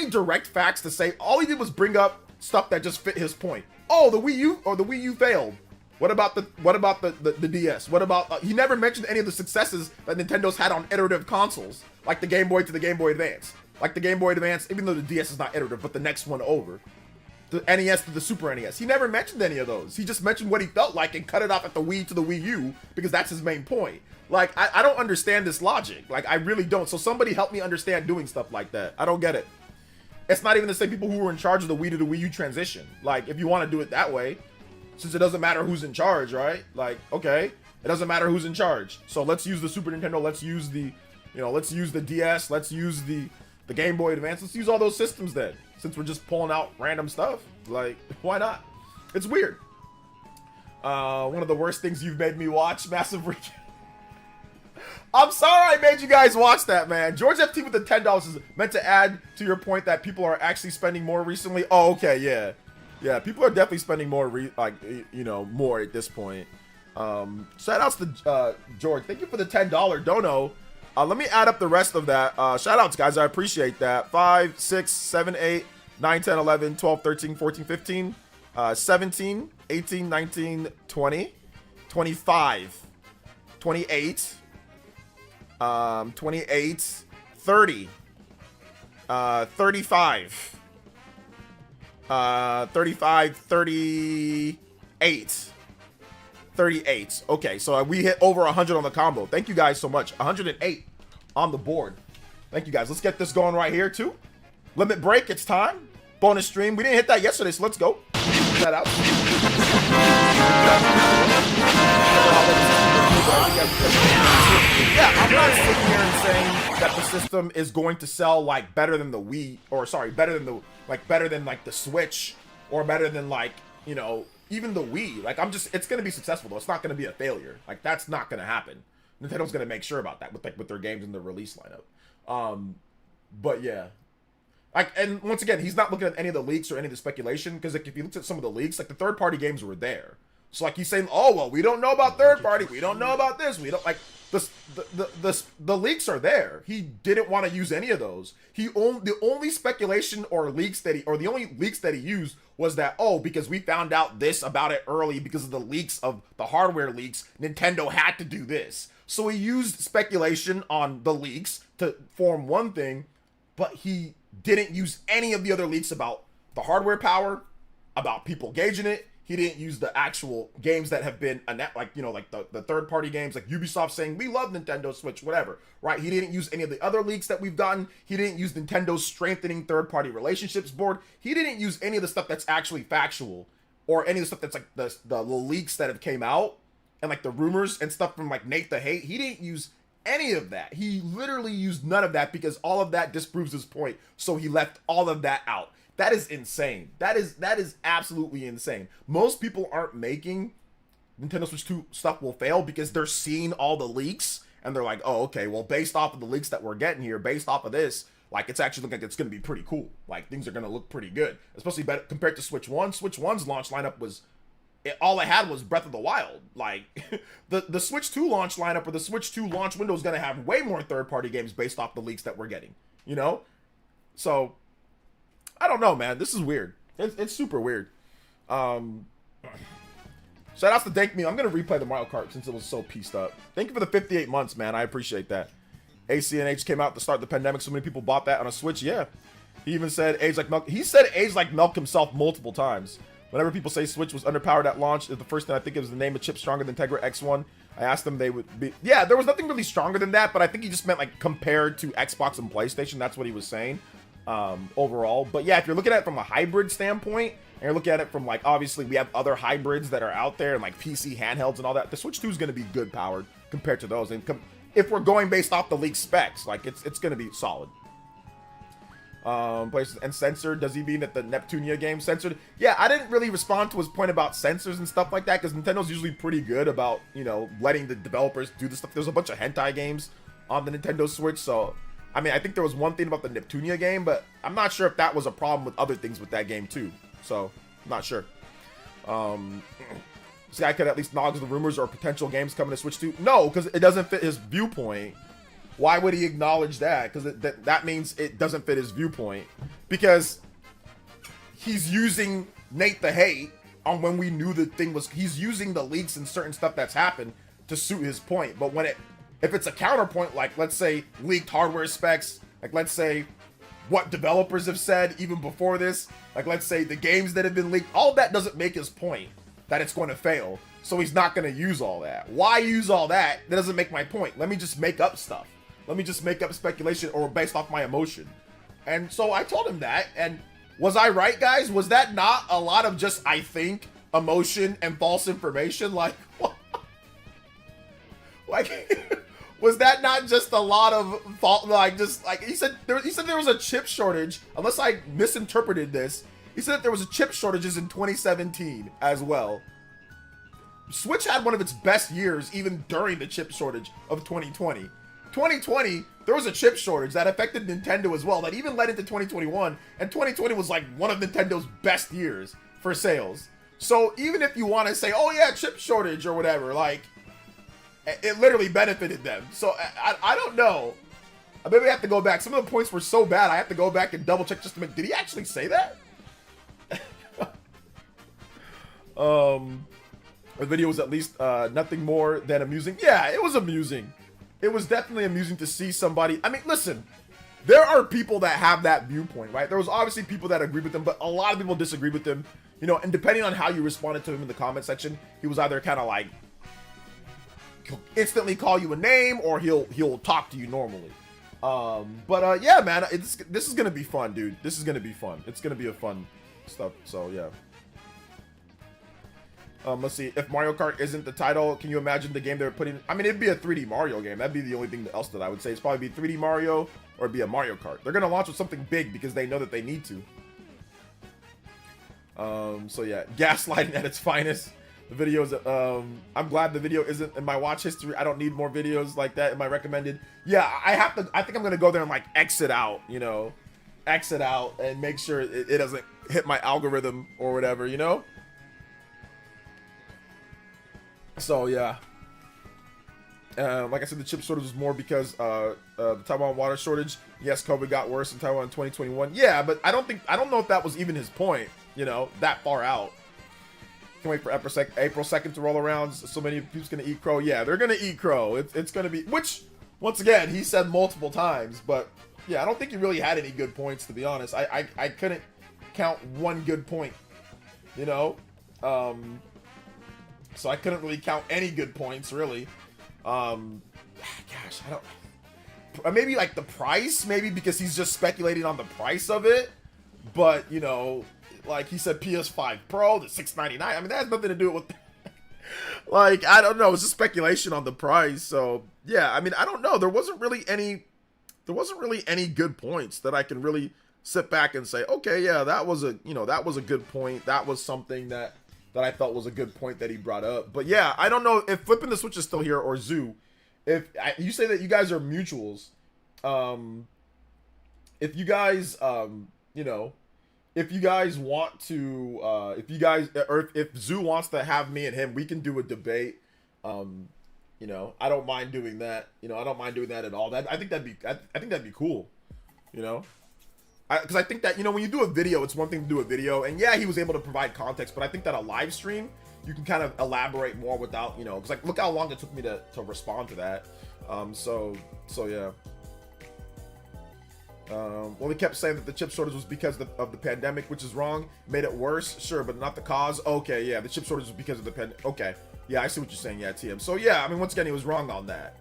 direct facts to say? All he did was bring up stuff that just fit his point. Oh, the Wii U or the Wii U failed. What about the DS? What about? He never mentioned any of the successes that Nintendo's had on iterative consoles, like the Game Boy to the Game Boy Advance, like the Game Boy Advance. Even though the DS is not iterative, but the next one over, the NES to the Super NES. He never mentioned any of those. He just mentioned what he felt like and cut it off at the Wii to the Wii U because that's his main point. Like, I don't understand this logic. Like, I really don't. So somebody help me understand doing stuff like that. I don't get it. It's not even the same people who were in charge of the Wii to the Wii U transition. Like, if you want to do it that way, since it doesn't matter who's in charge, right? Like, okay, it doesn't matter who's in charge. So let's use the Super Nintendo. Let's use the, let's use the DS. Let's use the Game Boy Advance. Let's use all those systems then, since we're just pulling out random stuff. Like, why not? It's weird. One of the worst things you've made me watch, Massive Recap. I'm sorry I made you guys watch that, man. George FT with the $10 is meant to add to your point that people are actually spending more recently. Oh, okay, yeah. Yeah, people are definitely spending more, more at this point. Shout outs to George. Thank you for the $10 dono. Let me add up the rest of that. Shout outs, guys. I appreciate that. 5, 6, 7, 8, 9, 10, 11, 12, 13, 14, 15, 17, 18, 19, 20, 25, 28, 28, 30, 35, 35, 38, 38. Okay, so we hit over 100 on the combo. Thank you guys so much. 108 on the board. Thank you guys. Let's get this going right here too. Limit break, it's time. Bonus stream. We didn't hit that yesterday, so let's go. Check that out. Yeah, I'm not sitting here and saying that the system is going to sell like better than the Wii, or sorry, better than the Switch, or better than even the Wii. Like, it's gonna be successful though. It's not gonna be a failure. Like, that's not gonna happen. Nintendo's gonna make sure about that with their games and their release lineup. But yeah. Like, and once again, he's not looking at any of the leaks or any of the speculation, because like if you looked at some of the leaks, like the third-party games were there. So like he's saying, oh well, we don't know about third party, we don't know about this, we don't like the leaks are there. He didn't want to use any of those. The only speculation or leaks that the only leaks that he used was that, oh, because we found out this about it early because of the leaks of the hardware leaks, Nintendo had to do this. So he used speculation on the leaks to form one thing, but he didn't use any of the other leaks about the hardware power, about people gauging it. He didn't use the actual games that have been, like, you know, like the third-party games, like Ubisoft saying, we love Nintendo Switch, whatever, right? He didn't use any of the other leaks that we've gotten. He didn't use Nintendo's strengthening third-party relationships board. He didn't use any of the stuff that's actually factual, or any of the stuff that's like the leaks that have came out, and like the rumors and stuff from like Nate the Hate. He didn't use any of that. He literally used none of that because all of that disproves his point. So he left all of that out. That is insane. That is absolutely insane. Most people aren't making Nintendo Switch 2 stuff will fail because they're seeing all the leaks and they're like, oh, okay, well, based off of the leaks that we're getting here, based off of this, like, it's actually looking like it's going to be pretty cool. Like, things are going to look pretty good, especially better compared to Switch 1. Switch 1's launch lineup was, all it had was Breath of the Wild. Like, the Switch 2 launch lineup or the Switch 2 launch window is going to have way more third-party games based off the leaks that we're getting, you know? So I don't know, man. This is weird. It's super weird. Shout outs to Dank Me. I'm going to replay the Mario Kart since it was so pieced up. Thank you for the 58 months, man. I appreciate that. ACNH came out to start the pandemic. So many people bought that on a Switch. Yeah. He even said age like milk. He said age like milk himself multiple times. Whenever people say Switch was underpowered at launch, the first thing I think it was the name of chip stronger than Tegra X1. I asked them they would be. Yeah, there was nothing really stronger than that, but I think he just meant like compared to Xbox and PlayStation. That's what he was saying. Overall. But yeah, if you're looking at it from a hybrid standpoint, and you're looking at it from like, obviously we have other hybrids that are out there and like PC handhelds and all that, the Switch 2 is going to be good powered compared to those. And if we're going based off the leaked specs, like it's going to be solid. Places and censored, does he mean that the Neptunia game censored? Yeah, I didn't really respond to his point about censors and stuff like that because Nintendo's usually pretty good about, you know, letting the developers do this stuff. There's a bunch of hentai games on the Nintendo Switch, so I mean, I think there was one thing about the Neptunia game, but I'm not sure if that was a problem with other things with that game too. So, I'm not sure. This guy could at least acknowledge the rumors or potential games coming to Switch 2. No, because it doesn't fit his viewpoint. Why would he acknowledge that? Because that means it doesn't fit his viewpoint. Because he's using Nate the Hate on when we knew the thing was... He's using the leaks and certain stuff that's happened to suit his point. But when if it's a counterpoint, like, let's say, leaked hardware specs, like, let's say, what developers have said even before this, like, let's say, the games that have been leaked, all that doesn't make his point that it's going to fail, so he's not going to use all that. Why use all that? That doesn't make my point. Let me just make up stuff. Let me just make up speculation or based off my emotion. And so I told him that, and was I right, guys? Was that not a lot of just, I think, emotion and false information? Like, what? Like... Was that not just a lot of fault? Like, just like he said there was a chip shortage. Unless I misinterpreted this, he said that there was a chip shortages in 2017 as well. Switch had one of its best years even during the chip shortage of 2020. 2020, there was a chip shortage that affected Nintendo as well. That even led into 2021, and 2020 was like one of Nintendo's best years for sales. So even if you want to say, oh yeah, chip shortage or whatever, like. It literally benefited them. So I don't know. Maybe I have to go back. Some of the points were so bad, I have to go back and double check just to make. Did he actually say that? The video was at least nothing more than amusing. Yeah, it was amusing. It was definitely amusing to see somebody. I mean, listen, there are people that have that viewpoint, right? There was obviously people that agree with him, but a lot of people disagree with him. You know, and depending on how you responded to him in the comment section, he was either kind of like. He'll instantly call you a name or he'll talk to you normally. Yeah, man, this is gonna be fun, dude. This is gonna be fun. It's gonna be a fun stuff. So yeah. Let's see. If Mario Kart isn't the title, can you imagine the game they're putting? I mean, it'd be a 3D Mario game. That'd be the only thing else that I would say. It's probably be 3D Mario or it'd be a Mario Kart. They're gonna launch with something big because they know that they need to. So yeah, gaslighting at its finest. The videos, I'm glad the video isn't in my watch history. I don't need more videos like that in my recommended. Yeah, I think I'm gonna go there and like exit out, you know, exit out and make sure it doesn't hit my algorithm or whatever, you know. So yeah. Like I said, the chip shortage was more because the Taiwan water shortage. Yes, COVID got worse in Taiwan in 2021. Yeah, but I don't know if that was even his point. You know, that far out. Can't wait for April 2nd to roll around. So many people's gonna eat crow. Yeah, they're gonna eat crow. It's gonna be, which once again he said multiple times, but yeah, I don't think he really had any good points, to be honest. I couldn't count one good point. You know, so I couldn't really count any good points really. Gosh, I don't. Maybe like the price, maybe because he's just speculating on the price of it. But you know, like he said, PS5 Pro, the $699. I mean, that has nothing to do with. Like, I don't know. It's just speculation on the price. So yeah, I mean, I don't know. There wasn't really any good points that I can really sit back and say, okay, yeah, that was a good point. That was something that I felt was a good point that he brought up. But yeah, I don't know if Flipping the Switch is still here or Zoo. If you say that you guys are mutuals, if you guys, you know, if you guys want to, if Zoo wants to have me and him, we can do a debate. You know, I don't mind doing that. You know, I don't mind doing that at all. I think that'd be cool. You know. Because I think that, you know, when you do a video, it's one thing to do a video, and yeah, he was able to provide context, but I think that a live stream, you can kind of elaborate more without, you know, because like, look how long it took me to respond to that. So yeah. Well, he kept saying that the chip shortage was because of the pandemic, which is wrong. Made it worse, sure, but not the cause. Okay, yeah, the chip shortage was because of the pandemic. Okay, yeah, I see what you're saying. Yeah, TM. So yeah, I mean, once again, he was wrong on that.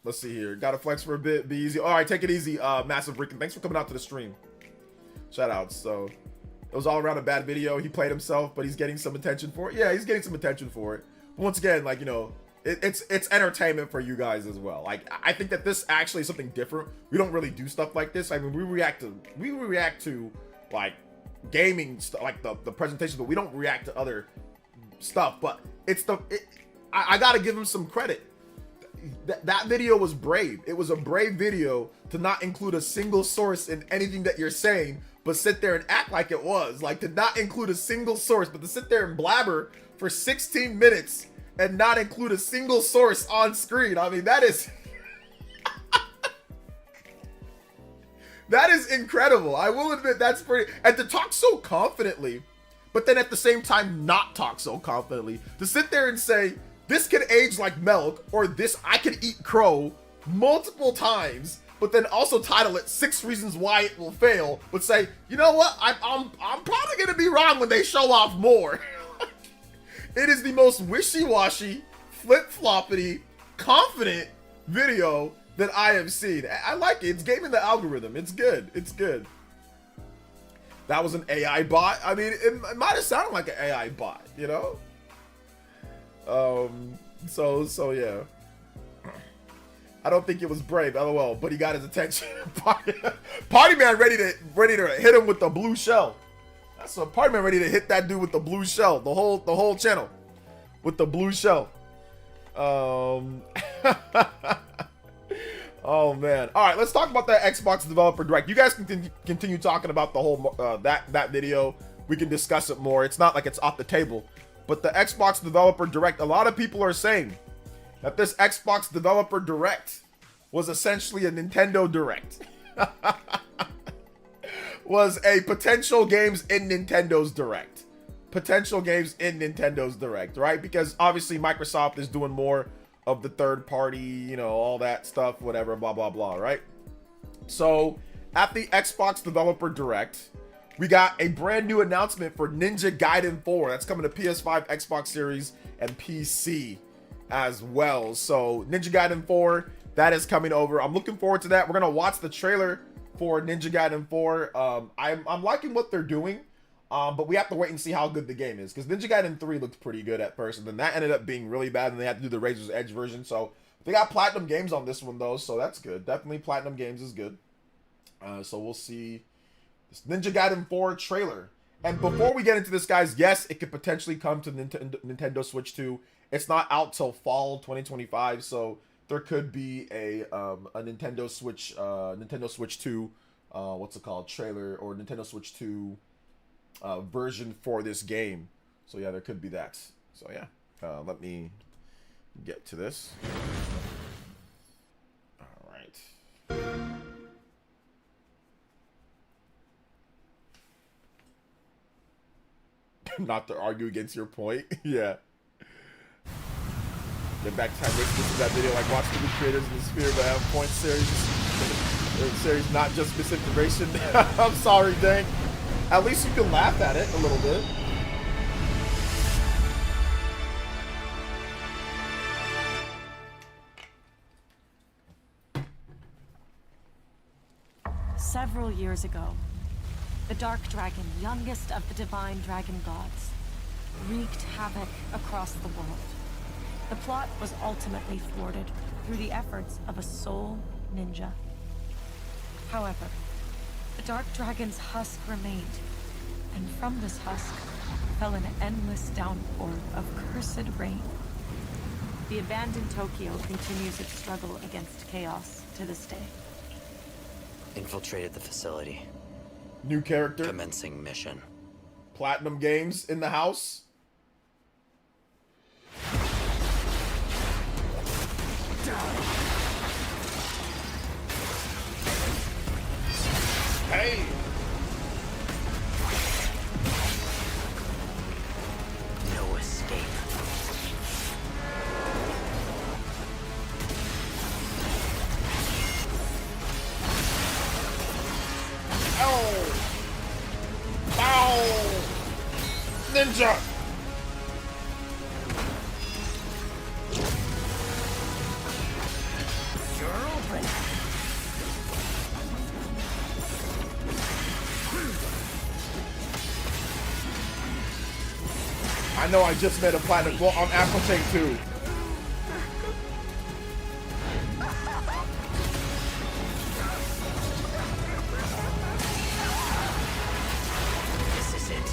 Let's see here. Gotta flex for a bit. Be easy. All right, take it easy. Massive Rican. Thanks for coming out to the stream. Shout outs. So it was all around a bad video. He played himself, but he's getting some attention for it. Yeah, he's getting some attention for it. But once again, like, you know, it's entertainment for you guys as well. Like, I think that this actually is something different. We don't really do stuff like this. I mean, we react to like gaming stuff, like the presentation, but we don't react to other stuff. But I gotta give him some credit. That video was brave. It was a brave video to not include a single source in anything that you're saying, but sit there and act like it was. Like, to not include a single source, but to sit there and blabber for 16 minutes and not include a single source on screen. I mean, that is... that is incredible. I will admit that's pretty... And to talk so confidently, but then at the same time not talk so confidently. To sit there and say... this can age like milk, or this I can eat crow multiple times, but then also title it 6 reasons why it will fail, but say, you know what, I'm probably gonna be wrong when they show off more. It is the most wishy-washy, flip-floppity, confident video that I have seen. I like it. It's gaming the algorithm. It's good. It's good. That was an AI bot. I mean, it might have sounded like an AI bot, you know? So yeah. I don't think it was brave, lol, but he got his attention. Party man ready to hit him with the blue shell. That's a Party man ready to hit that dude with the blue shell. The whole channel with the blue shell. Oh man. All right, let's talk about that Xbox Developer Direct. You guys can continue talking about the whole that video. We can discuss it more. It's not like it's off the table. But the Xbox Developer Direct, a lot of people are saying that this Xbox Developer Direct was essentially a Nintendo Direct. Was a potential games in Nintendo's Direct. Potential games in Nintendo's Direct, right? Because obviously Microsoft is doing more of the third party, you know, all that stuff, whatever, blah, blah, blah, right? So at the Xbox Developer Direct, we got a brand new announcement for Ninja Gaiden 4. That's coming to PS5, Xbox Series, and PC as well. So Ninja Gaiden 4, that is coming over. I'm looking forward to that. We're gonna watch the trailer for Ninja Gaiden 4. I'm liking what they're doing, but we have to wait and see how good the game is, because Ninja Gaiden 3 looked pretty good at first, and then that ended up being really bad, and they had to do the Razor's Edge version. So they got Platinum Games on this one though, so that's good. Definitely Platinum Games is good. So we'll see. This Ninja Gaiden 4 trailer. And before we get into this, guys, yes, it could potentially come to Nintendo Switch 2. It's not out till fall 2025, so there could be a Nintendo Switch 2, what's it called, trailer, or Nintendo Switch 2 version for this game. So yeah, there could be that. So yeah, let me get to this. All right. Not to argue against your point. Yeah. Get back time. This is that video. Like, watch the new creators in the sphere, but have point series, not just misinformation. I'm sorry, Dank. At least you can laugh at it a little bit. Several years ago, the Dark Dragon, youngest of the divine dragon gods, wreaked havoc across the world. The plot was ultimately thwarted through the efforts of a sole ninja. However, the Dark Dragon's husk remained, and from this husk fell an endless downpour of cursed rain. The abandoned Tokyo continues its struggle against chaos to this day. Infiltrated the facility. New character. Commencing mission. Platinum Games in the house. Hey! No escape. Ow! Ow! Ninja! You're open. I know I just made a platinum. Well, on Apple Tank too. This is it.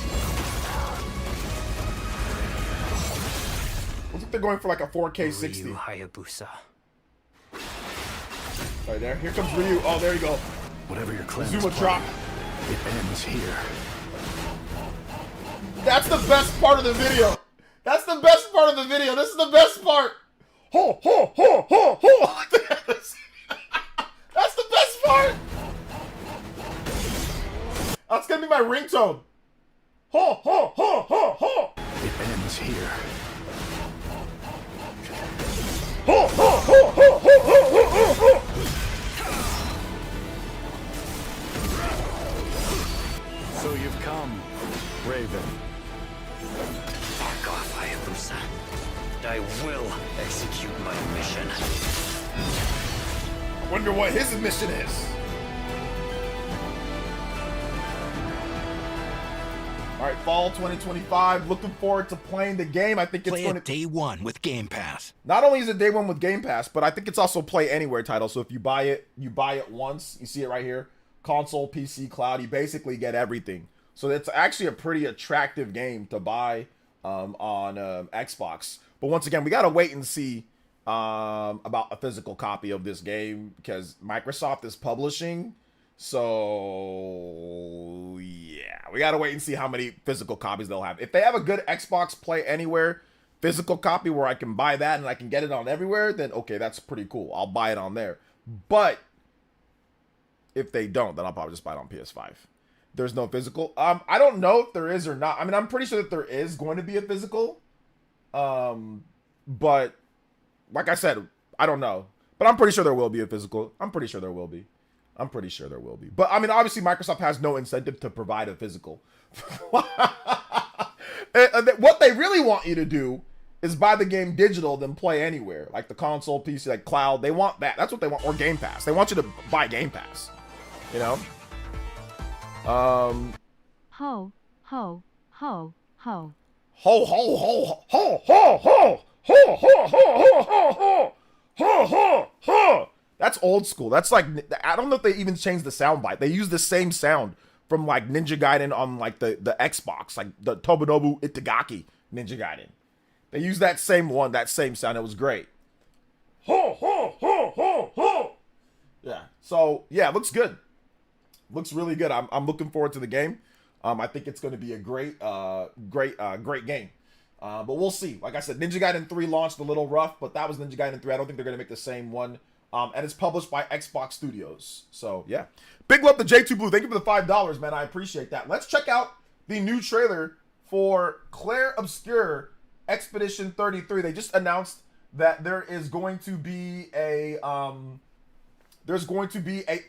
Looks like they're going for like a 4K 60. Ryu Hayabusa. Right there. Here comes Ryu. Oh, there you go. Whatever your clan Zuma drop. it ends here. That's the best part of the video. That's the best part of the video. This is the best part. Ho, ho, ho, ho, ho. That's the best part. That's gonna be my ringtone. Ho, ho, ho, ho, ho. It ends here. Ho, ho, ho, ho, ho, ho, ho, ho. So you've come, Raven. Back off, Hayabusa. I will execute my mission. I wonder what his mission is. All right, fall 2025. Looking forward to playing the game. I think it's Play going it to day one with Game Pass. not only is it day one with Game Pass, but I think it's also play anywhere title. So if you buy it once. You see it right here. Console, PC, cloud. You basically get everything. So it's actually a pretty attractive game to buy on Xbox. But once again, we gotta wait and see about a physical copy of this game because Microsoft is publishing. So yeah, we gotta wait and see how many physical copies they'll have. If they have a good Xbox Play Anywhere physical copy where I can buy that and I can get it on everywhere, then okay, that's pretty cool. I'll buy it on there. But if they don't, then I'll probably just buy it on PS5. There's no physical. I don't know if there is or not. I mean, I'm pretty sure that there is going to be a physical. But like I said, I don't know. But I'm pretty sure there will be a physical. I'm pretty sure there will be. But I mean, obviously, Microsoft has no incentive to provide a physical. What they really want you to do is buy the game digital, then play anywhere, like the console, PC, like cloud. They want that. That's what they want, or Game Pass. They want you to buy Game Pass. You know. Ho, ho, ho, ho. Ho ho ho ho ho ho ho ho ho ho ho ho ho ho. That's old school. That's like, I don't know if they even changed the sound bite. They use the same sound from like Ninja Gaiden on like the Xbox, like the Tomonobu Itagaki Ninja Gaiden. They use that same one, that same sound. It was great. Ho ho ho ho ho. Yeah. So yeah, it looks good. Looks really good. I'm looking forward to the game. I think it's going to be a great game. But we'll see. Like I said, Ninja Gaiden 3 launched a little rough, but that was Ninja Gaiden 3. I don't think they're going to make the same one. And it's published by Xbox Studios. So, yeah. Big love to J2 Blue. Thank you for the $5, man. I appreciate that. Let's check out the new trailer for Claire Obscure Expedition 33. They just announced that there is going to be a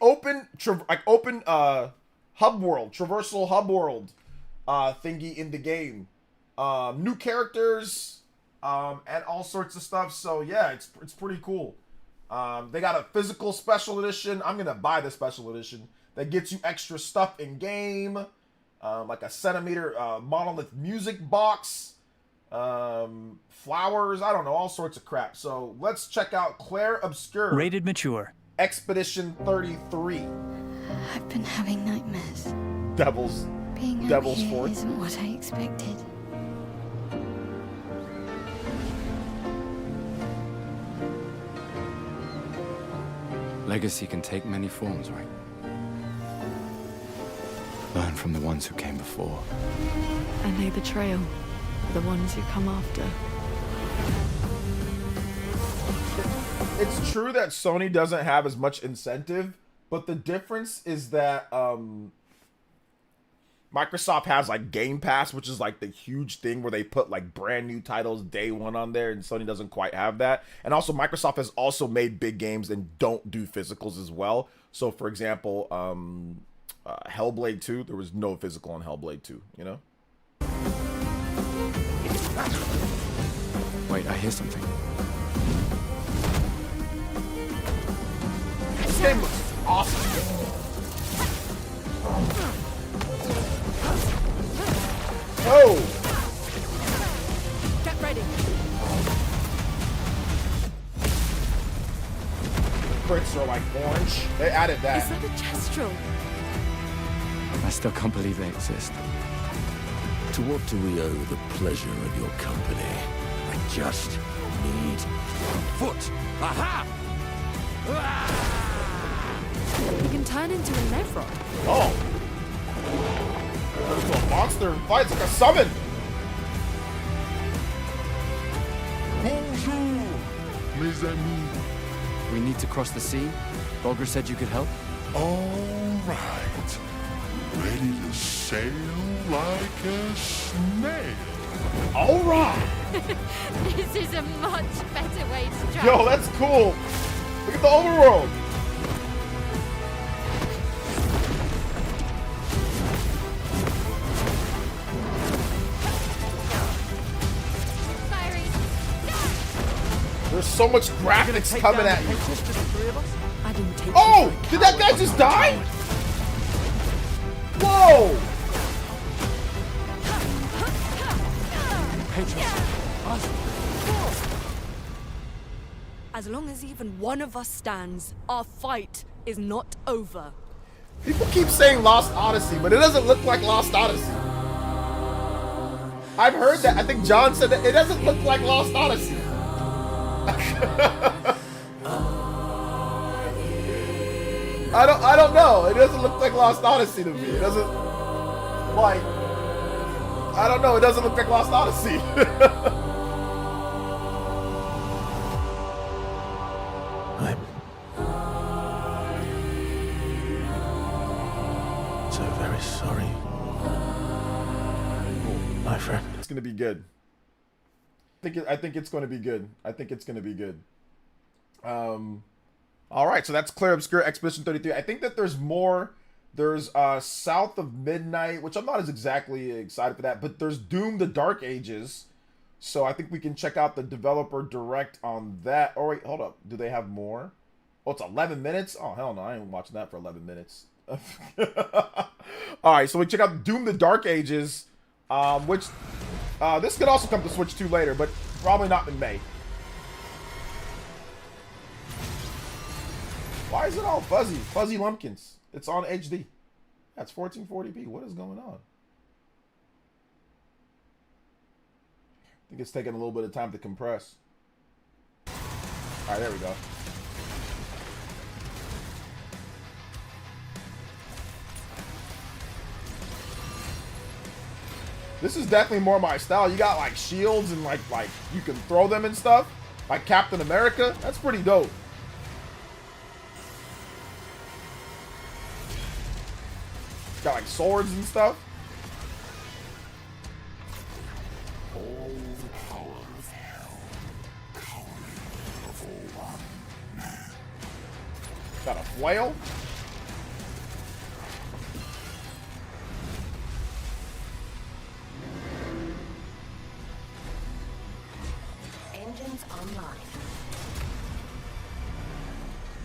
open hub world, traversal hub world thingy in the game. New characters and all sorts of stuff. So yeah, it's pretty cool. They got a physical special edition. I'm gonna buy the special edition that gets you extra stuff in game, like a centimeter monolith music box, flowers. I don't know, all sorts of crap. So let's check out Claire Obscure. Rated mature. Expedition 33. I've been having nightmares. Devil's Being out here Fort. isn't what I expected. Legacy can take many forms, right? Learn from the ones who came before. And lay the trail for the ones who come after. It's true that Sony doesn't have as much incentive, but the difference is that Microsoft has like Game Pass, which is like the huge thing where they put like brand new titles day one on there, and Sony doesn't quite have that. And also Microsoft has also made big games and don't do physicals as well. So for example, Hellblade 2, there was no physical on Hellblade 2, you know? Wait, I hear something. This game looks awesome. Oh! Get ready. The crits are like orange. They added that. Is that a Kestrel? I still can't believe they exist. To what do we owe the pleasure of your company? I just need a foot. Aha! You can turn into a Levron. Oh! Turns into a monster and fights like a summon! Bonjour, mes amis. We need to cross the sea? Bulger said you could help? All right. Ready to sail like a snail. Alright! This is a much better way to travel. Yo, that's cool! Look at the overworld! There's so much graphics coming at you. I didn't take Oh! Did that guy just die? Whoa! As long as even one of us stands, our fight is not over. People keep saying Lost Odyssey, but it doesn't look like Lost Odyssey. I've heard that. I think John said that it doesn't look like Lost Odyssey. I don't know. It doesn't look like Lost Odyssey to me. It doesn't like I don't know. It doesn't look like Lost Odyssey. I'm so very sorry, my friend. It's gonna be good. I think it's gonna be good. I think it's gonna be good. All right, so that's Claire Obscure Expedition 33. I think that there's more. There's South of Midnight, which I'm not as exactly excited for that, but there's Doom: The Dark Ages. So I think we can check out the developer direct on that. Oh wait, hold up. Do they have more? Oh, it's 11 minutes? Oh, hell no, I ain't watching that for 11 minutes. All right, so we check out Doom: The Dark Ages, which this could also come to Switch 2 later, but probably not in May. Why is it all fuzzy? Fuzzy lumpkins. It's on HD. That's 1440p. What is going on? I think it's taking a little bit of time to compress. All right, there we go. This is definitely more my style. You got like shields and like you can throw them and stuff. Like Captain America. That's pretty dope. Got like swords and stuff. Got a flail. Engines online.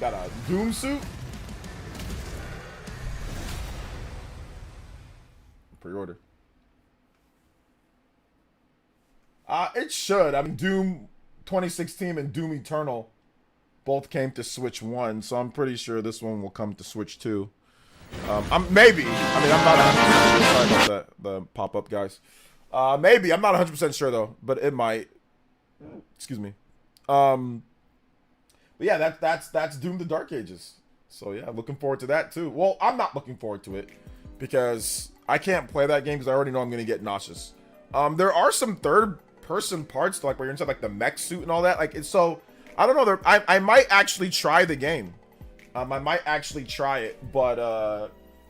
Got a Doom suit. Pre-order. It should. I mean, Doom 2016 and Doom Eternal both came to Switch 1, so I'm pretty sure this one will come to Switch 2. Maybe. I mean, I'm not 100% sure. Sorry about that, the pop-up, guys. Maybe. I'm not 100% sure, though, but it might. Excuse me. But yeah, that's Doom the Dark Ages. So yeah, looking forward to that, too. Well, I'm not looking forward to it because I can't play that game because I already know I'm going to get nauseous. There are some third-person parts, like where you're inside like the mech suit and all that. Like, it's so... I don't know. I might actually try the game. I might actually try it, but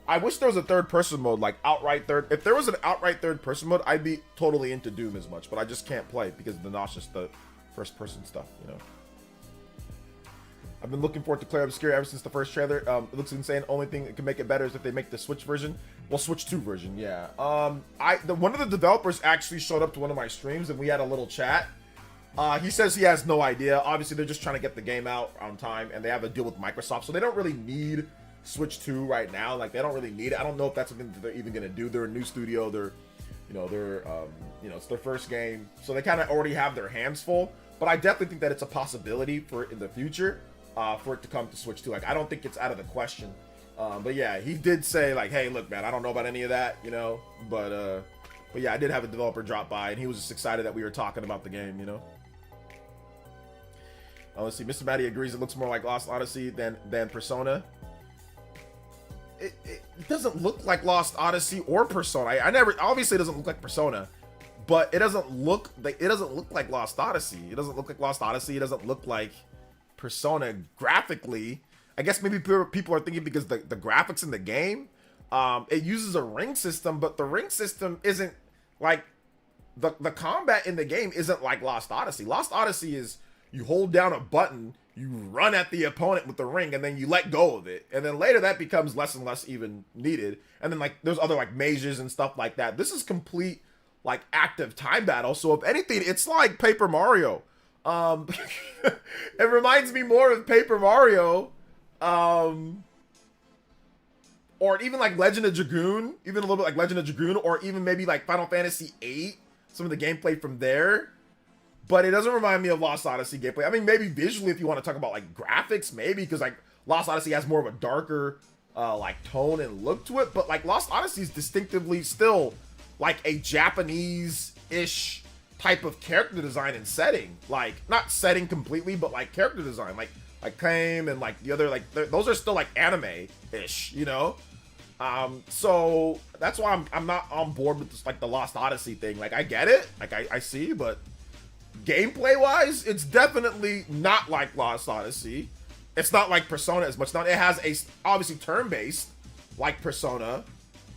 I wish there was a third-person mode, like outright third. If there was an outright third-person mode, I'd be totally into Doom as much. But I just can't play because of the nauseous, the first-person stuff. You know. I've been looking forward to Claire Obscura ever since the first trailer. It looks insane. Only thing that can make it better is if they make the Switch version. Well, Switch 2 version, yeah. One of the developers actually showed up to one of my streams and we had a little chat. He says he has no idea. Obviously, they're just trying to get the game out on time, and they have a deal with Microsoft, so they don't really need Switch 2 right now. Like, they don't really need it. I don't know if that's something that they're even gonna do. They're a new studio. It's their first game, so they kind of already have their hands full. But I definitely think that it's a possibility for it in the future, for it to come to Switch 2. Like, I don't think it's out of the question. But yeah, he did say like, "Hey, look, man, I don't know about any of that, you know." But yeah, I did have a developer drop by, and he was just excited that we were talking about the game, you know. Let's see. Mr. Matty agrees it looks more like Lost Odyssey than Persona. It doesn't look like Lost Odyssey or Persona. Obviously it doesn't look like Persona, but it doesn't look like Lost Odyssey. It doesn't look like Lost Odyssey. It doesn't look like Persona graphically. I guess maybe people are thinking because the graphics in the game, it uses a ring system, but the ring system isn't like the combat in the game isn't like Lost Odyssey. Lost Odyssey is you hold down a button, you run at the opponent with the ring, and then you let go of it. And then later that becomes less and less even needed. And then like there's other like mages and stuff like that. This is complete like active time battle. So if anything, it's like Paper Mario. It reminds me more of Paper Mario. Or even like Legend of Dragoon, even a little bit like Legend of Dragoon, or even maybe like Final Fantasy VIII, some of the gameplay from there. But it doesn't remind me of Lost Odyssey gameplay. I mean, maybe visually if you want to talk about like graphics, maybe, because like Lost Odyssey has more of a darker like tone and look to it. But like Lost Odyssey is distinctively still like a Japanese-ish type of character design and setting. Like, not setting completely, but like character design. Like Claim and like the other, like those are still like anime-ish, you know? So that's why I'm not on board with this, like the Lost Odyssey thing. Like I get it, like I see, but gameplay wise, it's definitely not like Lost Odyssey. It's not like Persona as much. Now it has a obviously turn-based like Persona,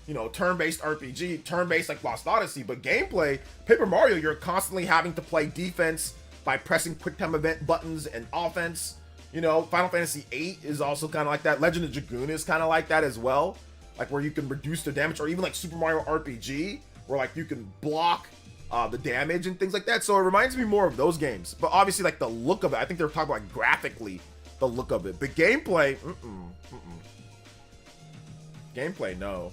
you know, turn-based RPG, turn-based like Lost Odyssey, but gameplay, Paper Mario, you're constantly having to play defense by pressing quick time event buttons and offense. You know, Final Fantasy VIII is also kind of like that. Legend of Dragoon is kind of like that as well. Like where you can reduce the damage, or even like Super Mario RPG, where like you can block the damage and things like that. So it reminds me more of those games. But obviously like the look of it, I think they're talking about like graphically the look of it. But gameplay, gameplay, no.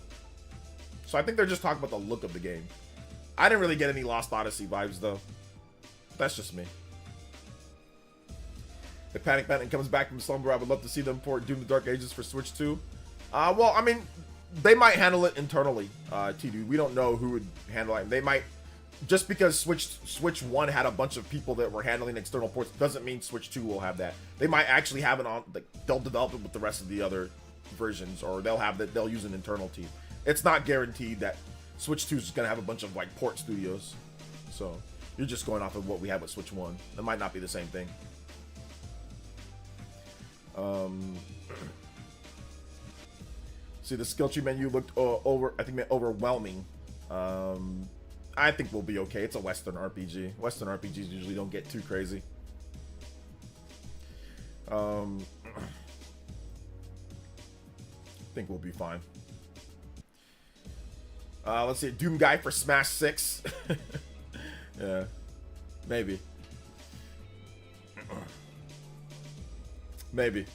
So I think they're just talking about the look of the game. I didn't really get any Lost Odyssey vibes though. That's just me. If Panic Button comes back from slumber, I would love to see them port Doom the Dark Ages for Switch 2. Well, I mean, they might handle it internally, T-Dude. We don't know who would handle it. They might, just because Switch 1 had a bunch of people that were handling external ports, doesn't mean Switch 2 will have that. They might actually have it on, like, they'll develop it with the rest of the other versions, or they'll use an internal team. It's not guaranteed that Switch 2 is just gonna have a bunch of like port studios. So you're just going off of what we had with Switch 1. That might not be the same thing. See, the skill tree menu looked overwhelming. I think we'll be okay. It's a Western RPG. Western RPGs usually don't get too crazy. I think we'll be fine. Let's see, Doom guy for Smash 6. Yeah, maybe. Maybe.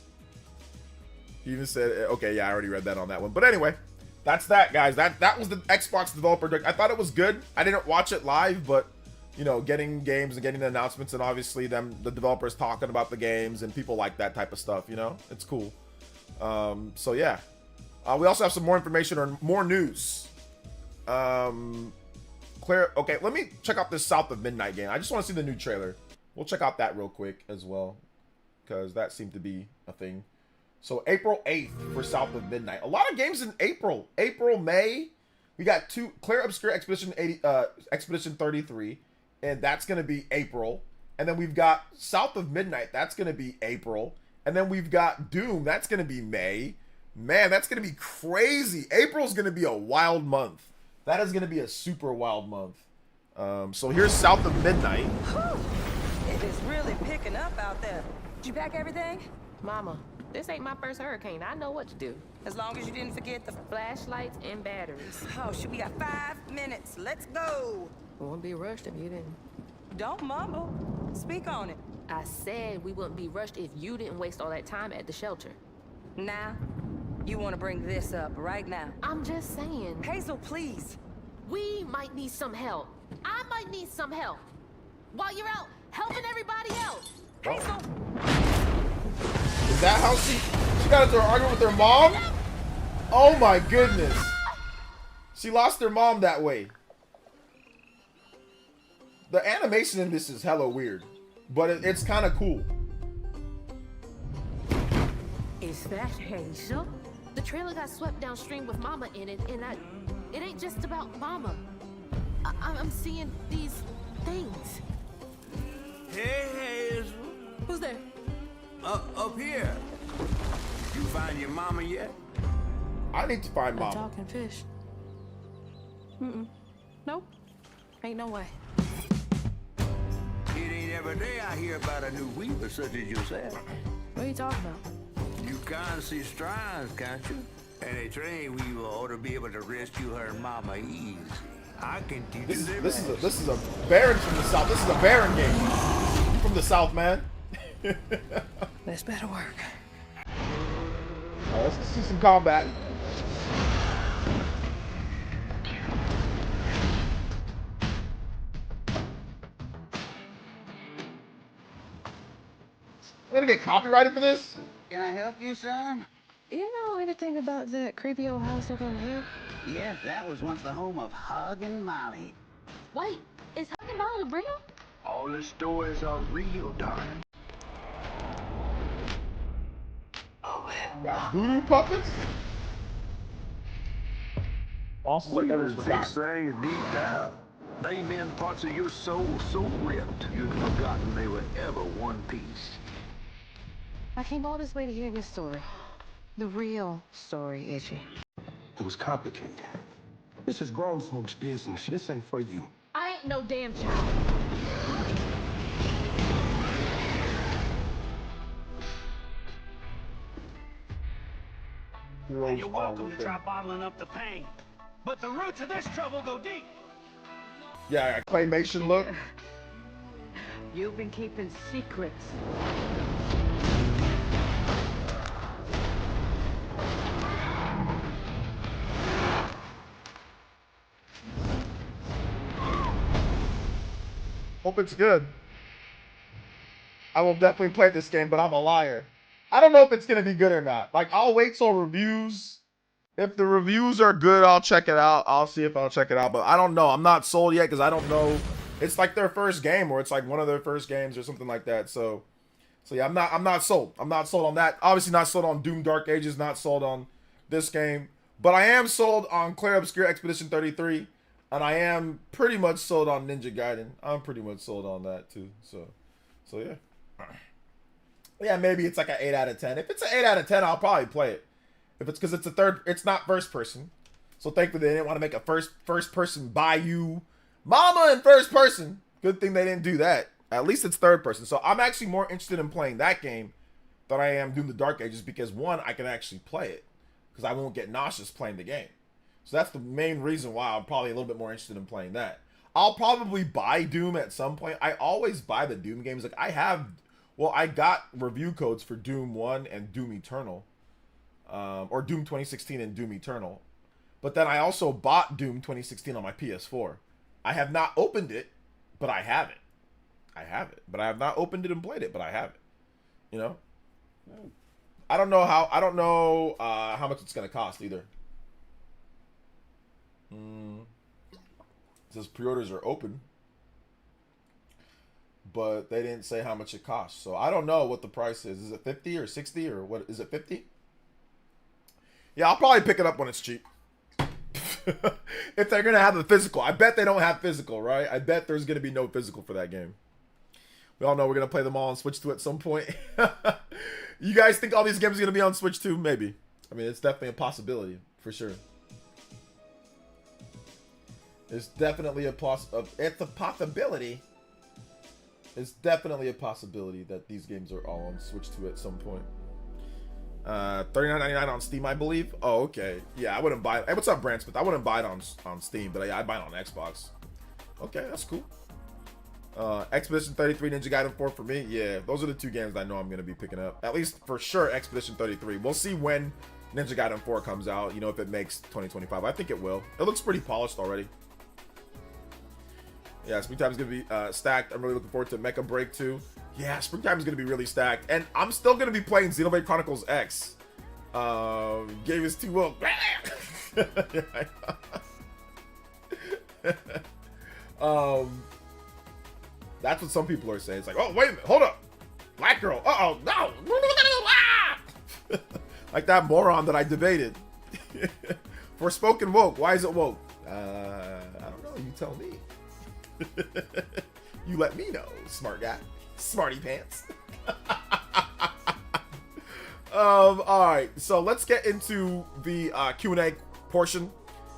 He even said, okay, yeah, I already read that on that one. But anyway, that's that, guys. That was the Xbox developer direct. I thought it was good. I didn't watch it live, but you know, getting games and getting the announcements and obviously the developers talking about the games and people like that type of stuff, you know, it's cool. So yeah, we also have some more information or more news. Claire, okay, let me check out this South of Midnight game. I just want to see the new trailer. We'll check out that real quick as well, because that seemed to be a thing. So April 8th for South of Midnight. A lot of games in April. April, May. We got two Claire Obscure Expedition 33, and that's gonna be April. And then we've got South of Midnight, that's gonna be April. And then we've got Doom, that's gonna be May. Man, that's gonna be crazy. April's gonna be a wild month. That is gonna be a super wild month. So here's South of Midnight. It is really picking up out there. Did you pack everything? Mama, this ain't my first hurricane. I know what to do. As long as you didn't forget the flashlights and batteries. Oh, shoot, we got 5 minutes. Let's go. Won't be rushed if you didn't. Don't mumble. Speak on it. I said we wouldn't be rushed if you didn't waste all that time at the shelter. Now, you want to bring this up right now? I'm just saying. Hazel, please. We might need some help. I might need some help. While you're out helping everybody else. Hazel! Is that how she got into an argument with her mom? Oh my goodness. She lost her mom that way. The animation in this is hella weird, but it's kind of cool. Is that Hazel? The trailer got swept downstream with Mama in it, and it ain't just about Mama. I'm seeing these things. Hey, Hazel. Who's there? Up here. You find your mama yet? I need to find Mama. Talking fish. Nope. Ain't no way. It ain't every day I hear about a new weaver such as yourself. What are you talking about? You can't see strides, can't you? And a trained weaver ought to be able to rescue her mama easy. I can teach This you is a Baron from the South. This is a Baron game. You from the South, man. This better work. Let's see some combat. We're gonna get copyrighted for this? Can I help you, son? You know anything about that creepy old house over here? Yes, that was once the home of Hug and Molly. Wait, is Hug and Molly real? All the stories are real, darling. Got voodoo puppets? Weavers fix things deep down. They mend parts of your soul so ripped you'd forgotten they were ever one piece. I came all this way to hear your story. The real story, Itchy. It was complicated. This is grown folks' business. This ain't for you. I ain't no damn child. And you're welcome to try bottling up the pain. But the roots of this trouble go deep. Yeah, claymation look. You've been keeping secrets. Hope it's good. I will definitely play this game, but I'm a liar. I don't know if it's gonna be good or not. Like, I'll wait till reviews. If the reviews are good, I'll check it out. I'll see if I'll check it out. But I don't know. I'm not sold yet because I don't know. It's like their first game, or it's like one of their first games or something like that. So yeah, I'm not sold. I'm not sold on that. Obviously not sold on Doom Dark Ages, not sold on this game. But I am sold on Claire Obscure Expedition 33. And I am pretty much sold on Ninja Gaiden. I'm pretty much sold on that too. So yeah. Yeah, maybe it's like an 8 out of 10. If it's an 8 out of 10, I'll probably play it. If it's because it's not first person. So thankfully they didn't want to make a first person Bayou Mama in first person. Good thing they didn't do that. At least it's third person. So I'm actually more interested in playing that game than I am doing the Dark Ages because one, I can actually play it because I won't get nauseous playing the game. So that's the main reason why I'm probably a little bit more interested in playing that. I'll probably buy Doom at some point. I always buy the Doom games. Like I got review codes for Doom 1 and Doom Eternal. Or Doom 2016 and Doom Eternal. But then I also bought Doom 2016 on my PS4. I have not opened it, but I have it. But I have not opened it and played it, but I have it. You know? I don't know how much it's gonna cost either. It says pre-orders are open, but they didn't say how much it costs. So I don't know what the price is. Is it 50 or 60 or what? Is it 50? Yeah, I'll probably pick it up when it's cheap. If they're gonna have the physical. I bet they don't have physical, right? I bet there's gonna be no physical for that game. We all know we're gonna play them all on Switch 2 at some point. You guys think all these games are gonna be on Switch 2? Maybe. I mean, it's definitely a possibility for sure. It's definitely it's a possibility. It's definitely a possibility that these games are all on Switch 2 at some point. $39.99 on Steam, I believe. Oh, okay. Yeah, I wouldn't buy it. Hey, what's up, Brand Smith? I wouldn't buy it on Steam, but I'd buy it on Xbox. Okay, that's cool. Expedition 33, Ninja Gaiden 4 for me. Yeah, those are the two games I know I'm going to be picking up. At least for sure, Expedition 33. We'll see when Ninja Gaiden 4 comes out. You know, if it makes 2025. I think it will. It looks pretty polished already. Yeah, Springtime's going to be stacked. I'm really looking forward to Mecha Break 2. Yeah, Springtime is going to be really stacked. And I'm still going to be playing Xenoblade Chronicles X. Game is too well. That's what some people are saying. It's like, oh, wait a minute. Hold up. Black girl. Uh-oh. No. Like that moron that I debated. Forspoken woke. Why is it woke? I don't know. You tell me. You let me know, smart guy. Smarty pants. Alright, so let's get into the Q&A portion.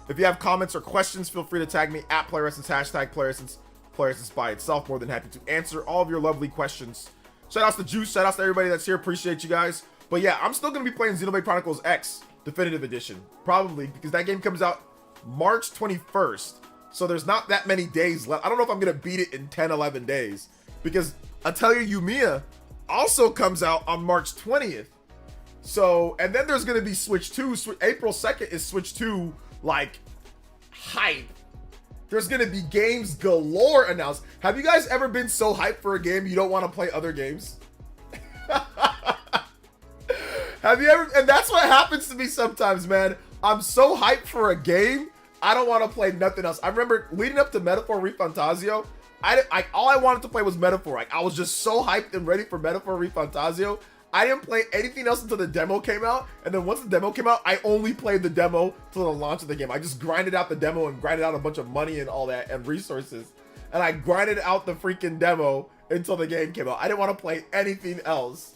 If you have comments or questions, feel free to tag me at PlayerEssence, hashtag PlayerEssence by itself. More than happy to answer all of your lovely questions. Shout outs to Juice, shout outs to everybody that's here. Appreciate you guys. But yeah, I'm still going to be playing Xenoblade Chronicles X Definitive Edition. Probably, because that game comes out March 21st. So there's not that many days left. I don't know if I'm going to beat it in 10, 11 days. Because Atelier Yumiya also comes out on March 20th. So, and then there's going to be Switch 2. April 2nd is Switch 2, like, hype. There's going to be games galore announced. Have you guys ever been so hyped for a game you don't want to play other games? Have you ever? And that's what happens to me sometimes, man. I'm so hyped for a game, I don't want to play nothing else. I remember leading up to Metaphor Refantasio, all I wanted to play was Metaphor. Like, I was just so hyped and ready for Metaphor Refantasio. I didn't play anything else until the demo came out. And then once the demo came out, I only played the demo till the launch of the game. I just grinded out the demo and grinded out a bunch of money and all that and resources. And I grinded out the freaking demo until the game came out. I didn't want to play anything else.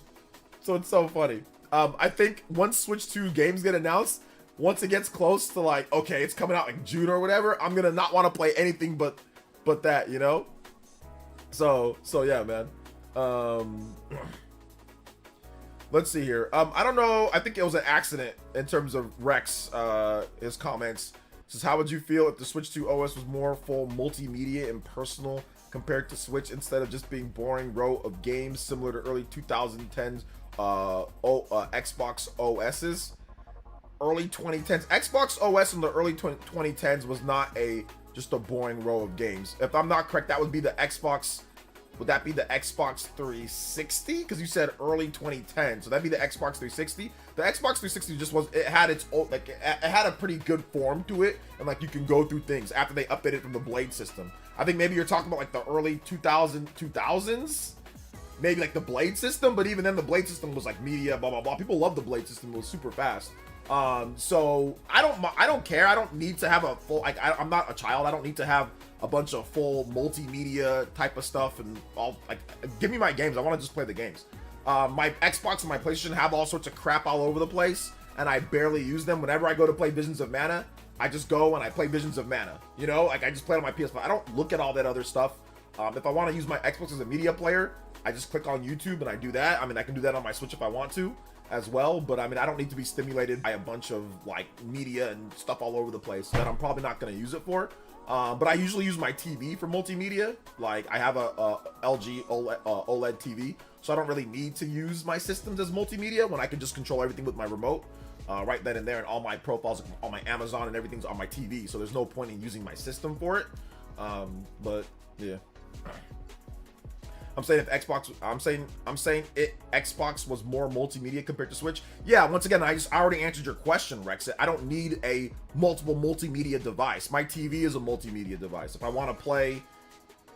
So it's so funny. I think once Switch 2 games get announced, once it gets close to like, okay, it's coming out in June or whatever, I'm gonna not want to play anything but that, you know? So yeah, man. Let's see here. I don't know. I think it was an accident in terms of Rex, his comments. Says, how would you feel if the Switch 2 OS was more full multimedia and personal compared to Switch instead of just being boring row of games similar to early 2010s Xbox OSs? Early 2010s. Xbox OS in the early 2010s was not just a boring row of games. If I'm not correct, that would be the Xbox. Would that be the Xbox 360? Because you said early 2010, so that'd be the Xbox 360. The Xbox 360 just was, it had its own, like, it had a pretty good form to it, and like you can go through things after they updated from the Blade system. I think maybe you're talking about like the early 2000s, maybe like the Blade system, but even then the Blade system was like media, blah blah blah. People love the Blade system; it was super fast. So I don't care. I don't need to have a full, like, I'm not a child. I don't need to have a bunch of full multimedia type of stuff and all. Like, give me my games. I want to just play the games. My Xbox and my PlayStation have all sorts of crap all over the place, and I barely use them. Whenever I go to play Visions of Mana, I just go and I play Visions of Mana. You know, like, I just play it on my PS5. I don't look at all that other stuff. If I want to use my Xbox as a media player, I just click on YouTube and I do that. I mean, I can do that on my Switch if I want to as well, but I mean, I don't need to be stimulated by a bunch of like media and stuff all over the place that I'm probably not going to use it for. But I usually use my TV for multimedia. Like, I have a LG OLED TV, so I don't really need to use my systems as multimedia when I can just control everything with my remote right then and there, and all my profiles, all my Amazon and everything's on my TV, so there's no point in using my system for it. But yeah. I'm saying if Xbox, I'm saying Xbox was more multimedia compared to Switch. Yeah, once again, I already answered your question, Rex. I don't need a multiple multimedia device. My TV is a multimedia device. If I want to play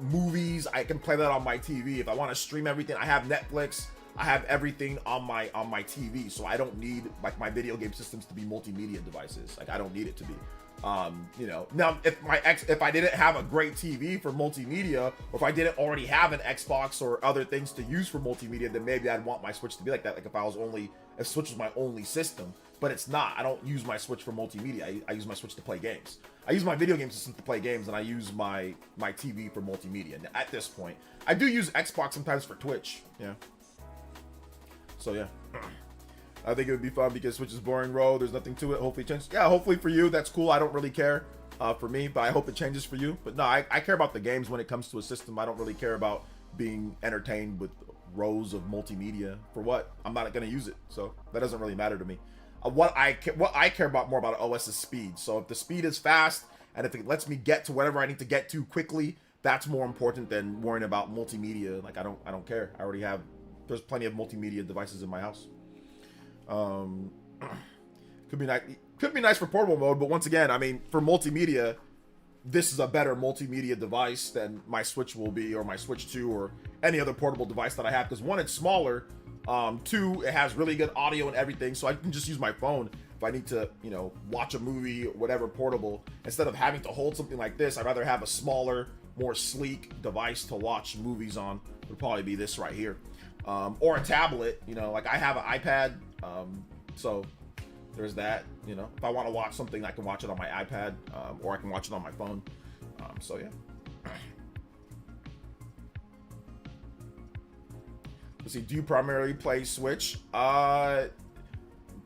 movies, I can play that on my TV. If I want to stream everything, I have Netflix. I have everything on my TV, so I don't need like my video game systems to be multimedia devices. Like, I don't need it to be. You know, now if I didn't have a great TV for multimedia, or if I didn't already have an Xbox or other things to use for multimedia, then maybe I'd want my Switch to be like that. Like, if Switch was my only system, but it's not. I don't use my Switch for multimedia. I use my Switch to play games. I use my video game system to play games, and I use my TV for multimedia. Now, at this point, I do use Xbox sometimes for Twitch. Yeah. So yeah. I think it would be fun because Switch is boring, bro. There's nothing to it. Hopefully it changes. Yeah, hopefully for you, that's cool. I don't really care for me, but I hope it changes for you. But no, I care about the games when it comes to a system. I don't really care about being entertained with rows of multimedia. For what? I'm not going to use it, so that doesn't really matter to me. What I care about more about OS is speed. So if the speed is fast and if it lets me get to whatever I need to get to quickly, that's more important than worrying about multimedia. Like, I don't care. I already have. There's plenty of multimedia devices in my house. Could be nice for portable mode, but once again, I mean, for multimedia, this is a better multimedia device than my Switch will be, or my Switch 2, or any other portable device that I have, because one, it's smaller, two, it has really good audio and everything, so I can just use my phone if I need to, you know, watch a movie or whatever portable. Instead of having to hold something like this, I'd rather have a smaller, more sleek device to watch movies on. It would probably be this right here. Or a tablet, you know, like I have an iPad, so there's that. You know, if I want to watch something, I can watch it on my iPad, or I can watch it on my phone. So yeah. Let's see, do you primarily play Switch? What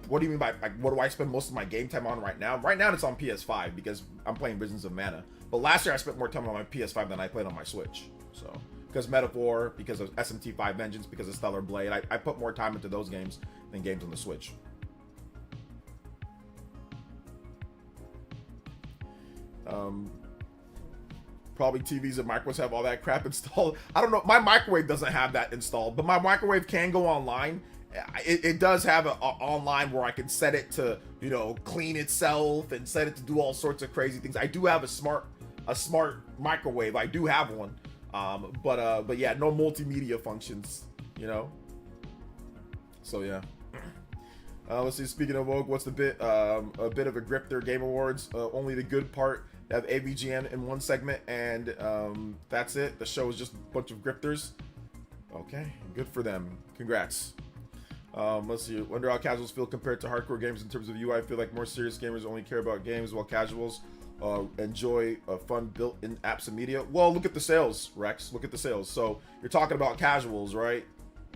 do you mean by, like, what do I spend most of my game time on right now? Right now it's on PS5 because I'm playing Visions of Mana. But last year I spent more time on my PS5 than I played on my Switch. So, because Metaphor, because of SMT5 Vengeance, because of Stellar Blade, I put more time into those games than games on the Switch. Probably TVs and microwaves have all that crap installed. I don't know. My microwave doesn't have that installed, but my microwave can go online. It does have a online where I can set it to, you know, clean itself and set it to do all sorts of crazy things. I do have a smart microwave. I do have one. But yeah, no multimedia functions, you know. So yeah. Let's see. Speaking of Vogue, what's the bit? A bit of a grifter Game Awards. Only the good part. They have AVGN in one segment, and that's it. The show is just a bunch of grifters. Okay, good for them. Congrats. Let's see. Wonder how casuals feel compared to hardcore games in terms of UI. I feel like more serious gamers only care about games, while casuals enjoy fun built-in apps and media. Well, look at the sales, Rex. Look at the sales. So you're talking about casuals, right?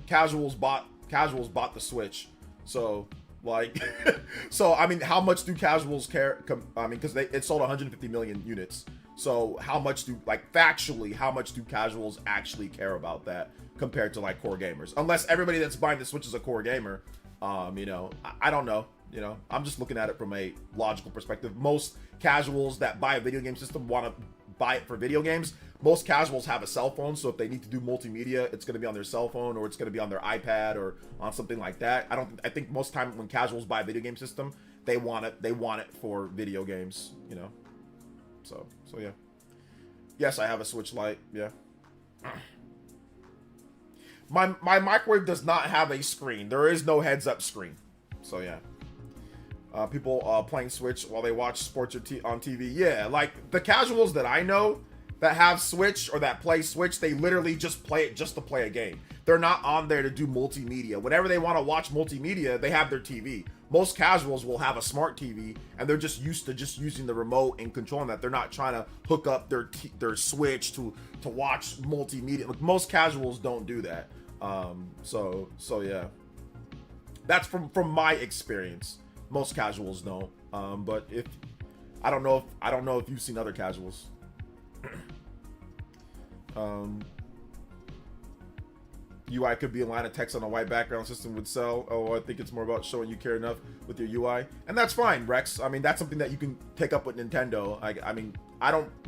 Casuals bought the Switch. So, like, so I mean, how much do casuals care? I mean, because it sold 150 million units. So how much do, like, factually, how much do casuals actually care about that compared to like core gamers? Unless everybody that's buying the Switch is a core gamer. You know, I don't know. You know, I'm just looking at it from a logical perspective. Most casuals that buy a video game system want to buy it for video games. Most casuals have a cell phone, so if they need to do multimedia, it's going to be on their cell phone, or it's going to be on their iPad, or on something like that. I think most time when casuals buy a video game system, they want it for video games, you know. So yeah. Yes, I have a Switch Lite. Yeah. My microwave does not have a screen. There is no heads-up screen. So yeah. People playing Switch while they watch sports on TV. Yeah, like the casuals that I know that have Switch or that play Switch, they literally just play it just to play a game. They're not on there to do multimedia. Whenever they want to watch multimedia, they have their TV. Most casuals will have a smart TV, and they're just used to just using the remote and controlling that. They're not trying to hook up their Switch to watch multimedia. Like, most casuals don't do that. So yeah, that's from my experience. Most casuals don't. But if I don't know if you've seen other casuals. UI could be a line of text on a white background system would sell. Oh, I think it's more about showing you care enough with your UI, and that's fine, Rex. I mean, that's something that you can take up with Nintendo. I mean,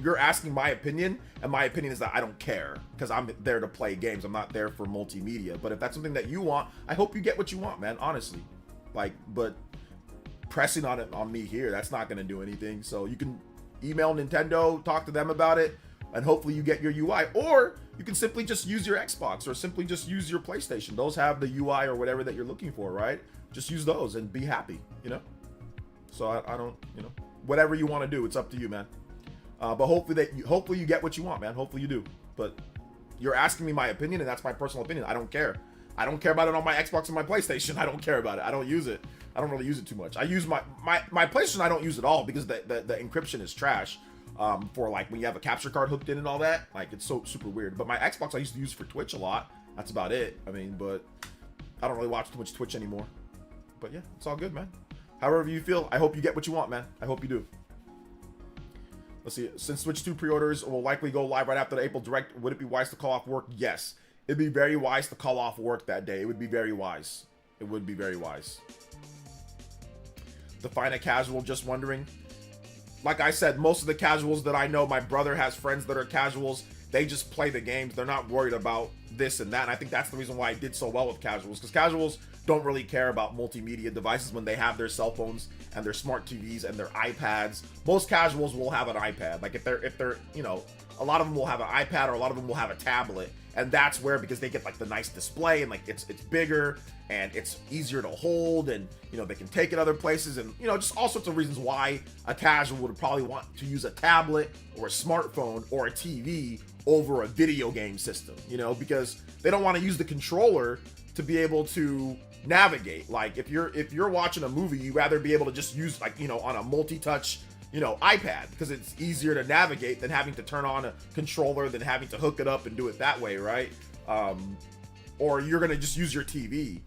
you're asking my opinion, and my opinion is that I don't care because I'm there to play games. I'm not there for multimedia. But if that's something that you want, I hope you get what you want, man. Honestly, but pressing on it on me here, that's not gonna do anything. So you can email Nintendo, talk to them about it, and hopefully you get your UI, or you can simply just use your Xbox or simply just use your PlayStation. Those have the UI or whatever that you're looking for, right? Just use those and be happy, you know? So I don't, you know, whatever you want to do, it's up to you, man. But hopefully you get what you want, man. Hopefully you do. But you're asking me my opinion, and that's my personal opinion. I don't care. I don't care about it on my Xbox and my PlayStation. I don't care about it. I don't use it. I don't really use it too much. I use my PlayStation. I don't use it all because the encryption is trash. For like when you have a capture card hooked in and all that, like it's so super weird. But my Xbox I used to use for Twitch a lot. That's about it. I mean, but I don't really watch too much Twitch anymore. But yeah, it's all good, man. However you feel, I hope you get what you want, man. I hope you do. Let's see. Since Switch 2 pre-orders will likely go live right after the April Direct, would it be wise to call off work? Yes. It'd be very wise to call off work that day. It would be very wise. It would be very wise. Define a casual, just wondering. Like I said, most of the casuals that I know, my brother has friends that are casuals. They just play the games. They're not worried about this and that. And I think that's the reason why I did so well with casuals. Because casuals don't really care about multimedia devices when they have their cell phones and their smart TVs and their iPads. Most casuals will have an iPad. Like if they're, you know, a lot of them will have an iPad or a lot of them will have a tablet. And that's where, because they get like the nice display and like it's bigger and it's easier to hold, and you know they can take it other places, and you know just all sorts of reasons why a casual would probably want to use a tablet or a smartphone or a TV over a video game system, you know, because they don't want to use the controller to be able to navigate. Like if you're watching a movie, you'd rather be able to just use, like, you know, on a multi-touch, you know, iPad, because it's easier to navigate than having to turn on a controller, than having to hook it up and do it that way, right? Or you're gonna just use your TV.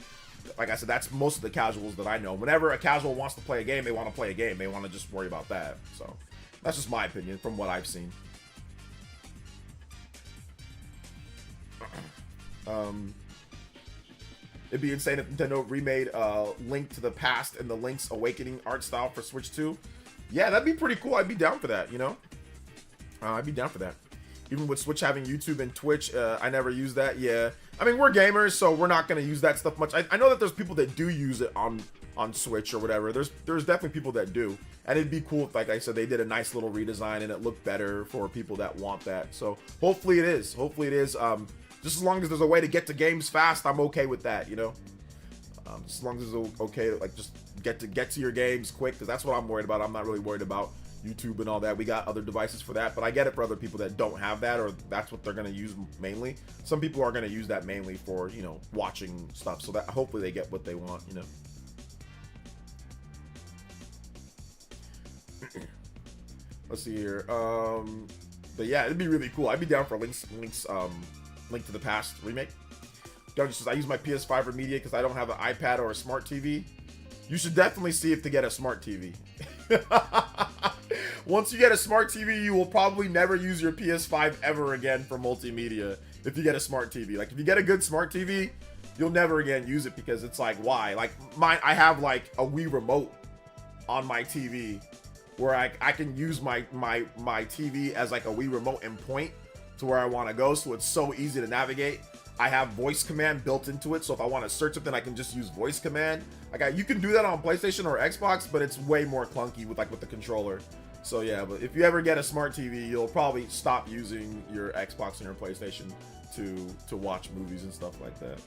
Like I said, that's most of the casuals that I know. Whenever a casual wants to play a game, they want to play a game. They want to just worry about that. So that's just my opinion from what I've seen. It'd be insane if Nintendo remade Link to the Past and the Link's Awakening art style for Switch 2. Yeah, that'd be pretty cool. I'd be down for that, you know? I'd be down for that. Even with Switch having YouTube and Twitch, I never use that. Yeah, I mean, we're gamers, so we're not going to use that stuff much. I know that there's people that do use it on Switch or whatever. There's definitely people that do. And it'd be cool if, like I said, they did a nice little redesign and it looked better for people that want that. So hopefully it is. Hopefully it is. Just as long as there's a way to get to games fast, I'm okay with that, you know? Just as long as it's okay to, like, just get to your games quick, because that's what I'm worried about. I'm not really worried about YouTube and all that. We got other devices for that, but I get it for other people that don't have that, or that's what they're going to use mainly. Some people are going to use that mainly for, you know, watching stuff, so that hopefully they get what they want, you know? Let's see here. But yeah, it'd be really cool. I'd be down for Link to the Past remake. Doug says, I use my PS5 for media because I don't have an iPad or a smart TV. You should definitely see if to get a smart TV. Once you get a smart TV, you will probably never use your PS5 ever again for multimedia if you get a smart TV. Like, if you get a good smart TV, you'll never again use it, because it's like, why? Like, I have like a Wii remote on my TV where I can use my TV as like a Wii remote and point to where I want to go, so it's so easy to navigate. I have voice command built into it, so if I want to search something, I can just use voice command. Like, you can do that on PlayStation or Xbox, but it's way more clunky with the controller. So yeah, but if you ever get a smart TV, you'll probably stop using your Xbox and your PlayStation to watch movies and stuff like that.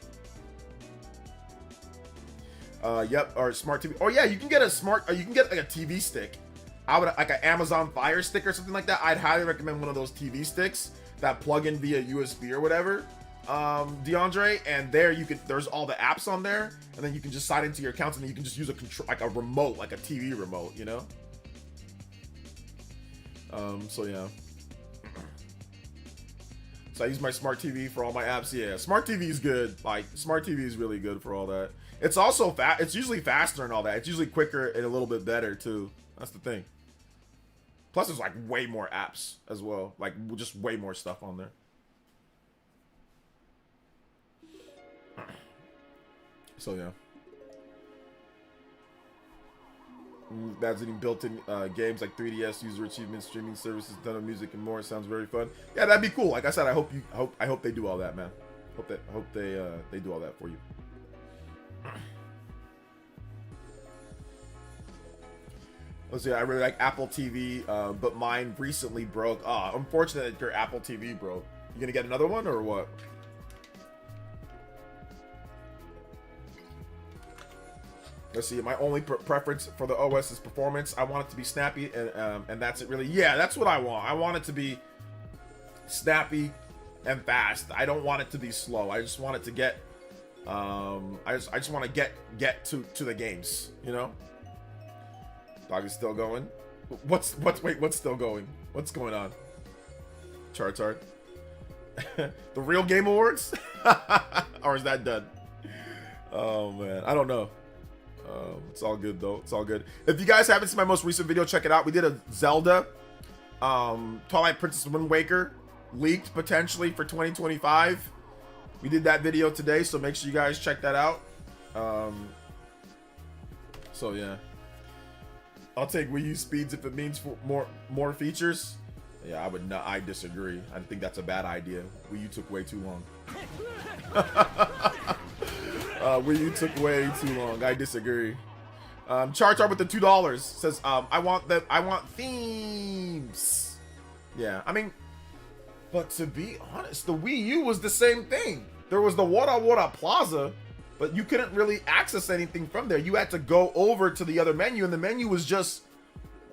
Yep, or smart TV. Oh yeah, you can get a you can get like a TV stick. I would like an Amazon Fire Stick or something like that. I'd highly recommend one of those TV sticks that plug in via USB or whatever, DeAndre. And there you could, there's all the apps on there, and then you can just sign into your accounts, and then you can just use a control, like a remote, like a TV remote, you know. So yeah. So I use my smart TV for all my apps. Yeah, smart TV is good. Like smart TV is really good for all that. It's also fast. It's usually faster and all that. It's usually quicker and a little bit better too. That's the thing. Plus, there's like way more apps as well. Like just way more stuff on there. So yeah. That's any built-in games like 3DS, user achievements, streaming services, ton of music and more. It sounds very fun. Yeah, that'd be cool. Like I said, I hope they do all that, man. I hope they do all that for you. Let's see. I really like Apple TV, but mine recently broke. Unfortunate that your Apple TV broke. You gonna get another one or what? Let's see. My only preference for the OS is performance. I want it to be snappy, and that's it. Really, yeah, that's what I want. I want it to be snappy and fast. I don't want it to be slow. I just want it to get. I just want to get to the games. You know. Dog is still going. What's still going? What's going on? Charizard. The real Game Awards, or is that done? Oh man, I don't know. It's all good though. It's all good. If you guys haven't seen my most recent video, check it out. We did a Zelda, Twilight Princess Wind Waker, leaked potentially for 2025. We did that video today, so make sure you guys check that out. So yeah, I'll take Wii U speeds if it means for more features. Yeah, I would not. I disagree. I think that's a bad idea. Wii U took way too long. Wii U took way too long. I disagree. Charge with the $2 says, I want themes. Yeah, I mean, but to be honest, the Wii U was the same thing. There was the Wara Plaza, but you couldn't really access anything from there. You had to go over to the other menu, and the menu was just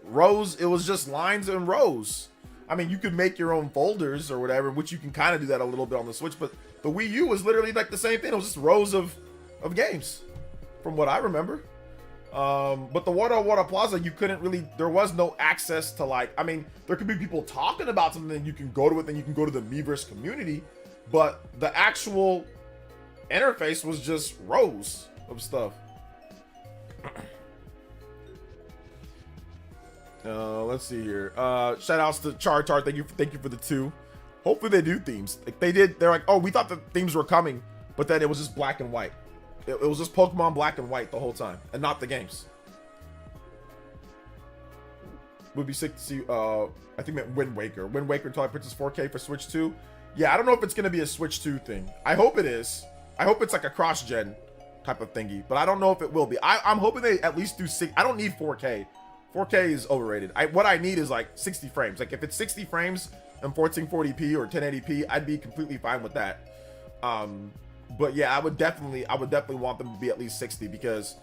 rows. It was just lines and rows. I mean, you could make your own folders or whatever, which you can kind of do that a little bit on the Switch, but the Wii U was literally like the same thing. It was just rows of games, from what I remember. But the Wara Plaza, you couldn't really, there was no access to, like, I mean, there could be people talking about something, and you can go to it, then you can go to the Miiverse community, but the actual interface was just rows of stuff. Let's see here. Shout outs to Chartar. Thank you for the 2. Hopefully they do themes. Like they did. They're like, oh, we thought the themes were coming, but then it was just black and white. It was just Pokemon black and white the whole time, and not the games. Would be sick to see. I think meant Wind Waker and Twilight Princess 4K for Switch 2. Yeah, I don't know if it's gonna be a Switch 2 thing. I hope it is. I hope it's like a cross-gen type of thingy, but I don't know if it will be. I'm hoping they at least do 6. I don't need 4K. 4K is overrated. What I need is like 60 frames. Like if it's 60 frames and 1440p or 1080p, I'd be completely fine with that. But yeah, I would definitely want them to be at least 60, because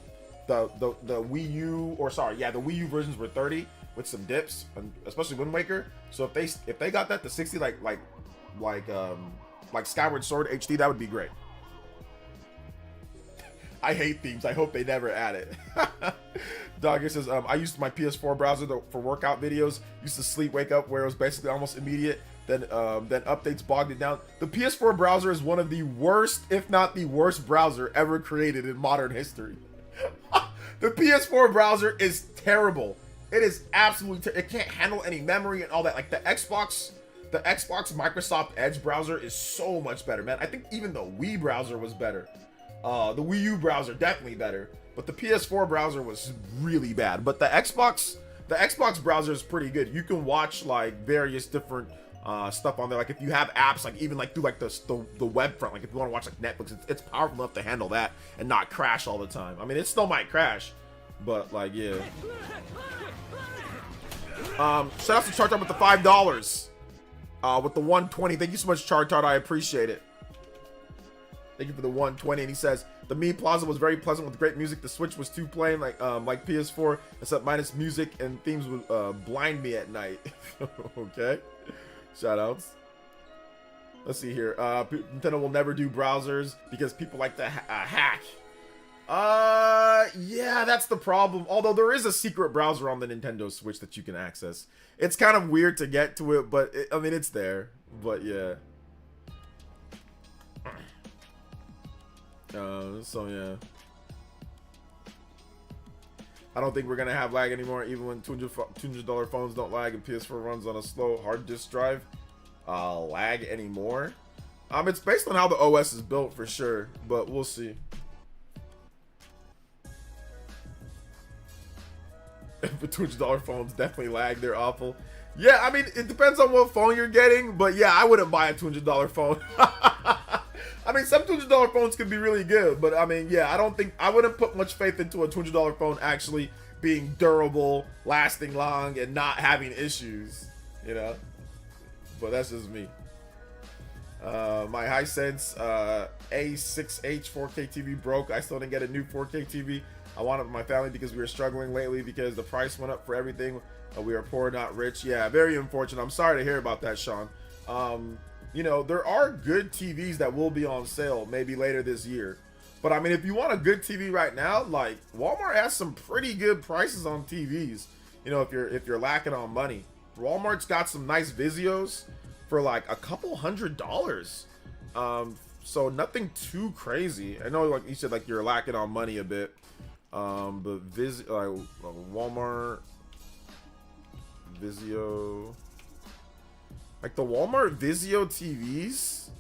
the Wii U, or sorry, yeah, the Wii U versions were 30 with some dips, and especially Wind Waker. So if they got that to 60, like Skyward Sword HD, that would be great. I hate themes. I hope they never add it. Dogger says, I used my PS4 browser for workout videos. Used to sleep, wake up, where it was basically almost immediate. Then updates bogged it down. The PS4 browser is one of the worst, if not the worst browser ever created in modern history. The PS4 browser is terrible. It is absolutely it can't handle any memory and all that. Like the Xbox Microsoft Edge browser is so much better, man. I think even the Wii browser was better. The Wii U browser definitely better, but the PS4 browser was really bad. But the Xbox browser is pretty good. You can watch like various different stuff on there. Like if you have apps, like even like through like the web front, like if you want to watch like Netflix, it's powerful enough to handle that and not crash all the time. I mean, it still might crash, but like yeah. Shout out to Chartart with the $5. With the 120. Thank you so much, Chartart. I appreciate it. Thank you for the 120. And he says, the Mii Plaza was very pleasant with great music. The Switch was too plain, like PS4, except minus music and themes would blind me at night. Okay. Shout outs. Let's see here. Nintendo will never do browsers because people like to hack. Yeah, that's the problem. Although there is a secret browser on the Nintendo Switch that you can access. It's kind of weird to get to it, but I mean, it's there. But yeah. So yeah. I don't think we're gonna have lag anymore, even when $200 phones don't lag and PS4 runs on a slow hard disk drive. Lag anymore. It's based on how the OS is built for sure, but we'll see. The $200 phones definitely lag. They're awful. Yeah, I mean, it depends on what phone you're getting, but yeah, I wouldn't buy a $200 phone. I mean, some $200 phones could be really good, but I mean, yeah, I wouldn't put much faith into a $200 phone actually being durable, lasting long, and not having issues, you know? But that's just me. My Hisense A6H 4K TV broke. I still didn't get a new 4K TV. I wanted my family because we were struggling lately because the price went up for everything. We are poor, not rich. Yeah, very unfortunate. I'm sorry to hear about that, Sean. You know, there are good TVs that will be on sale maybe later this year. But I mean, if you want a good TV right now, like Walmart has some pretty good prices on TVs. You know, if you're lacking on money, Walmart's got some nice Vizios for like a couple $100. So nothing too crazy. I know, like you said, like you're lacking on money a bit. But Walmart Vizio, like the Walmart Vizio TVs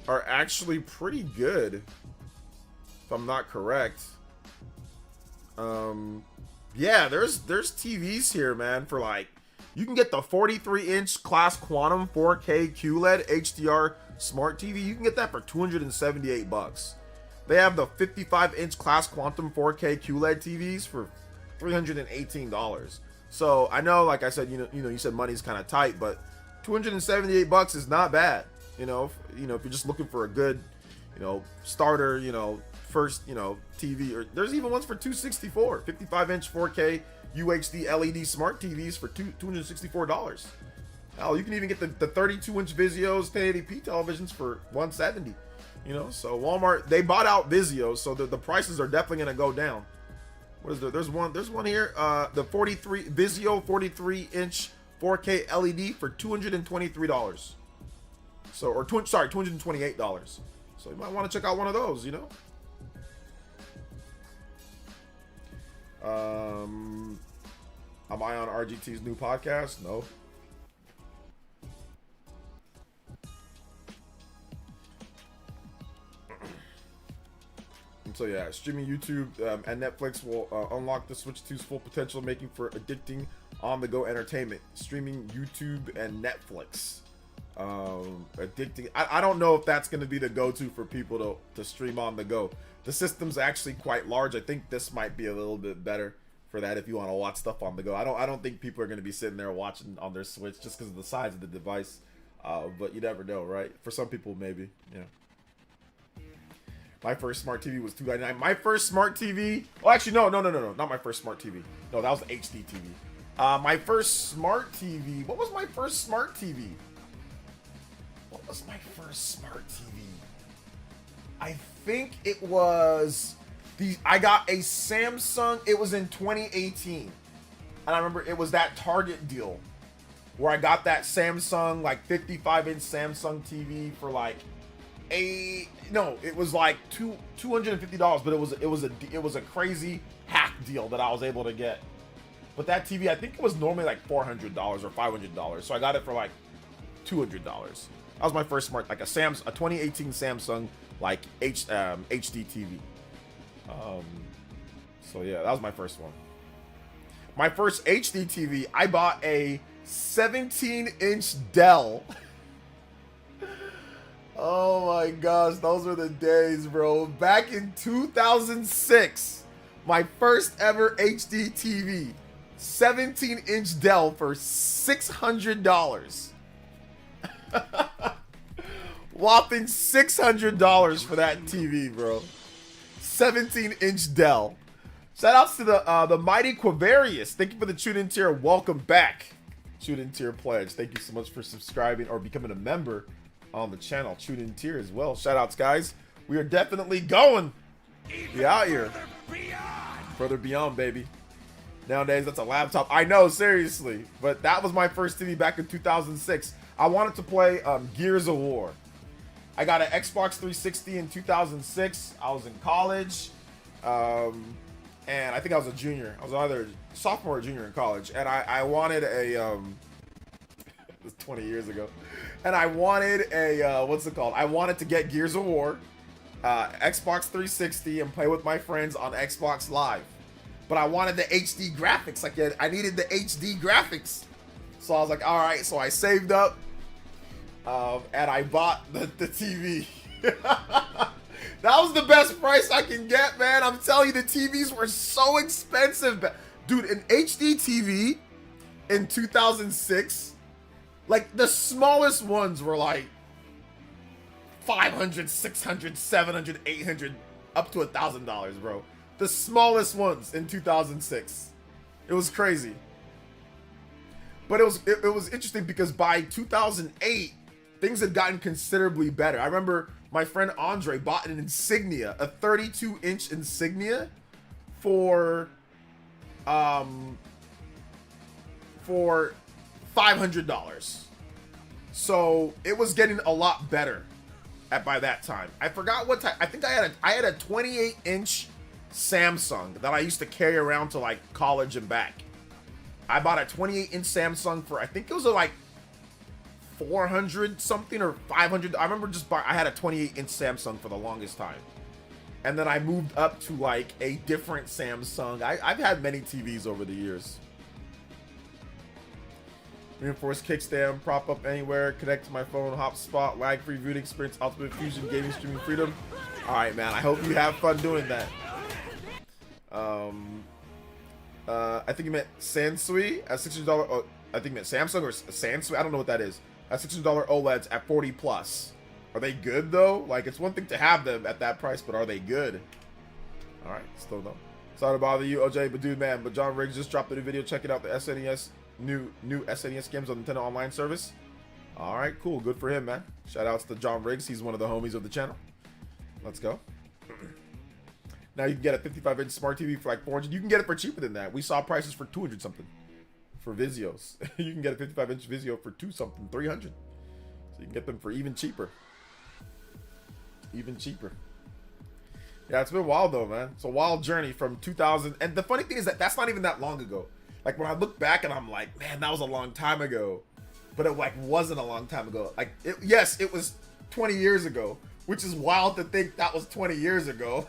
are actually pretty good, if I'm not correct. Yeah, there's TVs here, man, for like, you can get the 43-inch Class Quantum 4K QLED HDR smart TV. You can get that for $278. They have the 55-inch Class Quantum 4K QLED TVs for $318. So I know, like I said, you know, you said money's kind of tight, but $278 is not bad. You know, if you're just looking for a good, starter, first, TV, or there's even ones for $264, 55-inch 4K UHD LED smart TVs for $264. Hell, you can even get the 32-inch Vizios 1080p televisions for $170. So Walmart, they bought out Vizio, so the prices are definitely gonna go down. What is there? There's one here. The Vizio 43-inch 4K LED for $223. So, $228. So you might want to check out one of those. Am I on RGT's new podcast? No. So yeah, streaming YouTube and Netflix will unlock the Switch 2's full potential, making for addicting on-the-go entertainment. Streaming YouTube and Netflix. Addicting. I don't know if that's going to be the go-to for people to stream on the go. The system's actually quite large. I think this might be a little bit better for that if you want to watch stuff on the go. I don't think people are going to be sitting there watching on their Switch just because of the size of the device. But you never know, right? For some people, maybe. Yeah. My first smart TV was $299. My first smart TV. Oh, actually, no. Not my first smart TV. No, that was the HD TV. My first smart TV. What was my first smart TV? What was my first smart TV? I think it was I got a Samsung. It was in 2018, and I remember it was that Target deal where I got that Samsung, like 55-inch Samsung TV for like it was like $250, but it was a crazy hack deal that I was able to get. But that TV, I think it was normally like $400 or $500, so I got it for like $200. That was my first smart, like a 2018 Samsung like HD TV. So yeah, that was my first one. My first HD TV, I bought a 17-inch Dell. Oh my gosh, those were the days, bro. Back in 2006, my first ever HD TV, 17-inch Dell for $600. Whopping $600 for that TV, bro. 17-inch Dell. Shout outs to the mighty Quavarius. Thank you for the tune-in tier. Welcome back. Tune-in tier pledge. Thank you so much for subscribing or becoming a member on the channel. Tune-in tier as well. Shout outs, guys. We are definitely going. We out here. Further beyond, baby. Nowadays, that's a laptop. I know, seriously. But that was my first TV back in 2006. I wanted to play Gears of War. I got an Xbox 360 in 2006. I was in college. And I think I was a junior. I was either a sophomore or junior in college. And I wanted a... it was 20 years ago. And I wanted a... what's it called? I wanted to get Gears of War, Xbox 360, and play with my friends on Xbox Live. But I wanted the HD graphics. Like, I needed the HD graphics. So I was like, all right. So I saved up. And I bought the TV. That was the best price I can get, man. I'm telling you, the TVs were so expensive. Dude, an HD TV in 2006, like the smallest ones were like 500, 600, 700, 800, up to $1,000, bro. The smallest ones in 2006. It was crazy. But it was interesting because by 2008, things had gotten considerably better. I remember my friend Andre bought an Insignia, a 32-inch Insignia for $500. So it was getting a lot better by that time. I forgot what time. I think I had a 28-inch Samsung that I used to carry around to like college and back. I bought a 28-inch Samsung for, I think it was like 400 something or 500. I remember I had a 28-inch Samsung for the longest time. And then I moved up to like a different Samsung. I've had many TVs over the years. Reinforced kickstand, prop up anywhere, connect to my phone, hotspot, lag-free viewing experience, ultimate fusion, gaming, streaming freedom. All right, man. I hope you have fun doing that. I think you meant Sansui at $600. Oh, I think you meant Samsung or Sansui. I don't know what that is. At $600 OLEDs at 40 plus. Are they good though? Like, it's one thing to have them at that price, but are they good? All right, still no. Sorry to bother you, OJ, but dude, man. But John Riggs just dropped a new video. Check it out. The SNES new SNES games on Nintendo Online service. All right, cool. Good for him, man. Shout outs to John Riggs. He's one of the homies of the channel. Let's go. Now you can get a 55-inch smart TV for like $400. You can get it for cheaper than that. We saw prices for 200 something for Vizios. You can get a 55-inch Vizio for 2 something, 300. So you can get them for even cheaper. Even cheaper. Yeah, it's been wild though, man. It's a wild journey from 2000. And the funny thing is that that's not even that long ago. Like when I look back and I'm like, man, that was a long time ago. But it like wasn't a long time ago. Like, yes, it was 20 years ago, which is wild to think that was 20 years ago.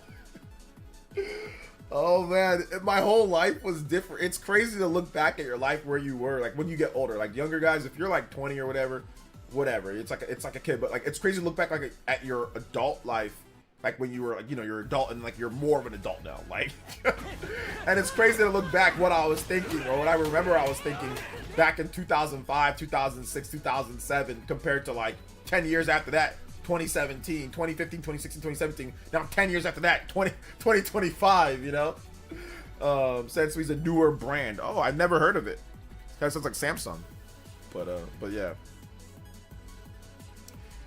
Oh man, my whole life was different. It's crazy to look back at your life where you were, like when you get older. Like younger guys, if you're like 20 or whatever, it's like a kid. But like it's crazy to look back like at your adult life, like when you were like, you know, you're adult and like you're more of an adult now. Like, and it's crazy to look back what I was thinking or what I remember I was thinking back in 2005, 2006, 2007 compared to like 10 years after that. 2017, 2015, 2016, 2017. Now 10 years after that, 2025, you know? Sensui's a newer brand. Oh, I've never heard of it. It kind of sounds like Samsung. But yeah.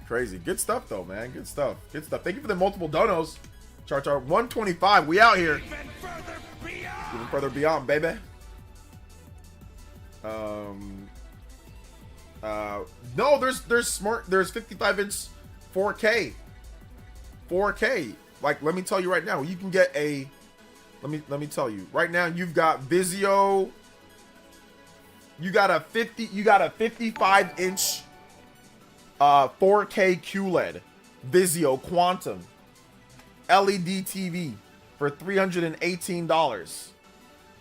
Crazy. Good stuff though, man. Good stuff. Good stuff. Thank you for the multiple donos. Char 125. We out here. Even further beyond, baby. No, there's 55-inch 4K. Like, let me tell you right now, you can get a, let me tell you right now, you've got Vizio, you got a 55-inch 4K QLED Vizio Quantum LED TV for $318.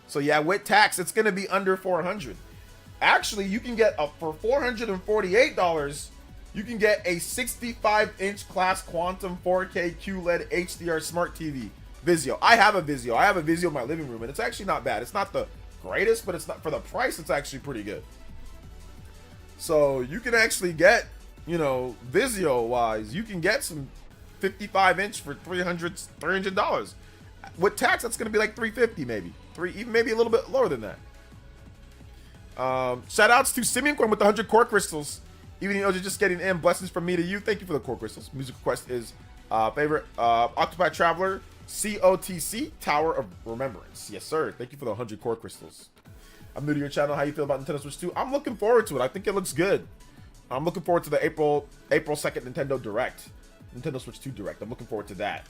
So yeah, with tax, it's gonna be under $400. Actually, you can get for $448. You can get a 65-inch class Quantum 4K QLED HDR Smart TV Vizio. I have a Vizio. I have a Vizio in my living room, and it's actually not bad. It's not the greatest, but it's not, for the price, it's actually pretty good. So you can actually get, you know, Vizio wise, you can get some 55-inch for $300. With tax, that's going to be like $350 maybe. Even maybe a little bit lower than that. Shout outs to Simeon Corn with the 100 core crystals. Even though you're just getting in, blessings from me to you. Thank you for the core crystals. Music request is favorite Octopi Traveler COTC Tower of Remembrance. Yes, sir. Thank you for the 100 core crystals. I'm new to your channel. How you feel about Nintendo Switch 2? I'm looking forward to it. I think it looks good. I'm looking forward to the April 2nd Nintendo Direct. Nintendo Switch 2 Direct. I'm looking forward to that.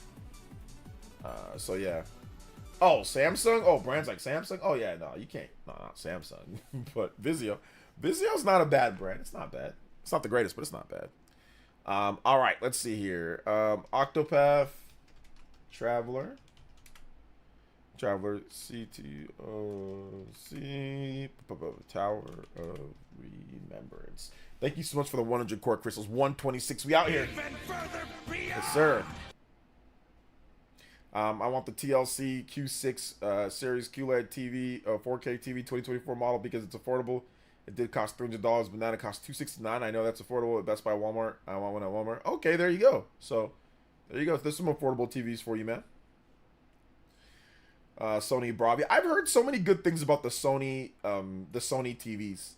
So yeah. Oh, Samsung? Oh, brands like Samsung? Oh yeah, no, you can't. No, not Samsung. But Vizio. Vizio's not a bad brand. It's not bad. It's not the greatest, but it's not bad. All right, let's see here. Octopath Traveler C2C Tower of Remembrance. Thank you so much for the 100 core crystals. 126. We out here. Yes, sir. I want the TLC Q6 series QLED TV 4K TV 2024 model because it's affordable. It did cost $300, but now it costs $269. I know that's affordable at Best Buy, Walmart. I want one at Walmart. Okay, there you go. So there you go. There's some affordable TVs for you, man. Sony Bravia. I've heard so many good things about the Sony TVs.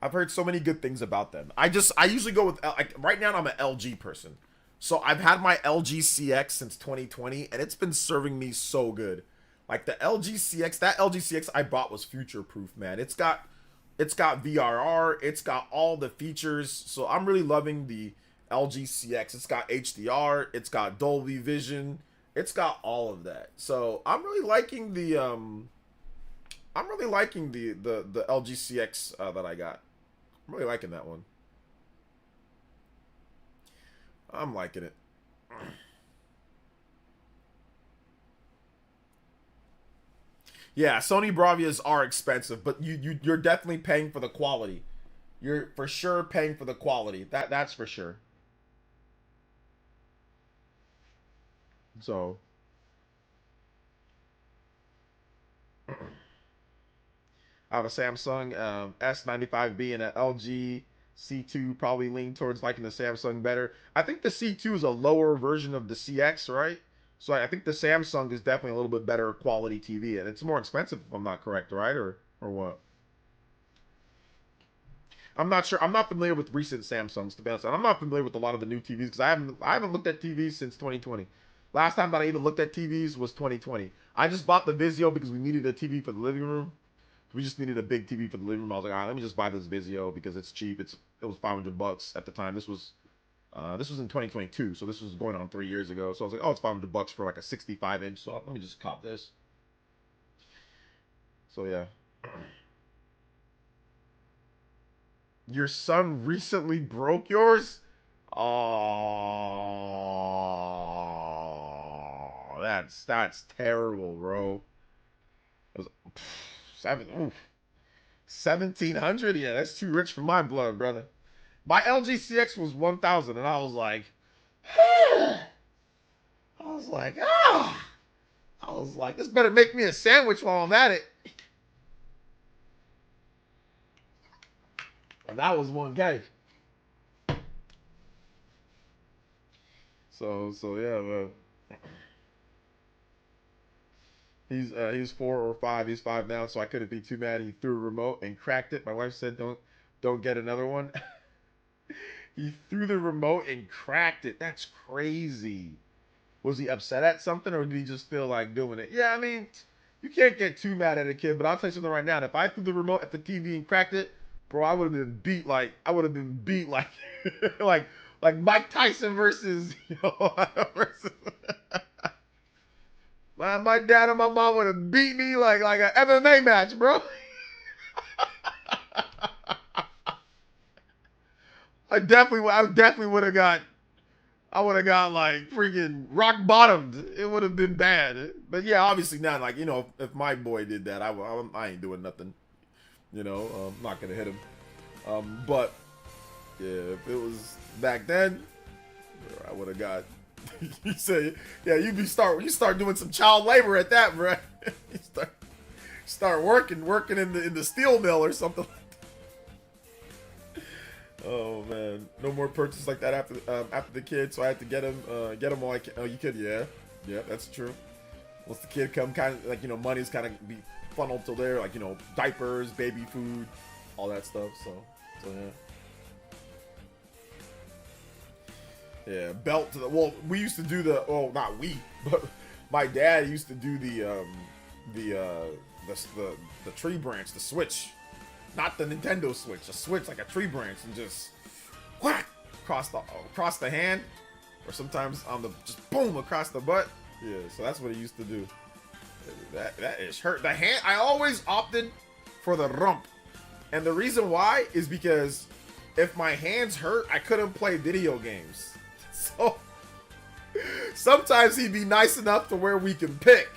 I've heard so many good things about them. I usually go with, like, right now I'm an LG person. So I've had my LG CX since 2020, and it's been serving me so good. Like the LG CX, that LG CX I bought was future-proof, man. It's got VRR, it's got all the features. So I'm really loving the LG CX. It's got HDR, it's got Dolby Vision, it's got all of that. So I'm really liking the LG CX that I got. I'm really liking that one. I'm liking it. Yeah, Sony Bravias are expensive, but you're definitely paying for the quality. You're for sure paying for the quality. That's for sure. So I have a Samsung S95B and an LG C2. Probably lean towards liking the Samsung better. I think the C2 is a lower version of the CX, right? So I think the Samsung is definitely a little bit better quality TV, and it's more expensive if I'm not correct, right? Or what? I'm not sure. I'm not familiar with recent Samsungs, to be honest. And I'm not familiar with a lot of the new TVs because I haven't looked at TVs since 2020. Last time that I even looked at TVs was 2020. I just bought the Vizio because we needed a TV for the living room. We just needed a big TV for the living room. I was like, all right, let me just buy this Vizio because it's cheap. It was $500 at the time. This was in 2022, so this was going on 3 years ago. So I was like, oh, it's $500 for like a 65-inch. So let me just cop this. So yeah. Your son recently broke yours? Oh, that's terrible, bro. It was 1,700. Yeah, that's too rich for my blood, brother. My LG CX was 1,000, and I was like, this better make me a sandwich while I'm at it. And that was 1K. So yeah, man. He's 4 or 5. He's 5 now, so I couldn't be too mad. He threw a remote and cracked it. My wife said, "Don't get another one." He threw the remote and cracked it. That's crazy. Was he upset at something, or did he just feel like doing it? Yeah, I mean, you can't get too mad at a kid. But I'll tell you something right now. If I threw the remote at the TV and cracked it, bro, I would have been beat like like Mike Tyson versus my dad and my mom would have beat me like an MMA match, bro. I definitely would have got like freaking rock bottomed. It would have been bad. But yeah, obviously not. Like, if my boy did that, I ain't doing nothing. I'm not gonna hit him. But yeah, if it was back then, I would have got. You say, yeah, you start doing some child labor at that, bro. Start working in the steel mill or something. Oh man, no more purchases like that after the kid, so I had to get him while I can. Oh, you could, yeah, that's true. Once the kid come, kind of like, you know, money's kind of be funneled to there, like, you know, diapers, baby food, all that stuff. So yeah, belt to the. Well, we used to do the. Oh, not we, but my dad used to do the tree branch, the Switch. Not the Nintendo Switch, a Switch like a tree branch, and just whack across the hand, or sometimes on the just boom across the butt. Yeah, so that's what he used to do. That is hurt. The hand. I always opted for the rump, and the reason why is because if my hands hurt, I couldn't play video games. So sometimes he'd be nice enough to where we can pick.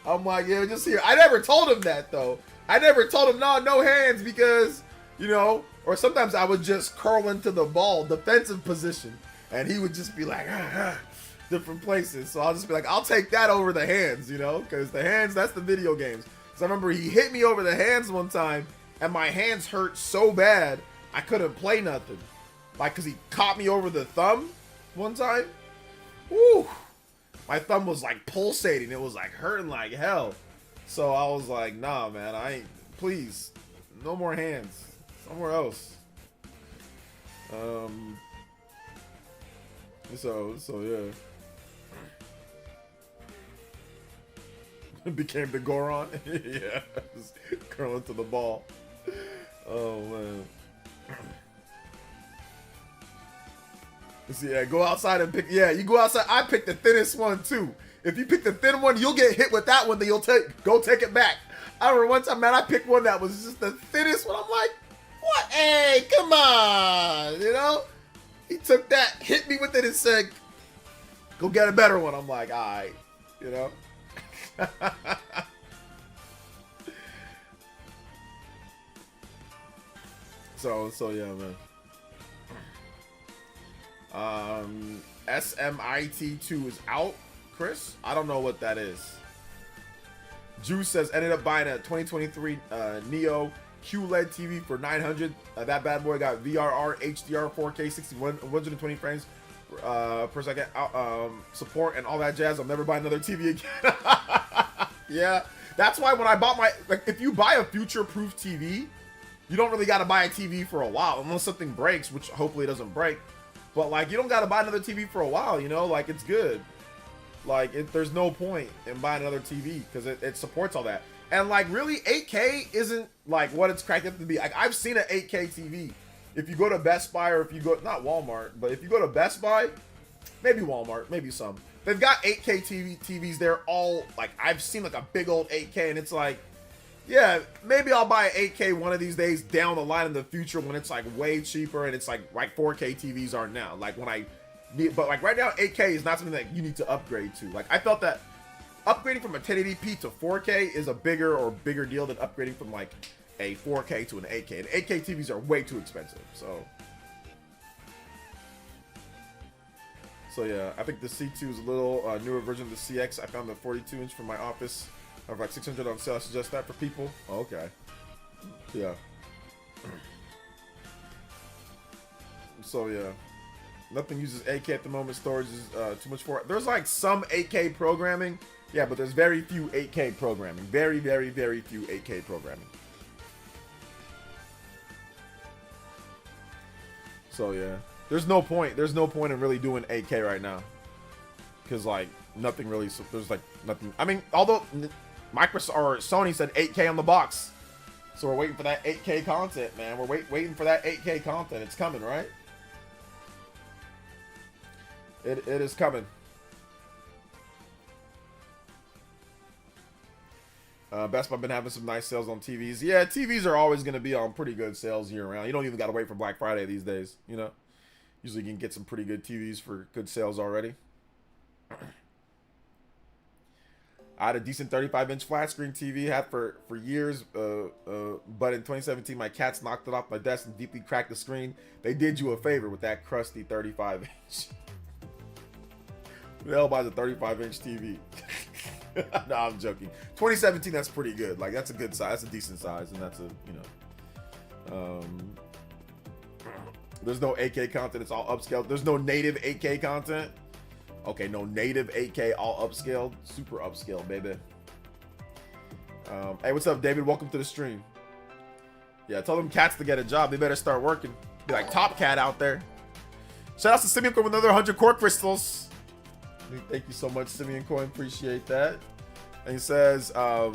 I'm like, yeah, just here. I never told him that though. I never told him, no hands, because, you know, or sometimes I would just curl into the ball, defensive position, and he would just be like, different places. So I'll just be like, I'll take that over the hands, you know, because the hands, that's the video games. Because I remember he hit me over the hands one time, and my hands hurt so bad, I couldn't play nothing. Like, because he caught me over the thumb one time. Woo! My thumb was like pulsating. It was like hurting like hell. So I was like, nah, man, please, no more hands, somewhere else. So yeah. It became the Goron. Yeah, just curling to the ball. Oh man. So, yeah, go outside and pick. Yeah, you go outside. I picked the thinnest one too. If you pick the thin one, you'll get hit with that one. Then you'll go take it back. I remember one time, man, I picked one that was just the thinnest one. I'm like, what? Hey, come on, you know? He took that, hit me with it, and said, "Go get a better one." I'm like, all right, you know. So yeah, man. SMIT2 is out. Chris, I don't know what that is. Juice says ended up buying a 2023 Neo QLED TV for $900. That bad boy got VRR, HDR, 4K, 120 frames per second support and all that jazz. I'll never buy another TV again. Yeah, that's why when I bought if you buy a future-proof TV, you don't really got to buy a TV for a while unless something breaks, which hopefully it doesn't break. But like, you don't got to buy another TV for a while, you know, like it's good. Like, there's no point in buying another TV because it supports all that. And like, really, 8K isn't like what it's cracked up to be. Like, I've seen an 8K TV. If you go to Best Buy, or if you go, not Walmart, but if you go to Best Buy, maybe Walmart, maybe some. They've got 8K TVs. They're all like, I've seen like a big old 8K, and it's like, yeah, maybe I'll buy an 8K one of these days down the line in the future when it's like way cheaper and it's like 4K TVs are now. Like when I need, but like right now 8K is not something that you need to upgrade to. Like I felt that upgrading from a 1080p to 4K is a bigger deal than upgrading from like a 4K to an 8K. And 8K TVs are way too expensive. So yeah, I think the C2 is a little newer version of the CX. I found the 42-inch from my office. I have like 600 on sale. I suggest that for people. Oh, okay. Yeah. So yeah, nothing uses 8K at the moment. Storage is too much for it. There's like some 8K programming. Yeah, but there's very few 8K programming. Very, very, very few 8K programming. So yeah, there's no point. There's no point in really doing 8K right now, because like nothing really. There's like nothing. I mean, although Microsoft or Sony said 8K on the box, so we're waiting for that 8K content, man. We're waiting for that 8K content. It's coming, right? It is coming. Best Buy been having some nice sales on TVs. Yeah, TVs are always going to be on pretty good sales year round. You don't even got to wait for Black Friday these days, you know. Usually you can get some pretty good TVs for good sales already. I had a decent 35-inch flat screen TV, had for years, but in 2017 my cats knocked it off my desk and deeply cracked the screen. They did you a favor with that crusty 35-inch. Who the hell buys a 35-inch TV? No, I'm joking. 2017, that's pretty good. Like, that's a good size. That's a decent size, and that's a, you know. There's no 8K content. It's all upscaled. There's no native 8K content. Okay, no native 8K, all upscaled. Super upscaled, baby. Hey, what's up, David? Welcome to the stream. Yeah, tell them cats to get a job. They better start working. Be like Top Cat out there. Shout out to Simeon Coin with another 100 core crystals. Thank you so much, Simeon Coin. Appreciate that. And he says, I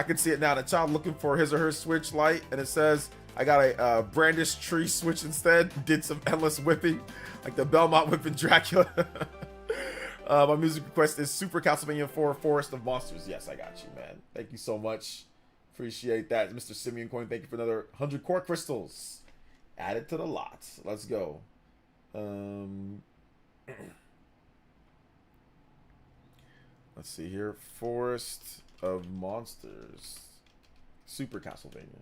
can see it now. The child looking for his or her Switch light. And it says, I got a Brandish Tree Switch instead. Did some endless whipping. Like the Belmont whipping Dracula. My music request is Super Castlevania 4 Forest of Monsters. Yes, I got you, man. Thank you so much. Appreciate that. Mr. Simeon Coin, thank you for another 100 core crystals. Add it to the lot. Let's go. Let's see here. Forest of Monsters. Super Castlevania.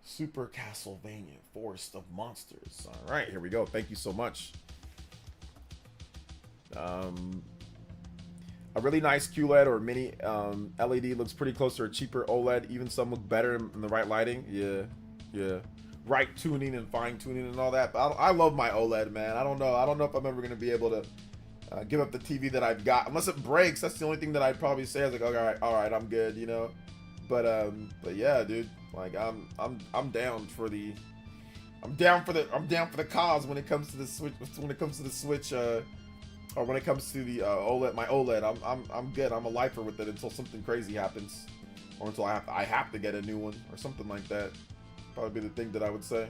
Super Castlevania. Forest of Monsters. All right, here we go. Thank you so much. A really nice QLED or mini LED looks pretty close to a cheaper OLED. Even some look better in the right lighting. Yeah. Right tuning and fine tuning and all that. But I love my OLED, man. I don't know if I'm ever gonna be able to give up the TV that I've got unless it breaks. That's the only thing that I'd probably say. I was like, all right, I'm good, you know. But yeah, dude. Like I'm down for the cause when it comes to the Switch. When it comes to the Switch, or when it comes to the OLED, my OLED, I'm good. I'm a lifer with it until something crazy happens, or until I have to get a new one or something like that. Probably be the thing that I would say.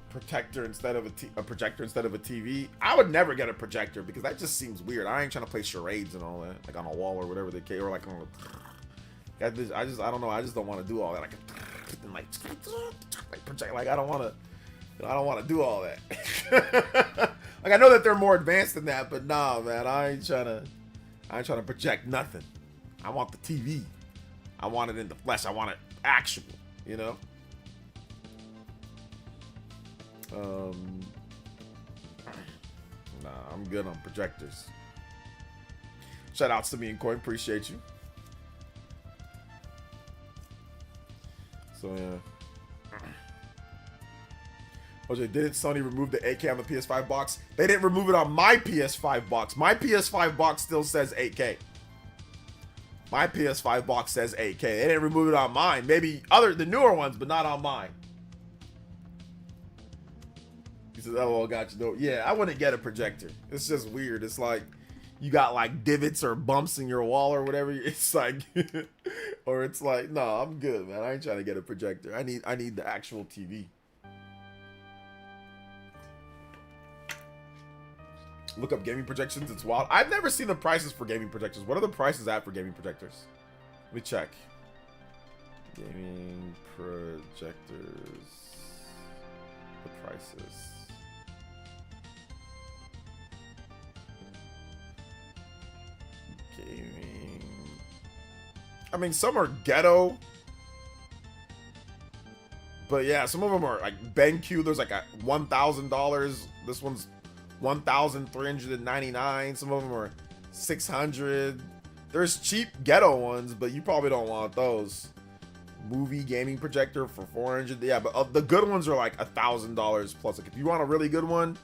Projector instead of a projector instead of a TV. I would never get a projector because that just seems weird. I ain't trying to play charades and all that, like on a wall or whatever they can, or like on a, I don't know. I just don't want to do all that. Like project. Like I don't want to do all that. Like I know that they're more advanced than that, but nah, man. I ain't trying to project nothing. I want the TV. I want it in the flesh. I want it actual. You know. Nah, I'm good on projectors. Shout out to me and Coin, appreciate you. So yeah. OJ, didn't Sony remove the 8K on the PS5 box? They didn't remove it on my PS5 box. My PS5 box still says 8K. My PS5 box says 8K. They didn't remove it on mine. Maybe the newer ones, but not on mine. He says, oh, well, got you. No, yeah, I wouldn't get a projector. It's just weird. It's like you got like divots or bumps in your wall or whatever. It's like, or it's like, no, I'm good, man. I ain't trying to get a projector. I need the actual TV. Look up gaming projections. It's wild. I've never seen the prices for gaming projectors. What are the prices at for gaming projectors? Let me check. Gaming projectors. The prices. Gaming. I mean, some are ghetto. But yeah, some of them are like BenQ. There's like a $1,000. This one's $1,399. Some of them are $600. There's cheap ghetto ones, but you probably don't want those. Movie gaming projector for $400. Yeah, but the good ones are like $1,000 plus. Like if you want a really good one,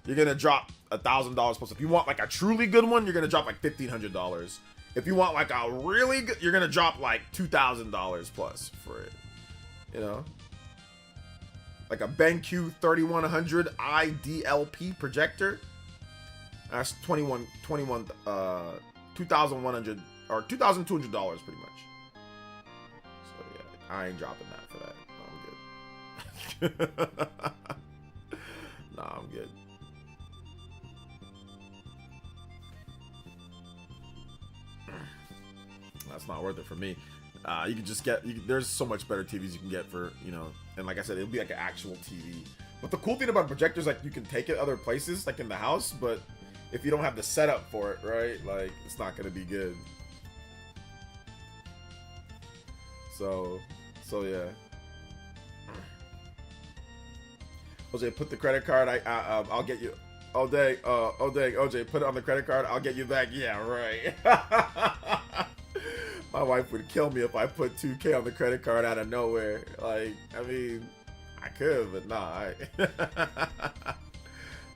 you're gonna drop $1,000 plus. If you want like a truly good one, you're gonna drop like $1,500. If you want like a really good, you're gonna drop like $2,000 plus for it. You know, like a BenQ 3100 IDLP projector. That's $2,100 or $2,200 pretty much. So yeah, I ain't dropping that for that. No, I'm good. Nah, I'm good. That's not worth it for me. You can just get, there's so much better TVs you can get for, you know, and like I said, it'll be like an actual TV. But the cool thing about projectors, like you can take it other places, like in the house, but if you don't have the setup for it, right, like it's not going to be good. So yeah. OJ, put the credit card. I'll get you. Oh dang, OJ, put it on the credit card. I'll get you back. Yeah, right. My wife would kill me if I put 2K on the credit card out of nowhere. Like, I mean, I could, but nah.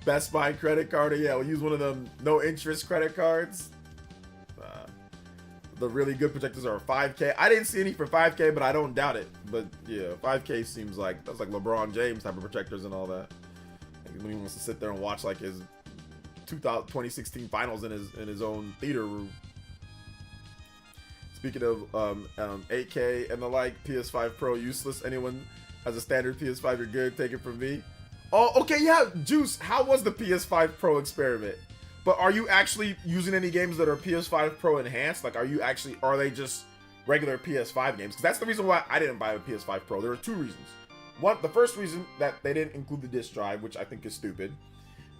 Best Buy credit card. Yeah, we'll use one of them no interest credit cards. The really good projectors are 5K. I didn't see any for 5K, but I don't doubt it. But yeah, 5K seems like that's like LeBron James type of projectors and all that. Like when he wants to sit there and watch like his 2016 finals in his own theater room. Speaking of 8K and the like, PS5 Pro useless. Anyone has a standard PS5, you're good. Take it from me. Oh, okay, yeah, Juice. How was the PS5 Pro experiment? But are you actually using any games that are PS5 Pro enhanced? Like, are they just regular PS5 games? Because that's the reason why I didn't buy a PS5 Pro. There are two reasons. One, the first reason that they didn't include the disc drive, which I think is stupid.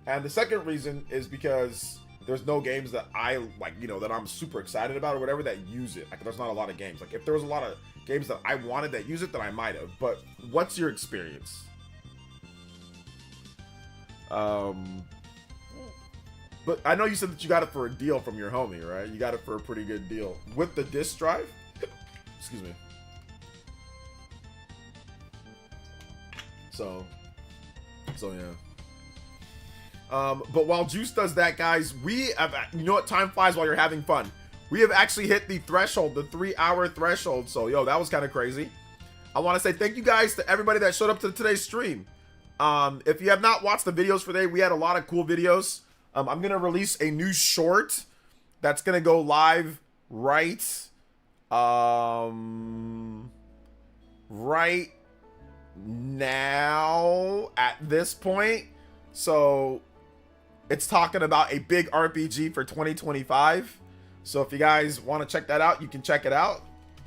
And the second reason is because there's no games that I like, you know, that I'm super excited about or whatever that use it. Like, there's not a lot of games. Like, if there was a lot of games that I wanted that use it, then I might have. But what's your experience? But I know you said that you got it for a deal from your homie, right? You got it for a pretty good deal. With the disc drive? Excuse me. So yeah. But while Juice does that, guys, we have, you know what? Time flies while you're having fun. We have actually hit the threshold, the 3-hour threshold. So, yo, that was kind of crazy. I want to say thank you guys to everybody that showed up to today's stream. If you have not watched the videos for today, we had a lot of cool videos. I'm going to release a new short that's going to go live right now at this point. So it's talking about a big RPG for 2025. So if you guys want to check that out, you can check it out.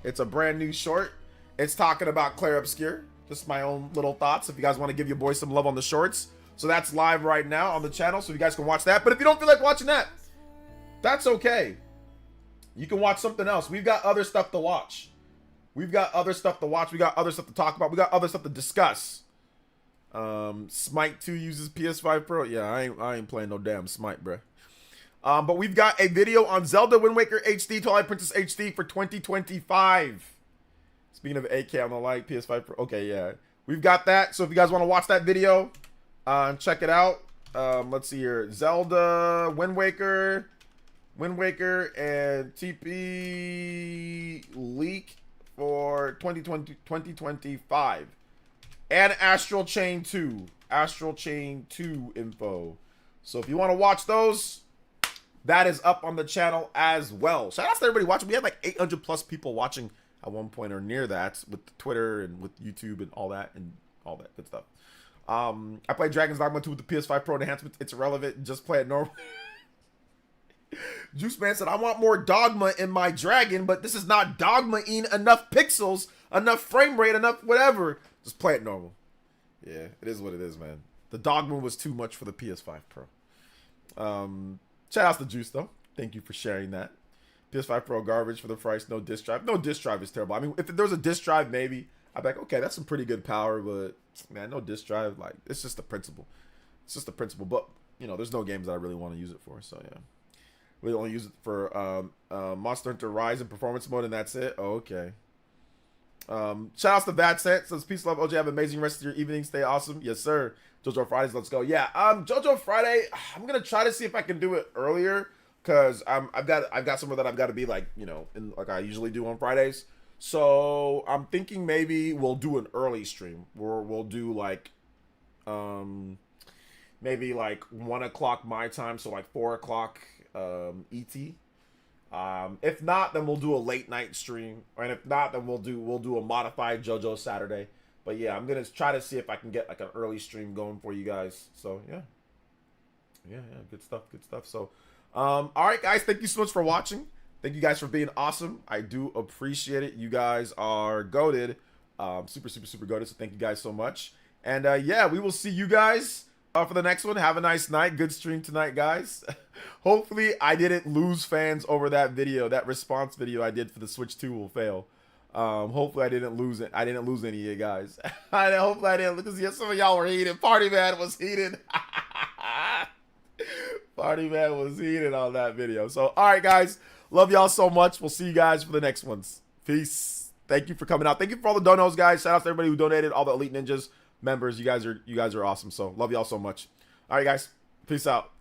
It's a brand new short. It's talking about Claire Obscure. Just my own little thoughts. If you guys want to give your boy some love on the shorts. So that's live right now on the channel, so you guys can watch that. But if you don't feel like watching that, that's okay. You can watch something else. We've got other stuff to watch. We've got other stuff to watch. We got other stuff to talk about. We got other stuff to discuss. Smite 2 uses PS5 Pro. Yeah, I ain't playing no damn Smite, bruh. But we've got a video on Zelda Wind Waker HD, Twilight Princess HD for 2025. Speaking of 8K on the light, PS5 Pro. Okay, yeah. We've got that. So if you guys want to watch that video, check it out. Let's see here. Zelda, Wind Waker, and TP leak for 2025. And Astral Chain 2. Astral Chain 2 info. So if you want to watch those, that is up on the channel as well. Shout out to everybody watching. We had like 800 plus people watching at one point or near that with Twitter and with YouTube and all that good stuff. I played Dragon's Dogma 2 with the PS5 Pro enhancement. It's irrelevant. Just play it normal. Juice Man said, I want more Dogma in my Dragon, but this is not Dogma-ing enough pixels, enough frame rate, enough whatever. Just play it normal. Yeah, it is what it is, man. The Dogma was too much for the PS5 Pro. Shout out to Juice, though. Thank you for sharing that. PS5 Pro garbage for the price. No disc drive. No disc drive is terrible. I mean, if there was a disc drive, maybe I'd be like, okay, that's some pretty good power, but man, no disc drive. Like, it's just the principle. It's just the principle. But you know, there's no games that I really want to use it for. So yeah, really only use it for Monster Hunter Rise in performance mode, and that's it. Oh, okay. Shout outs to Bad Set. Says peace, love, OJ. Have an amazing rest of your evening. Stay awesome. Yes, sir. JoJo Fridays. Let's go. Yeah. JoJo Friday. I'm gonna try to see if I can do it earlier. Cause I've got somewhere that I've got to be, like, you know, in, like I usually do on Fridays. So I'm thinking maybe we'll do an early stream where we'll do like maybe like 1 o'clock my time, so like 4 o'clock ET. If not, then we'll do a late night stream, and if not, then we'll do a modified JoJo Saturday. But yeah, I'm gonna try to see if I can get like an early stream going for you guys. So yeah, good stuff. So. All right, guys, thank you so much for watching. Thank you guys for being awesome. I do appreciate it. You guys are goated. Super goated. So thank you guys so much. And yeah, we will see you guys for the next one. Have a nice night. Good stream tonight, guys. Hopefully I didn't lose fans over that video. That response video I did for the Switch 2 will fail. Hopefully I didn't lose it. I didn't lose any of you guys. Hopefully I didn't, because yes, some of y'all were heated. Party Man was heated. Party Man was heated on that video. So, all right, guys. Love y'all so much. We'll see you guys for the next ones. Peace. Thank you for coming out. Thank you for all the donos, guys. Shout out to everybody who donated, all the Elite Ninjas members. You guys are awesome. So, love y'all so much. All right, guys. Peace out.